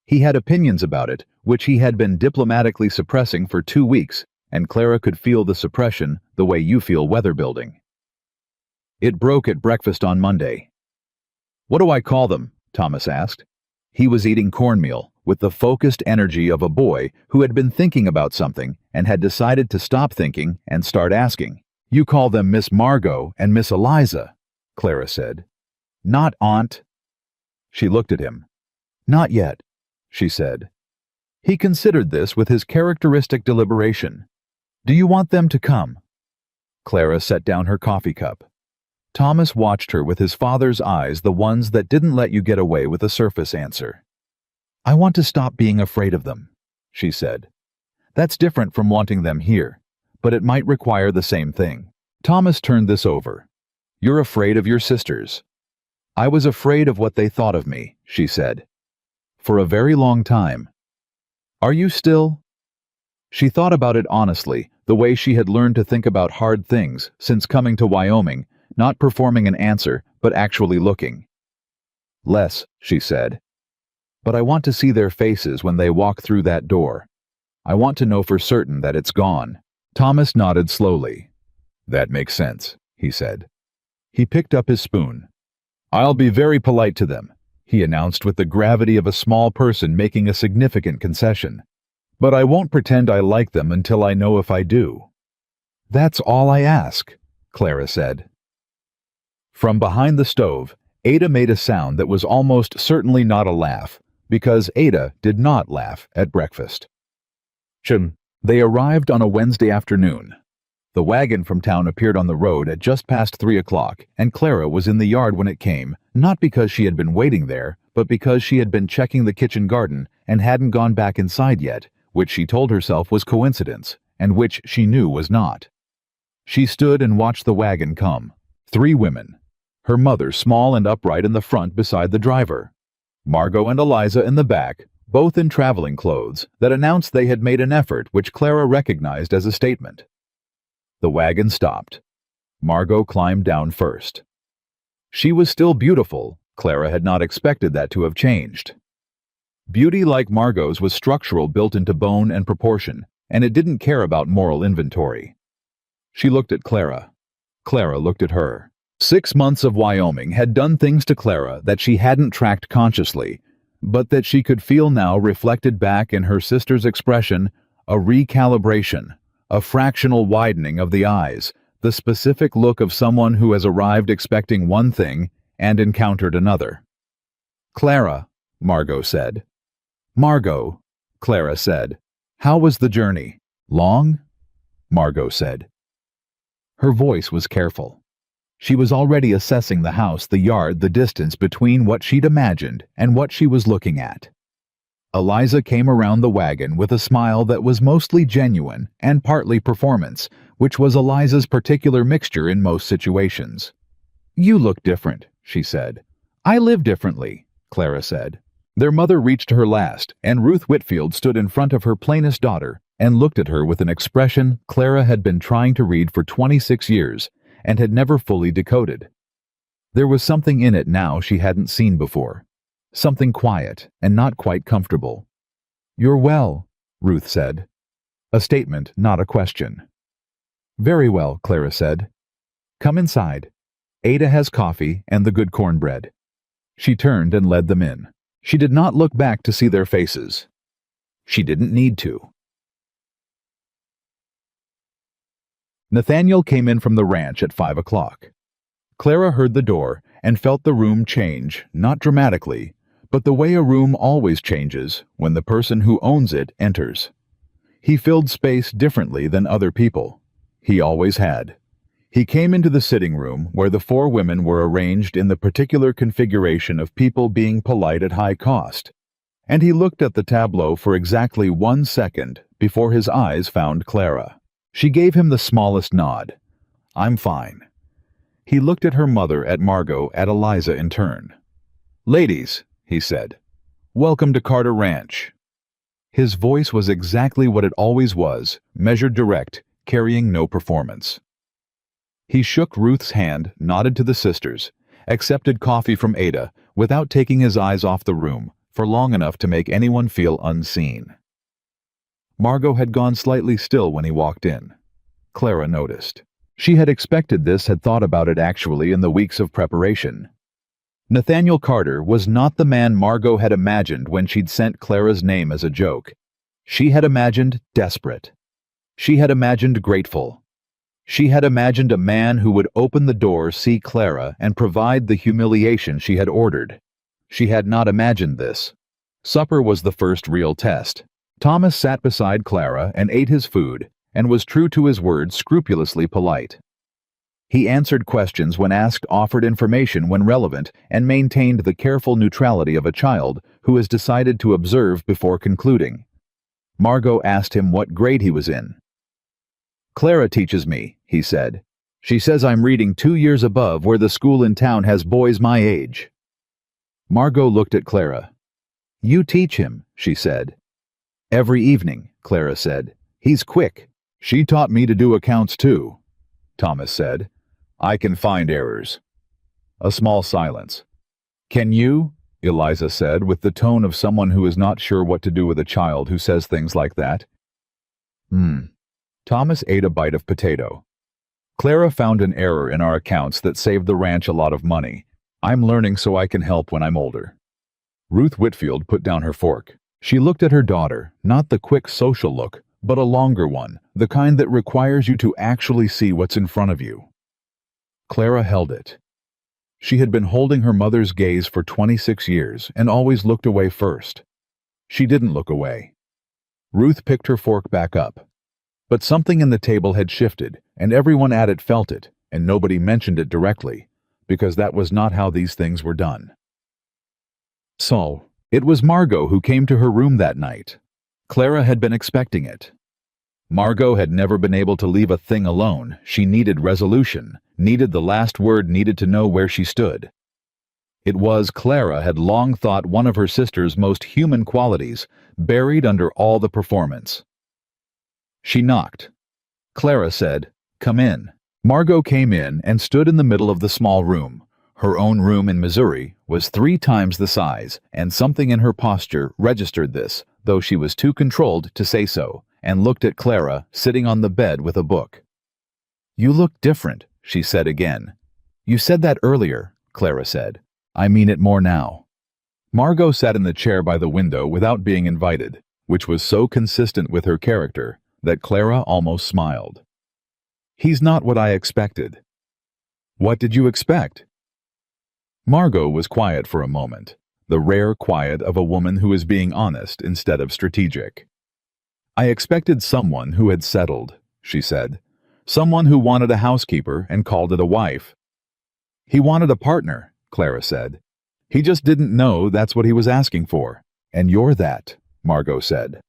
He had opinions about it, which he had been diplomatically suppressing for 2 weeks, and Clara could feel the suppression the way you feel weather building. It broke at breakfast on Monday. "What do I call them?" Thomas asked. He was eating cornmeal with the focused energy of a boy who had been thinking about something and had decided to stop thinking and start asking. "You call them Miss Margot and Miss Eliza," Clara said. "Not Aunt." She looked at him. "Not yet," she said. He considered this with his characteristic deliberation. "Do you want them to come?" Clara set down her coffee cup. Thomas watched her with his father's eyes, the ones that didn't let you get away with a surface answer. "I want to stop being afraid of them," she said. "That's different from wanting them here, but it might require the same thing." Thomas turned this over. "You're afraid of your sisters." "I was afraid of what they thought of me," she said. "For a very long time." "Are you still?" She thought about it honestly, the way she had learned to think about hard things since coming to Wyoming, not performing an answer, but actually looking. "Less," she said. "But I want to see their faces when they walk through that door. I want to know for certain that it's gone." Thomas nodded slowly. "That makes sense," he said. He picked up his spoon. "I'll be very polite to them," he announced with the gravity of a small person making a significant concession. "But I won't pretend I like them until I know if I do." "That's all I ask," Clara said. From behind the stove, Ada made a sound that was almost certainly not a laugh, because Ada did not laugh at breakfast. They arrived on a Wednesday afternoon. The wagon from town appeared on the road at just past 3 o'clock, and Clara was in the yard when it came, not because she had been waiting there, but because she had been checking the kitchen garden and hadn't gone back inside yet, which she told herself was coincidence, and which she knew was not. She stood and watched the wagon come. 3 women. Her mother small and upright in the front beside the driver. Margot and Eliza in the back, both in traveling clothes that announced they had made an effort which Clara recognized as a statement. The wagon stopped. Margot climbed down first. She was still beautiful, Clara had not expected that to have changed. Beauty like Margot's was structural, built into bone and proportion, and it didn't care about moral inventory. She looked at Clara. Clara looked at her. 6 months of Wyoming had done things to Clara that she hadn't tracked consciously, but that she could feel now reflected back in her sister's expression: a recalibration, a fractional widening of the eyes, the specific look of someone who has arrived expecting one thing and encountered another. "Clara," Margot said. "Margot," Clara said. "How was the journey? Long?" Margot said. Her voice was careful. She was already assessing the house, the yard, the distance between what she'd imagined and what she was looking at. Eliza came around the wagon with a smile that was mostly genuine and partly performance, which was Eliza's particular mixture in most situations. "You look different," she said. "I live differently," Clara said. Their mother reached her last, and Ruth Whitfield stood in front of her plainest daughter and looked at her with an expression Clara had been trying to read for 26 years and had never fully decoded. There was something in it now she hadn't seen before, something quiet and not quite comfortable. "You're well," Ruth said. A statement, not a question. "Very well," Clara said. "Come inside. Ada has coffee and the good cornbread." She turned and led them in. She did not look back to see their faces. She didn't need to. Nathaniel came in from the ranch at 5 o'clock. Clara heard the door and felt the room change, not dramatically, but the way a room always changes when the person who owns it enters. He filled space differently than other people. He always had. He came into the sitting room where the 4 women were arranged in the particular configuration of people being polite at high cost, and he looked at the tableau for exactly 1 second before his eyes found Clara. She gave him the smallest nod. "I'm fine." He looked at her mother, at Margot, at Eliza in turn. "Ladies," he said, "welcome to Carter Ranch." His voice was exactly what it always was, measured, direct, carrying no performance. He shook Ruth's hand, nodded to the sisters, accepted coffee from Ada without taking his eyes off the room for long enough to make anyone feel unseen. Margot had gone slightly still when he walked in. Clara noticed. She had expected this, had thought about it actually in the weeks of preparation. Nathaniel Carter was not the man Margot had imagined when she'd sent Clara's name as a joke. She had imagined desperate. She had imagined grateful. She had imagined a man who would open the door, see Clara, and provide the humiliation she had ordered. She had not imagined this. Supper was the first real test. Thomas sat beside Clara and ate his food, and was true to his word, scrupulously polite. He answered questions when asked, offered information when relevant, and maintained the careful neutrality of a child who has decided to observe before concluding. Margot asked him what grade he was in. "Clara teaches me," he said. "She says I'm reading 2 years above where the school in town has boys my age." Margot looked at Clara. "You teach him," she said. "Every evening," Clara said. "He's quick." "She taught me to do accounts too," Thomas said. "I can find errors." A small silence. "Can you?" Eliza said, with the tone of someone who is not sure what to do with a child who says things like that. Thomas ate a bite of potato. "Clara found an error in our accounts that saved the ranch a lot of money. I'm learning so I can help when I'm older." Ruth Whitfield put down her fork. She looked at her daughter, not the quick social look, but a longer one, the kind that requires you to actually see what's in front of you. Clara held it. She had been holding her mother's gaze for 26 years and always looked away first. She didn't look away. Ruth picked her fork back up. But something in the table had shifted, and everyone at it felt it, and nobody mentioned it directly, because that was not how these things were done. So, it was Margot who came to her room that night. Clara had been expecting it. Margot had never been able to leave a thing alone. She needed resolution, needed the last word, needed to know where she stood. It was Clara had long thought one of her sister's most human qualities, buried under all the performance. She knocked. Clara said, "Come in." Margot came in and stood in the middle of the small room, Her own room in Missouri was 3 times the size, and something in her posture registered this, though she was too controlled to say so, and looked at Clara sitting on the bed with a book. "You look different," she said again. "You said that earlier," Clara said. "I mean it more now." Margot sat in the chair by the window without being invited, which was so consistent with her character that Clara almost smiled. "He's not what I expected." "What did you expect?" Margot was quiet for a moment, the rare quiet of a woman who is being honest instead of strategic. "I expected someone who had settled," she said. "Someone who wanted a housekeeper and called it a wife." "He wanted a partner," Clara said. "He just didn't know that's what he was asking for. And you're that," Margot said.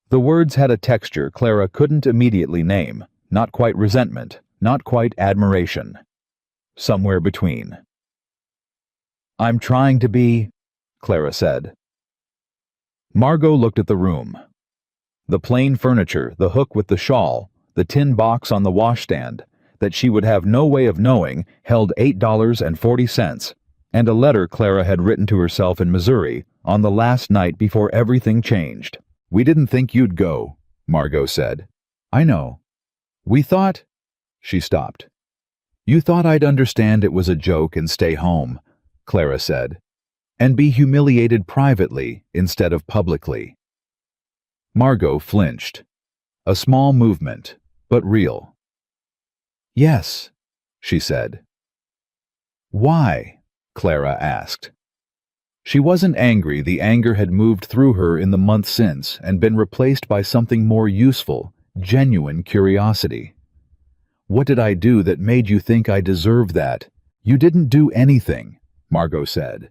The words had a texture Clara couldn't immediately name, not quite resentment, not quite admiration. Somewhere between. "I'm trying to be," Clara said. Margot looked at the room. The plain furniture, the hook with the shawl, the tin box on the washstand, that she would have no way of knowing, held $8.40, and a letter Clara had written to herself in Missouri on the last night before everything changed. "We didn't think you'd go," Margot said. "I know. We thought—" She stopped. "You thought I'd understand it was a joke and stay home," Clara said, "and be humiliated privately instead of publicly." Margot flinched. A small movement, but real. "Yes," she said. "Why?" Clara asked. She wasn't angry. The anger had moved through her in the months since and been replaced by something more useful, genuine curiosity. "What did I do that made you think I deserved that?" "You didn't do anything," Margot said.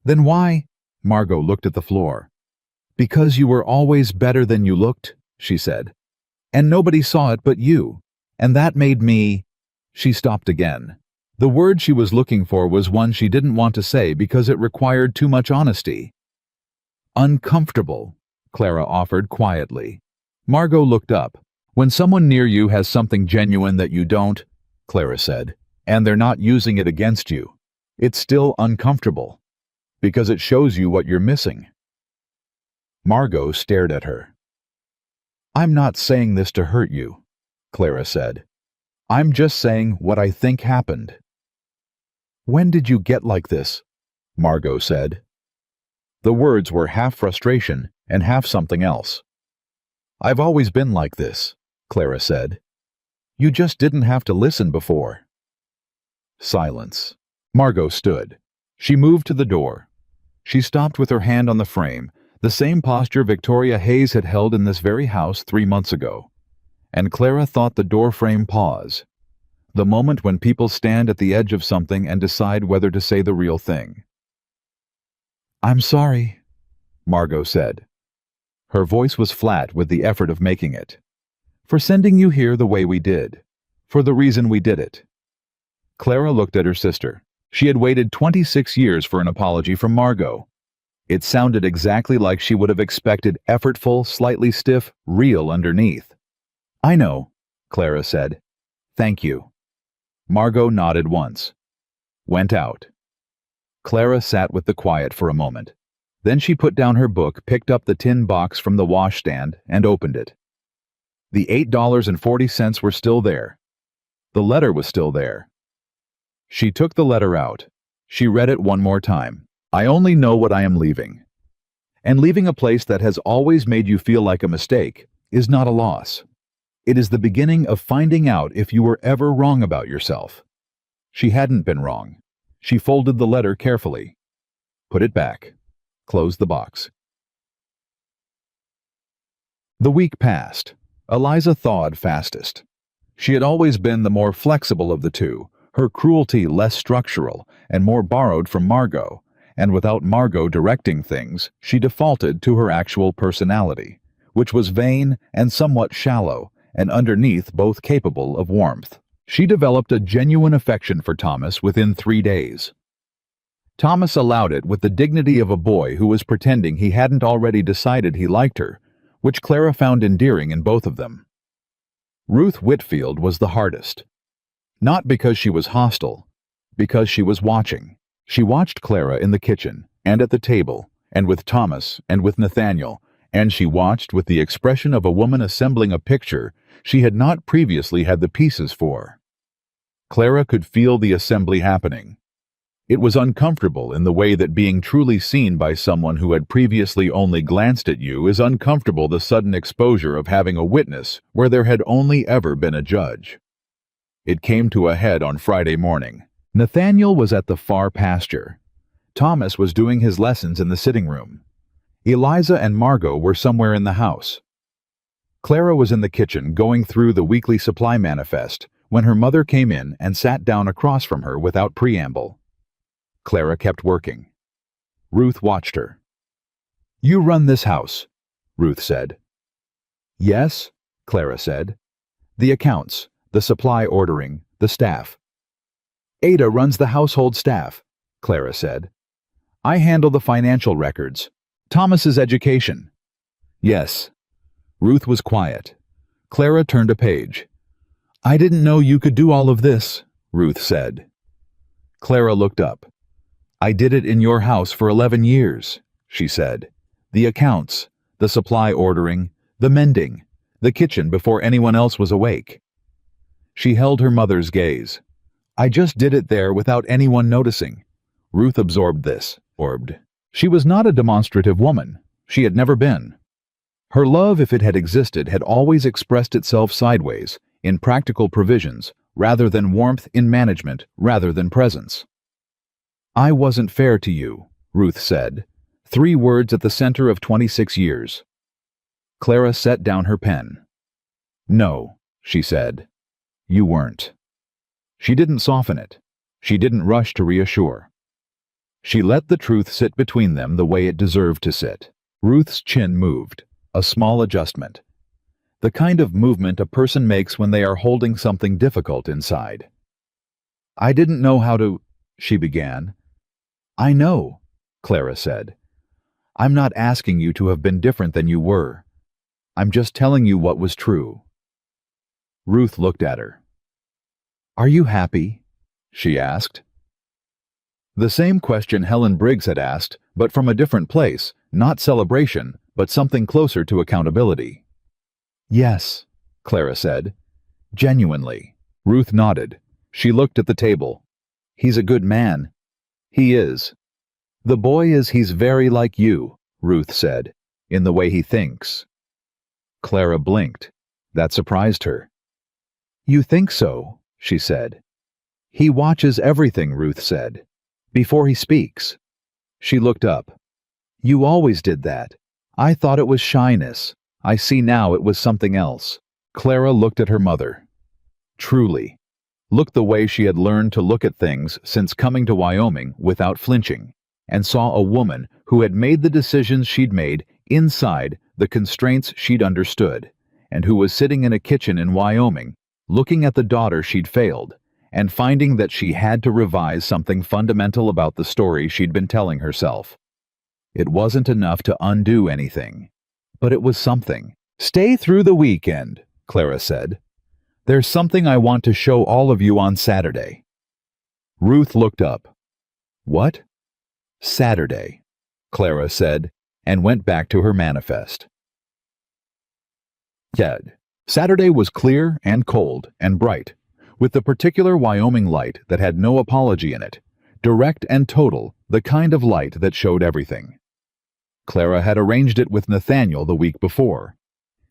"Then why?" Margot looked at the floor. "Because you were always better than you looked," she said. "And nobody saw it but you. And that made me—" She stopped again. The word she was looking for was one she didn't want to say because it required too much honesty. "Uncomfortable," Clara offered quietly. Margot looked up. "When someone near you has something genuine that you don't," Clara said, "and they're not using it against you, it's still uncomfortable, because it shows you what you're missing." Margot stared at her. "I'm not saying this to hurt you," Clara said. "I'm just saying what I think happened." "When did you get like this?" Margot said. The words were half frustration and half something else. "I've always been like this," Clara said. "You just didn't have to listen before." Silence. Margot stood. She moved to the door. She stopped with her hand on the frame, the same posture Victoria Hayes had held in this very house 3 months ago. And Clara thought the doorframe pause. The moment when people stand at the edge of something and decide whether to say the real thing. "I'm sorry," Margot said. Her voice was flat with the effort of making it. "For sending you here the way we did. For the reason we did it." Clara looked at her sister. She had waited 26 years for an apology from Margot. It sounded exactly like she would have expected effortful, slightly stiff, real underneath. "I know," Clara said. "Thank you." Margot nodded once. Went out. Clara sat with the quiet for a moment. Then she put down her book, picked up the tin box from the washstand, and opened it. The $8.40 were still there. The letter was still there. She took the letter out. She read it one more time. "I only know what I am leaving. And leaving a place that has always made you feel like a mistake is not a loss. It is the beginning of finding out if you were ever wrong about yourself." She hadn't been wrong. She folded the letter carefully. Put it back. Closed the box. The week passed. Eliza thawed fastest. She had always been the more flexible of the two, her cruelty less structural and more borrowed from Margot, and without Margot directing things, she defaulted to her actual personality, which was vain and somewhat shallow, and underneath both capable of warmth. She developed a genuine affection for Thomas within 3 days. Thomas allowed it with the dignity of a boy who was pretending he hadn't already decided he liked her, which Clara found endearing in both of them. Ruth Whitfield was the hardest. Not because she was hostile, because she was watching. She watched Clara in the kitchen, and at the table, and with Thomas, and with Nathaniel, and she watched with the expression of a woman assembling a picture she had not previously had the pieces for. Clara could feel the assembly happening. It was uncomfortable in the way that being truly seen by someone who had previously only glanced at you is uncomfortable, the sudden exposure of having a witness where there had only ever been a judge. It came to a head on Friday morning. Nathaniel was at the far pasture. Thomas was doing his lessons in the sitting room. Eliza and Margot were somewhere in the house. Clara was in the kitchen going through the weekly supply manifest when her mother came in and sat down across from her without preamble. Clara kept working. Ruth watched her. "You run this house," Ruth said. "Yes," Clara said. "The accounts, the supply ordering, the staff." "Ada runs the household staff," Clara said. "I handle the financial records. Thomas's education." "Yes." Ruth was quiet. Clara turned a page. "I didn't know you could do all of this," Ruth said. Clara looked up. "I did it in your house for 11 years, she said. "The accounts, the supply ordering, the mending, the kitchen before anyone else was awake." She held her mother's gaze. "I just did it there without anyone noticing." Ruth absorbed this. She was not a demonstrative woman. She had never been. Her love, if it had existed, had always expressed itself sideways, in practical provisions, rather than warmth, in management, rather than presence. "I wasn't fair to you," Ruth said. 3 words at the center of 26 years. Clara set down her pen. "No," she said. "You weren't." She didn't soften it. She didn't rush to reassure. She let the truth sit between them the way it deserved to sit. Ruth's chin moved, a small adjustment. The kind of movement a person makes when they are holding something difficult inside. "I didn't know how to," she began. "I know," Clara said. "I'm not asking you to have been different than you were. I'm just telling you what was true." Ruth looked at her. "Are you happy?" she asked. The same question Helen Briggs had asked, but from a different place, not celebration, but something closer to accountability. "Yes," Clara said. "Genuinely." Ruth nodded. She looked at the table. "He's a good man." "He is." "The boy is he's very like you," Ruth said, "in the way he thinks." Clara blinked. That surprised her. "You think so?" she said. "He watches everything," Ruth said, "before he speaks." She looked up. "You always did that. I thought it was shyness. I see now it was something else." Clara looked at her mother. Truly. Looked the way she had learned to look at things since coming to Wyoming without flinching, and saw a woman who had made the decisions she'd made inside the constraints she'd understood, and who was sitting in a kitchen in Wyoming, looking at the daughter she'd failed, and finding that she had to revise something fundamental about the story she'd been telling herself. It wasn't enough to undo anything, but it was something. "Stay through the weekend," Clara said. "There's something I want to show all of you on Saturday." Ruth looked up. "What?" "Saturday," Clara said, and went back to her manifest. Saturday was clear and cold and bright, with the particular Wyoming light that had no apology in it, direct and total, the kind of light that showed everything. Clara had arranged it with Nathaniel the week before.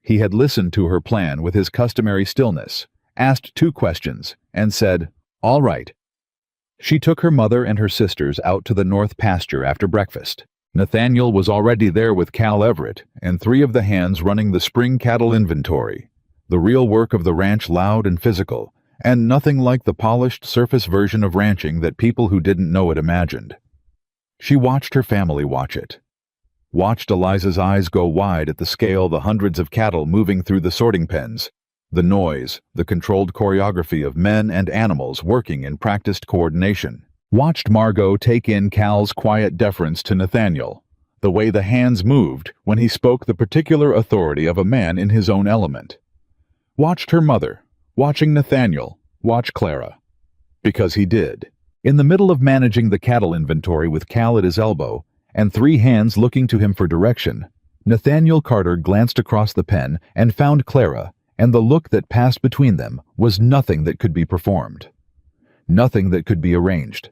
He had listened to her plan with his customary stillness, asked 2 questions, and said, "All right." She took her mother and her sisters out to the north pasture after breakfast. Nathaniel was already there with Cal Everett and 3 of the hands running the spring cattle inventory, the real work of the ranch, loud and physical, and nothing like the polished surface version of ranching that people who didn't know it imagined. She watched her family watch it. Watched Eliza's eyes go wide at the scale, the hundreds of cattle moving through the sorting pens, the noise, the controlled choreography of men and animals working in practiced coordination. Watched Margot take in Cal's quiet deference to Nathaniel, the way the hands moved when he spoke the particular authority of a man in his own element. Watched her mother, watching Nathaniel, watch Clara. Because he did. In the middle of managing the cattle inventory with Cal at his elbow, and 3 hands looking to him for direction, Nathaniel Carter glanced across the pen and found Clara, and the look that passed between them was nothing that could be performed. Nothing that could be arranged.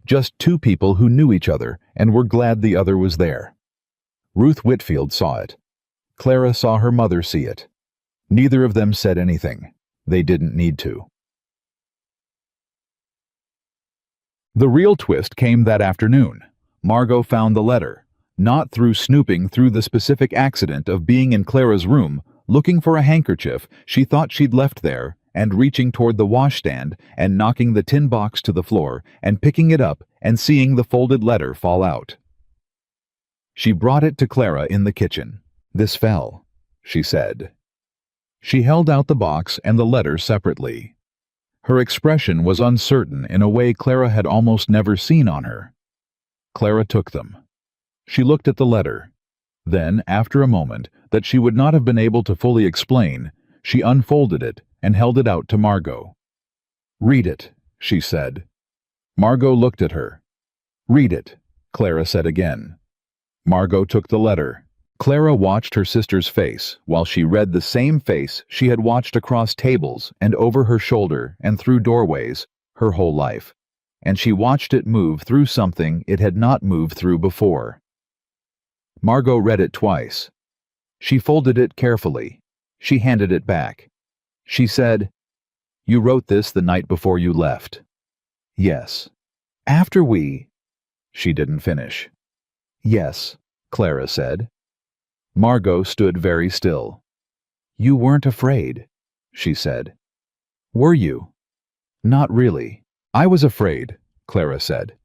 Just 2 people who knew each other and were glad the other was there. Ruth Whitfield saw it. Clara saw her mother see it. Neither of them said anything. They didn't need to. The real twist came that afternoon. Margot found the letter, not through snooping through the specific accident of being in Clara's room, looking for a handkerchief she thought she'd left there, and reaching toward the washstand and knocking the tin box to the floor and picking it up and seeing the folded letter fall out. She brought it to Clara in the kitchen. "This fell," she said. She held out the box and the letter separately. Her expression was uncertain in a way Clara had almost never seen on her. Clara took them. She looked at the letter. Then, after a moment that she would not have been able to fully explain, she unfolded it and held it out to Margot. "Read it," she said. Margot looked at her. "Read it," Clara said again. Margot took the letter. Clara watched her sister's face while she read the same face she had watched across tables and over her shoulder and through doorways her whole life, and she watched it move through something it had not moved through before. Margot read it twice. She folded it carefully. She handed it back. She said, "You wrote this the night before you left." "Yes." "After we—" She didn't finish. "Yes," Clara said. Margot stood very still. "You weren't afraid," she said. "Were you?" "Not really. I was afraid," Clara said.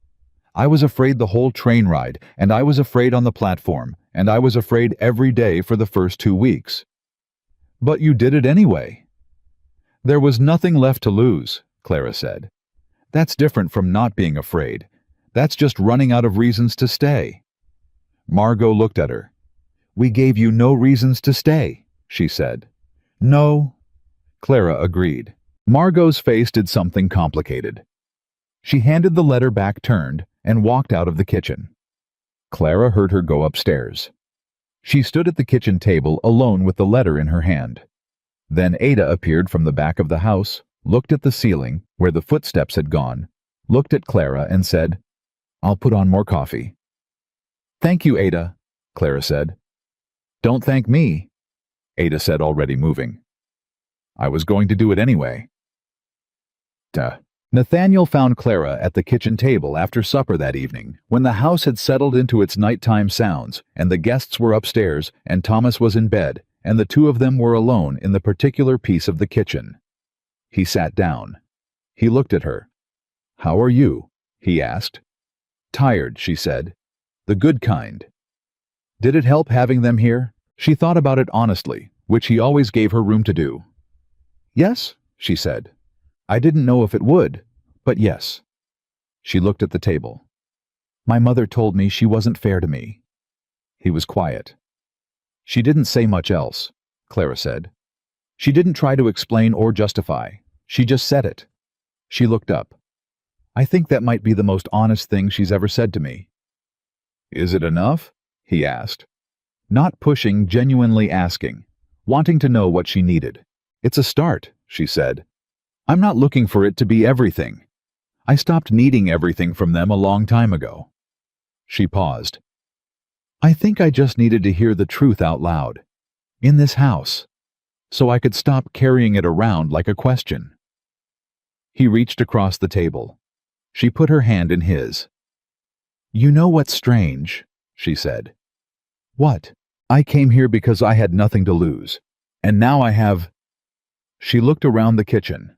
"I was afraid the whole train ride, and I was afraid on the platform, and I was afraid every day for the first 2 weeks." "But you did it anyway." "There was nothing left to lose," Clara said. "That's different from not being afraid. That's just running out of reasons to stay." Margot looked at her. "We gave you no reasons to stay," she said. "No," Clara agreed. Margot's face did something complicated. She handed the letter back turned and walked out of the kitchen. Clara heard her go upstairs. She stood at the kitchen table alone with the letter in her hand. Then Ada appeared from the back of the house, looked at the ceiling, where the footsteps had gone, looked at Clara and said, "I'll put on more coffee." "Thank you, Ada," Clara said. "Don't thank me," Ada said, already moving. "I was going to do it anyway." Nathaniel found Clara at the kitchen table after supper that evening, when the house had settled into its nighttime sounds, and the guests were upstairs, and Thomas was in bed, and the 2 of them were alone in the particular piece of the kitchen. He sat down. He looked at her. "How are you?" he asked. "Tired," she said. "The good kind." Did it help having them here? She thought about it honestly, which he always gave her room to do. "Yes," she said. "I didn't know if it would, but yes." She looked at the table. "My mother told me she wasn't fair to me." He was quiet. "She didn't say much else," Clara said. "She didn't try to explain or justify. She just said it." She looked up. "I think that might be the most honest thing she's ever said to me." "Is it enough?" he asked. Not pushing, genuinely asking, wanting to know what she needed. "It's a start," she said. "I'm not looking for it to be everything. I stopped needing everything from them a long time ago." She paused. "I think I just needed to hear the truth out loud. In this house. So I could stop carrying it around like a question." He reached across the table. She put her hand in his. "You know what's strange?" she said. "What?" "I came here because I had nothing to lose. And now I have—" She looked around the kitchen.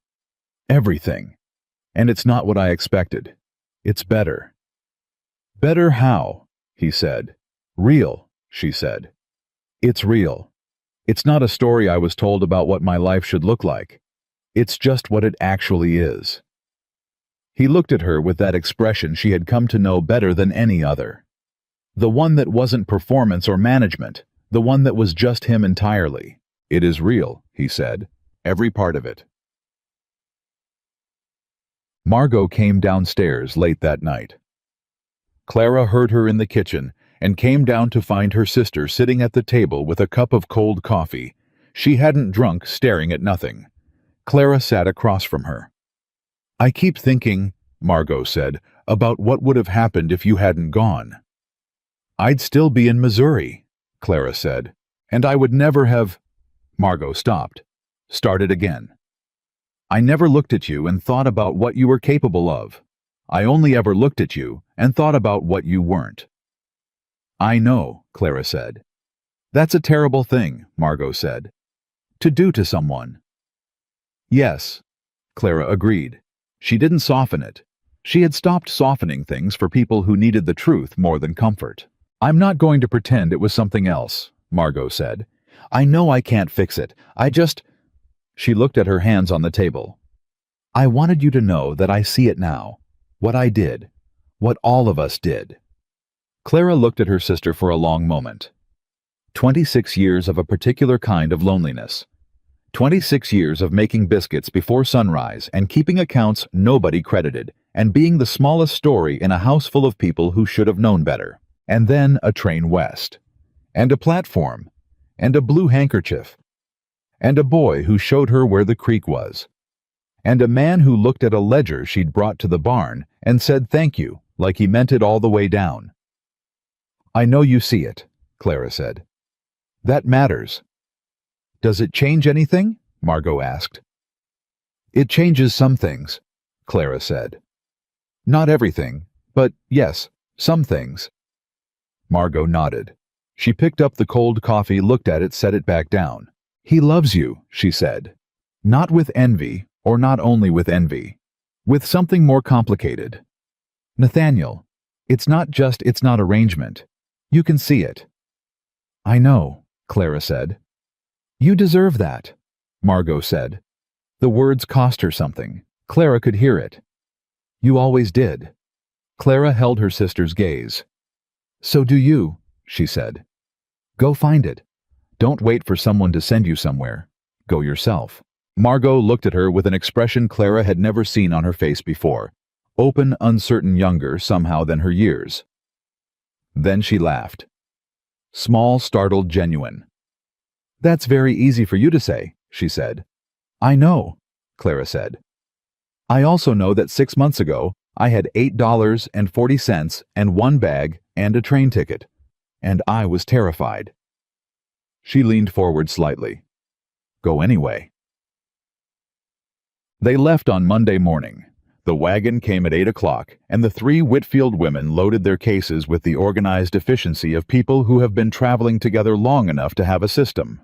"Everything. And it's not what I expected. It's better." "Better how?" he said. "Real," she said. "It's real. It's not a story I was told about what my life should look like. It's just what it actually is." He looked at her with that expression she had come to know better than any other. The one that wasn't performance or management, the one that was just him entirely. "It is real," he said. "Every part of it." Margot came downstairs late that night. Clara heard her in the kitchen and came down to find her sister sitting at the table with a cup of cold coffee. She hadn't drunk, staring at nothing. Clara sat across from her. "I keep thinking," Margot said, "about what would have happened if you hadn't gone." "I'd still be in Missouri," Clara said, "and I would never have—" Margot stopped. Started again. "I never looked at you and thought about what you were capable of. I only ever looked at you and thought about what you weren't." "I know," Clara said. "That's a terrible thing," Margot said. "To do to someone." "Yes," Clara agreed. She didn't soften it. She had stopped softening things for people who needed the truth more than comfort. "I'm not going to pretend it was something else," Margot said. "I know I can't fix it. She looked at her hands on the table. "I wanted you to know that I see it now. What I did. What all of us did." Clara looked at her sister for a long moment. 26 years of a particular kind of loneliness. 26 years of making biscuits before sunrise and keeping accounts nobody credited, and being the smallest story in a house full of people who should have known better. And then a train west. And a platform. And a blue handkerchief. And a boy who showed her where the creek was. And a man who looked at a ledger she'd brought to the barn and said thank you, like he meant it all the way down. "I know you see it," Clara said. "That matters." "Does it change anything?" Margot asked. "It changes some things," Clara said. "Not everything, but yes, some things." Margot nodded. She picked up the cold coffee, looked at it, set it back down. "He loves you," she said. "Not with envy, or not only with envy. With something more complicated. Nathaniel, it's not arrangement. You can see it." "I know," Clara said. "You deserve that," Margot said. The words cost her something. Clara could hear it. "You always did." Clara held her sister's gaze. "So do you," she said. "Go find it. Don't wait for someone to send you somewhere. Go yourself." Margot looked at her with an expression Clara had never seen on her face before. Open, uncertain, younger somehow than her years. Then she laughed. Small, startled, genuine. "That's very easy for you to say," she said. "I know," Clara said. "I also know that 6 months ago I had $8.40 and one bag and a train ticket. And I was terrified." She leaned forward slightly. "Go anyway." They left on Monday morning. The wagon came at 8 o'clock, and the 3 Whitfield women loaded their cases with the organized efficiency of people who have been traveling together long enough to have a system.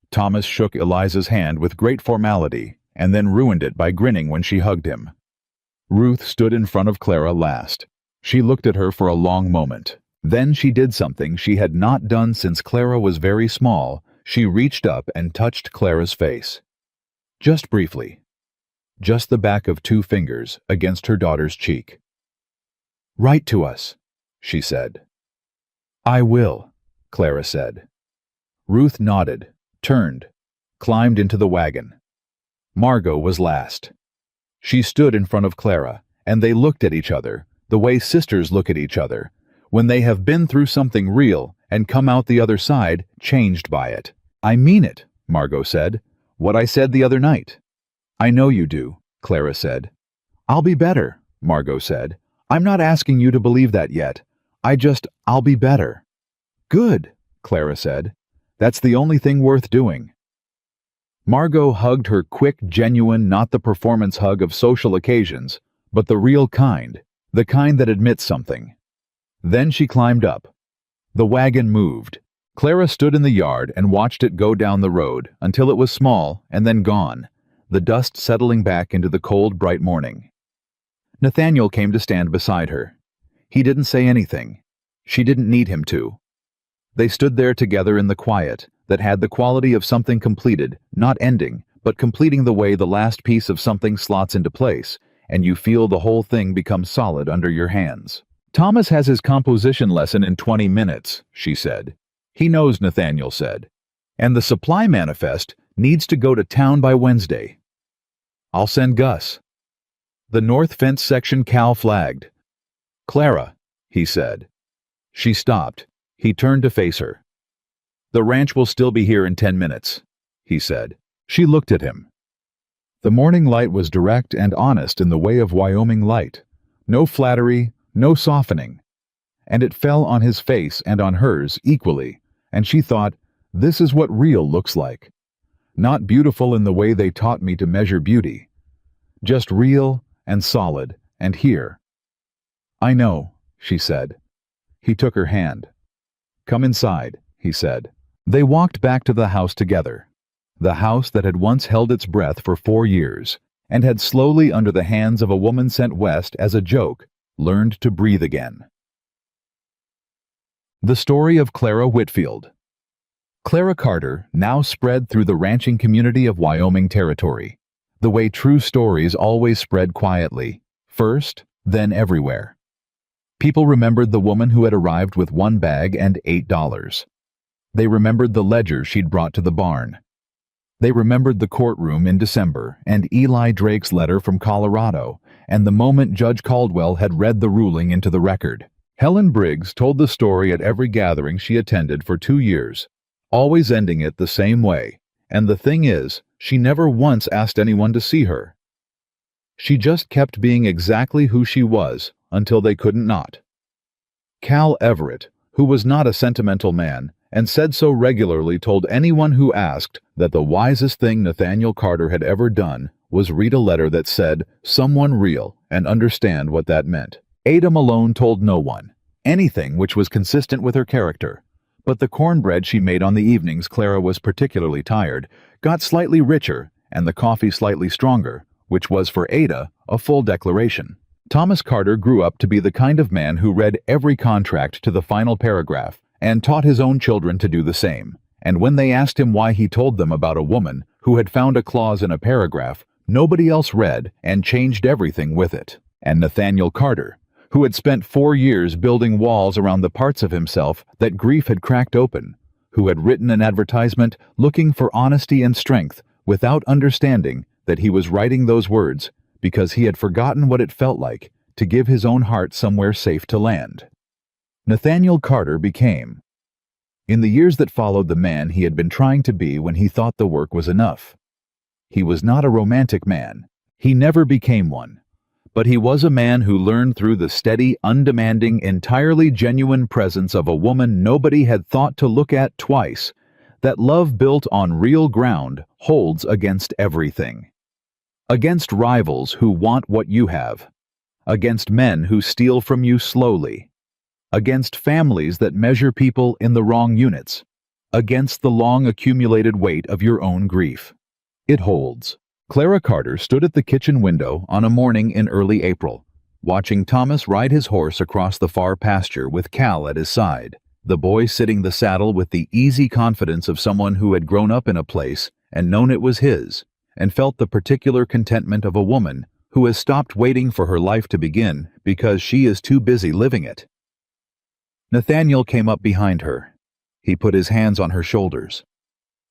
Thomas shook Eliza's hand with great formality, and then ruined it by grinning when she hugged him. Ruth stood in front of Clara last. She looked at her for a long moment. Then she did something she had not done since Clara was very small. She reached up and touched Clara's face. Just briefly. Just the back of 2 fingers against her daughter's cheek. "Write to us," she said. "I will," Clara said. Ruth nodded, turned, climbed into the wagon. Margot was last. She stood in front of Clara, and they looked at each other, the way sisters look at each other, when they have been through something real and come out the other side changed by it. "I mean it," Margot said. "What I said the other night." "I know you do," Clara said. "I'll be better," Margot said. "I'm not asking you to believe that yet. I'll be better." "Good," Clara said. "That's the only thing worth doing." Margot hugged her quick, genuine, not the performance hug of social occasions, but the real kind, the kind that admits something. Then she climbed up. The wagon moved. Clara stood in the yard and watched it go down the road until it was small and then gone, the dust settling back into the cold, bright morning. Nathaniel came to stand beside her. He didn't say anything. She didn't need him to. They stood there together in the quiet that had the quality of something completed, not ending, but completing the way the last piece of something slots into place, and you feel the whole thing become solid under your hands. "Thomas has his composition lesson in 20 minutes, she said. "He knows," Nathaniel said. "And the supply manifest needs to go to town by Wednesday." "I'll send Gus." The north fence section Cal flagged. "Clara," he said. She stopped. He turned to face her. "The ranch will still be here in 10 minutes, he said. She looked at him. The morning light was direct and honest in the way of Wyoming light. No flattery, no softening. And it fell on his face and on hers equally, and she thought, this is what real looks like. Not beautiful in the way they taught me to measure beauty. Just real and solid and here. "I know," she said. He took her hand. "Come inside," he said. They walked back to the house together. The house that had once held its breath for 4 years, and had slowly, under the hands of a woman sent west as a joke, learned to breathe again. The story of Clara Whitfield. Clara Carter now spread through the ranching community of Wyoming Territory, the way true stories always spread quietly, first, then everywhere. People remembered the woman who had arrived with 1 bag and $8. They remembered the ledger she'd brought to the barn. They remembered the courtroom in December and Eli Drake's letter from Colorado, and the moment Judge Caldwell had read the ruling into the record. Helen Briggs told the story at every gathering she attended for 2 years, always ending it the same way, and the thing is, she never once asked anyone to see her. She just kept being exactly who she was until they couldn't not. Cal Everett, who was not a sentimental man, and said so regularly, told anyone who asked that the wisest thing Nathaniel Carter had ever done was read a letter that said, "Someone real," and understand what that meant. Ada Malone told no one anything which was consistent with her character, but the cornbread she made on the evenings Clara was particularly tired got slightly richer and the coffee slightly stronger, which was for Ada a full declaration. Thomas Carter grew up to be the kind of man who read every contract to the final paragraph and taught his own children to do the same. And when they asked him why he told them about a woman who had found a clause in a paragraph nobody else read and changed everything with it. And Nathaniel Carter, who had spent 4 years building walls around the parts of himself that grief had cracked open, who had written an advertisement looking for honesty and strength without understanding that he was writing those words because he had forgotten what it felt like to give his own heart somewhere safe to land. Nathaniel Carter became, in the years that followed, the man he had been trying to be when he thought the work was enough. He was not a romantic man. He never became one. But he was a man who learned through the steady, undemanding, entirely genuine presence of a woman nobody had thought to look at twice, that love built on real ground holds against everything. Against rivals who want what you have. Against men who steal from you slowly. Against families that measure people in the wrong units. Against the long accumulated weight of your own grief. It holds. Clara Carter stood at the kitchen window on a morning in early April, watching Thomas ride his horse across the far pasture with Cal at his side, the boy sitting the saddle with the easy confidence of someone who had grown up in a place and known it was his, and felt the particular contentment of a woman who has stopped waiting for her life to begin because she is too busy living it. Nathaniel came up behind her. He put his hands on her shoulders.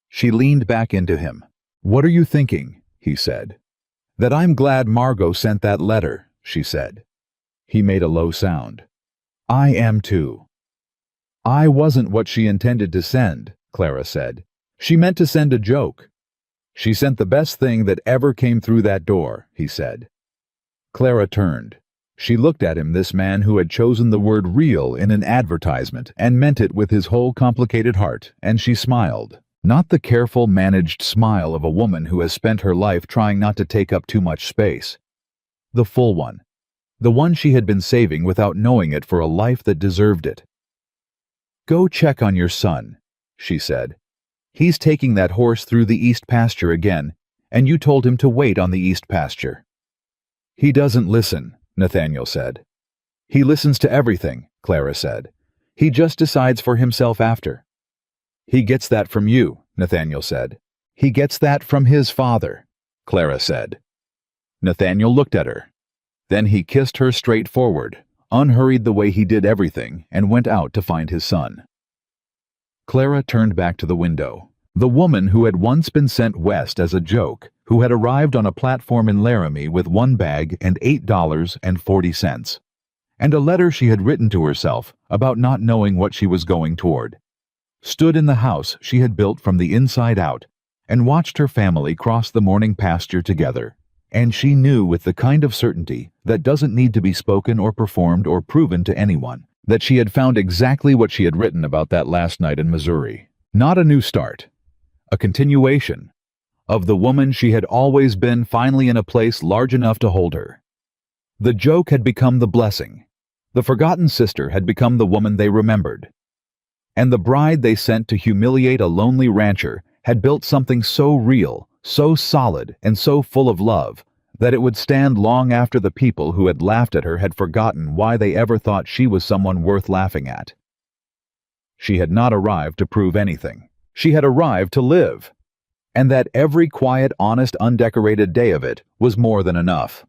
She leaned back into him. "What are you thinking?" he said. "That I'm glad Margot sent that letter," she said. He made a low sound. "I am too." "I wasn't what she intended to send," Clara said. "She meant to send a joke." "She sent the best thing that ever came through that door," he said. Clara turned. She looked at him, this man who had chosen the word real in an advertisement and meant it with his whole complicated heart, and she smiled. Not the careful, managed smile of a woman who has spent her life trying not to take up too much space. The full one. The one she had been saving without knowing it for a life that deserved it. "Go check on your son," she said. "He's taking that horse through the east pasture again, and you told him to wait on the east pasture." "He doesn't listen," Nathaniel said. "He listens to everything," Clara said. "He just decides for himself after." "He gets that from you," Nathaniel said. "He gets that from his father," Clara said. Nathaniel looked at her. Then he kissed her straight forward, unhurried the way he did everything, and went out to find his son. Clara turned back to the window. The woman who had once been sent west as a joke, who had arrived on a platform in Laramie with one bag and $8.40, and a letter she had written to herself about not knowing what she was going toward, stood in the house she had built from the inside out and watched her family cross the morning pasture together. And she knew with the kind of certainty that doesn't need to be spoken or performed or proven to anyone, that she had found exactly what she had written about that last night in Missouri. Not a new start, a continuation of the woman she had always been, finally in a place large enough to hold her. The joke had become the blessing. The forgotten sister had become the woman they remembered. And the bride they sent to humiliate a lonely rancher had built something so real, so solid, and so full of love that it would stand long after the people who had laughed at her had forgotten why they ever thought she was someone worth laughing at. She had not arrived to prove anything. She had arrived to live. And that every quiet, honest, undecorated day of it was more than enough.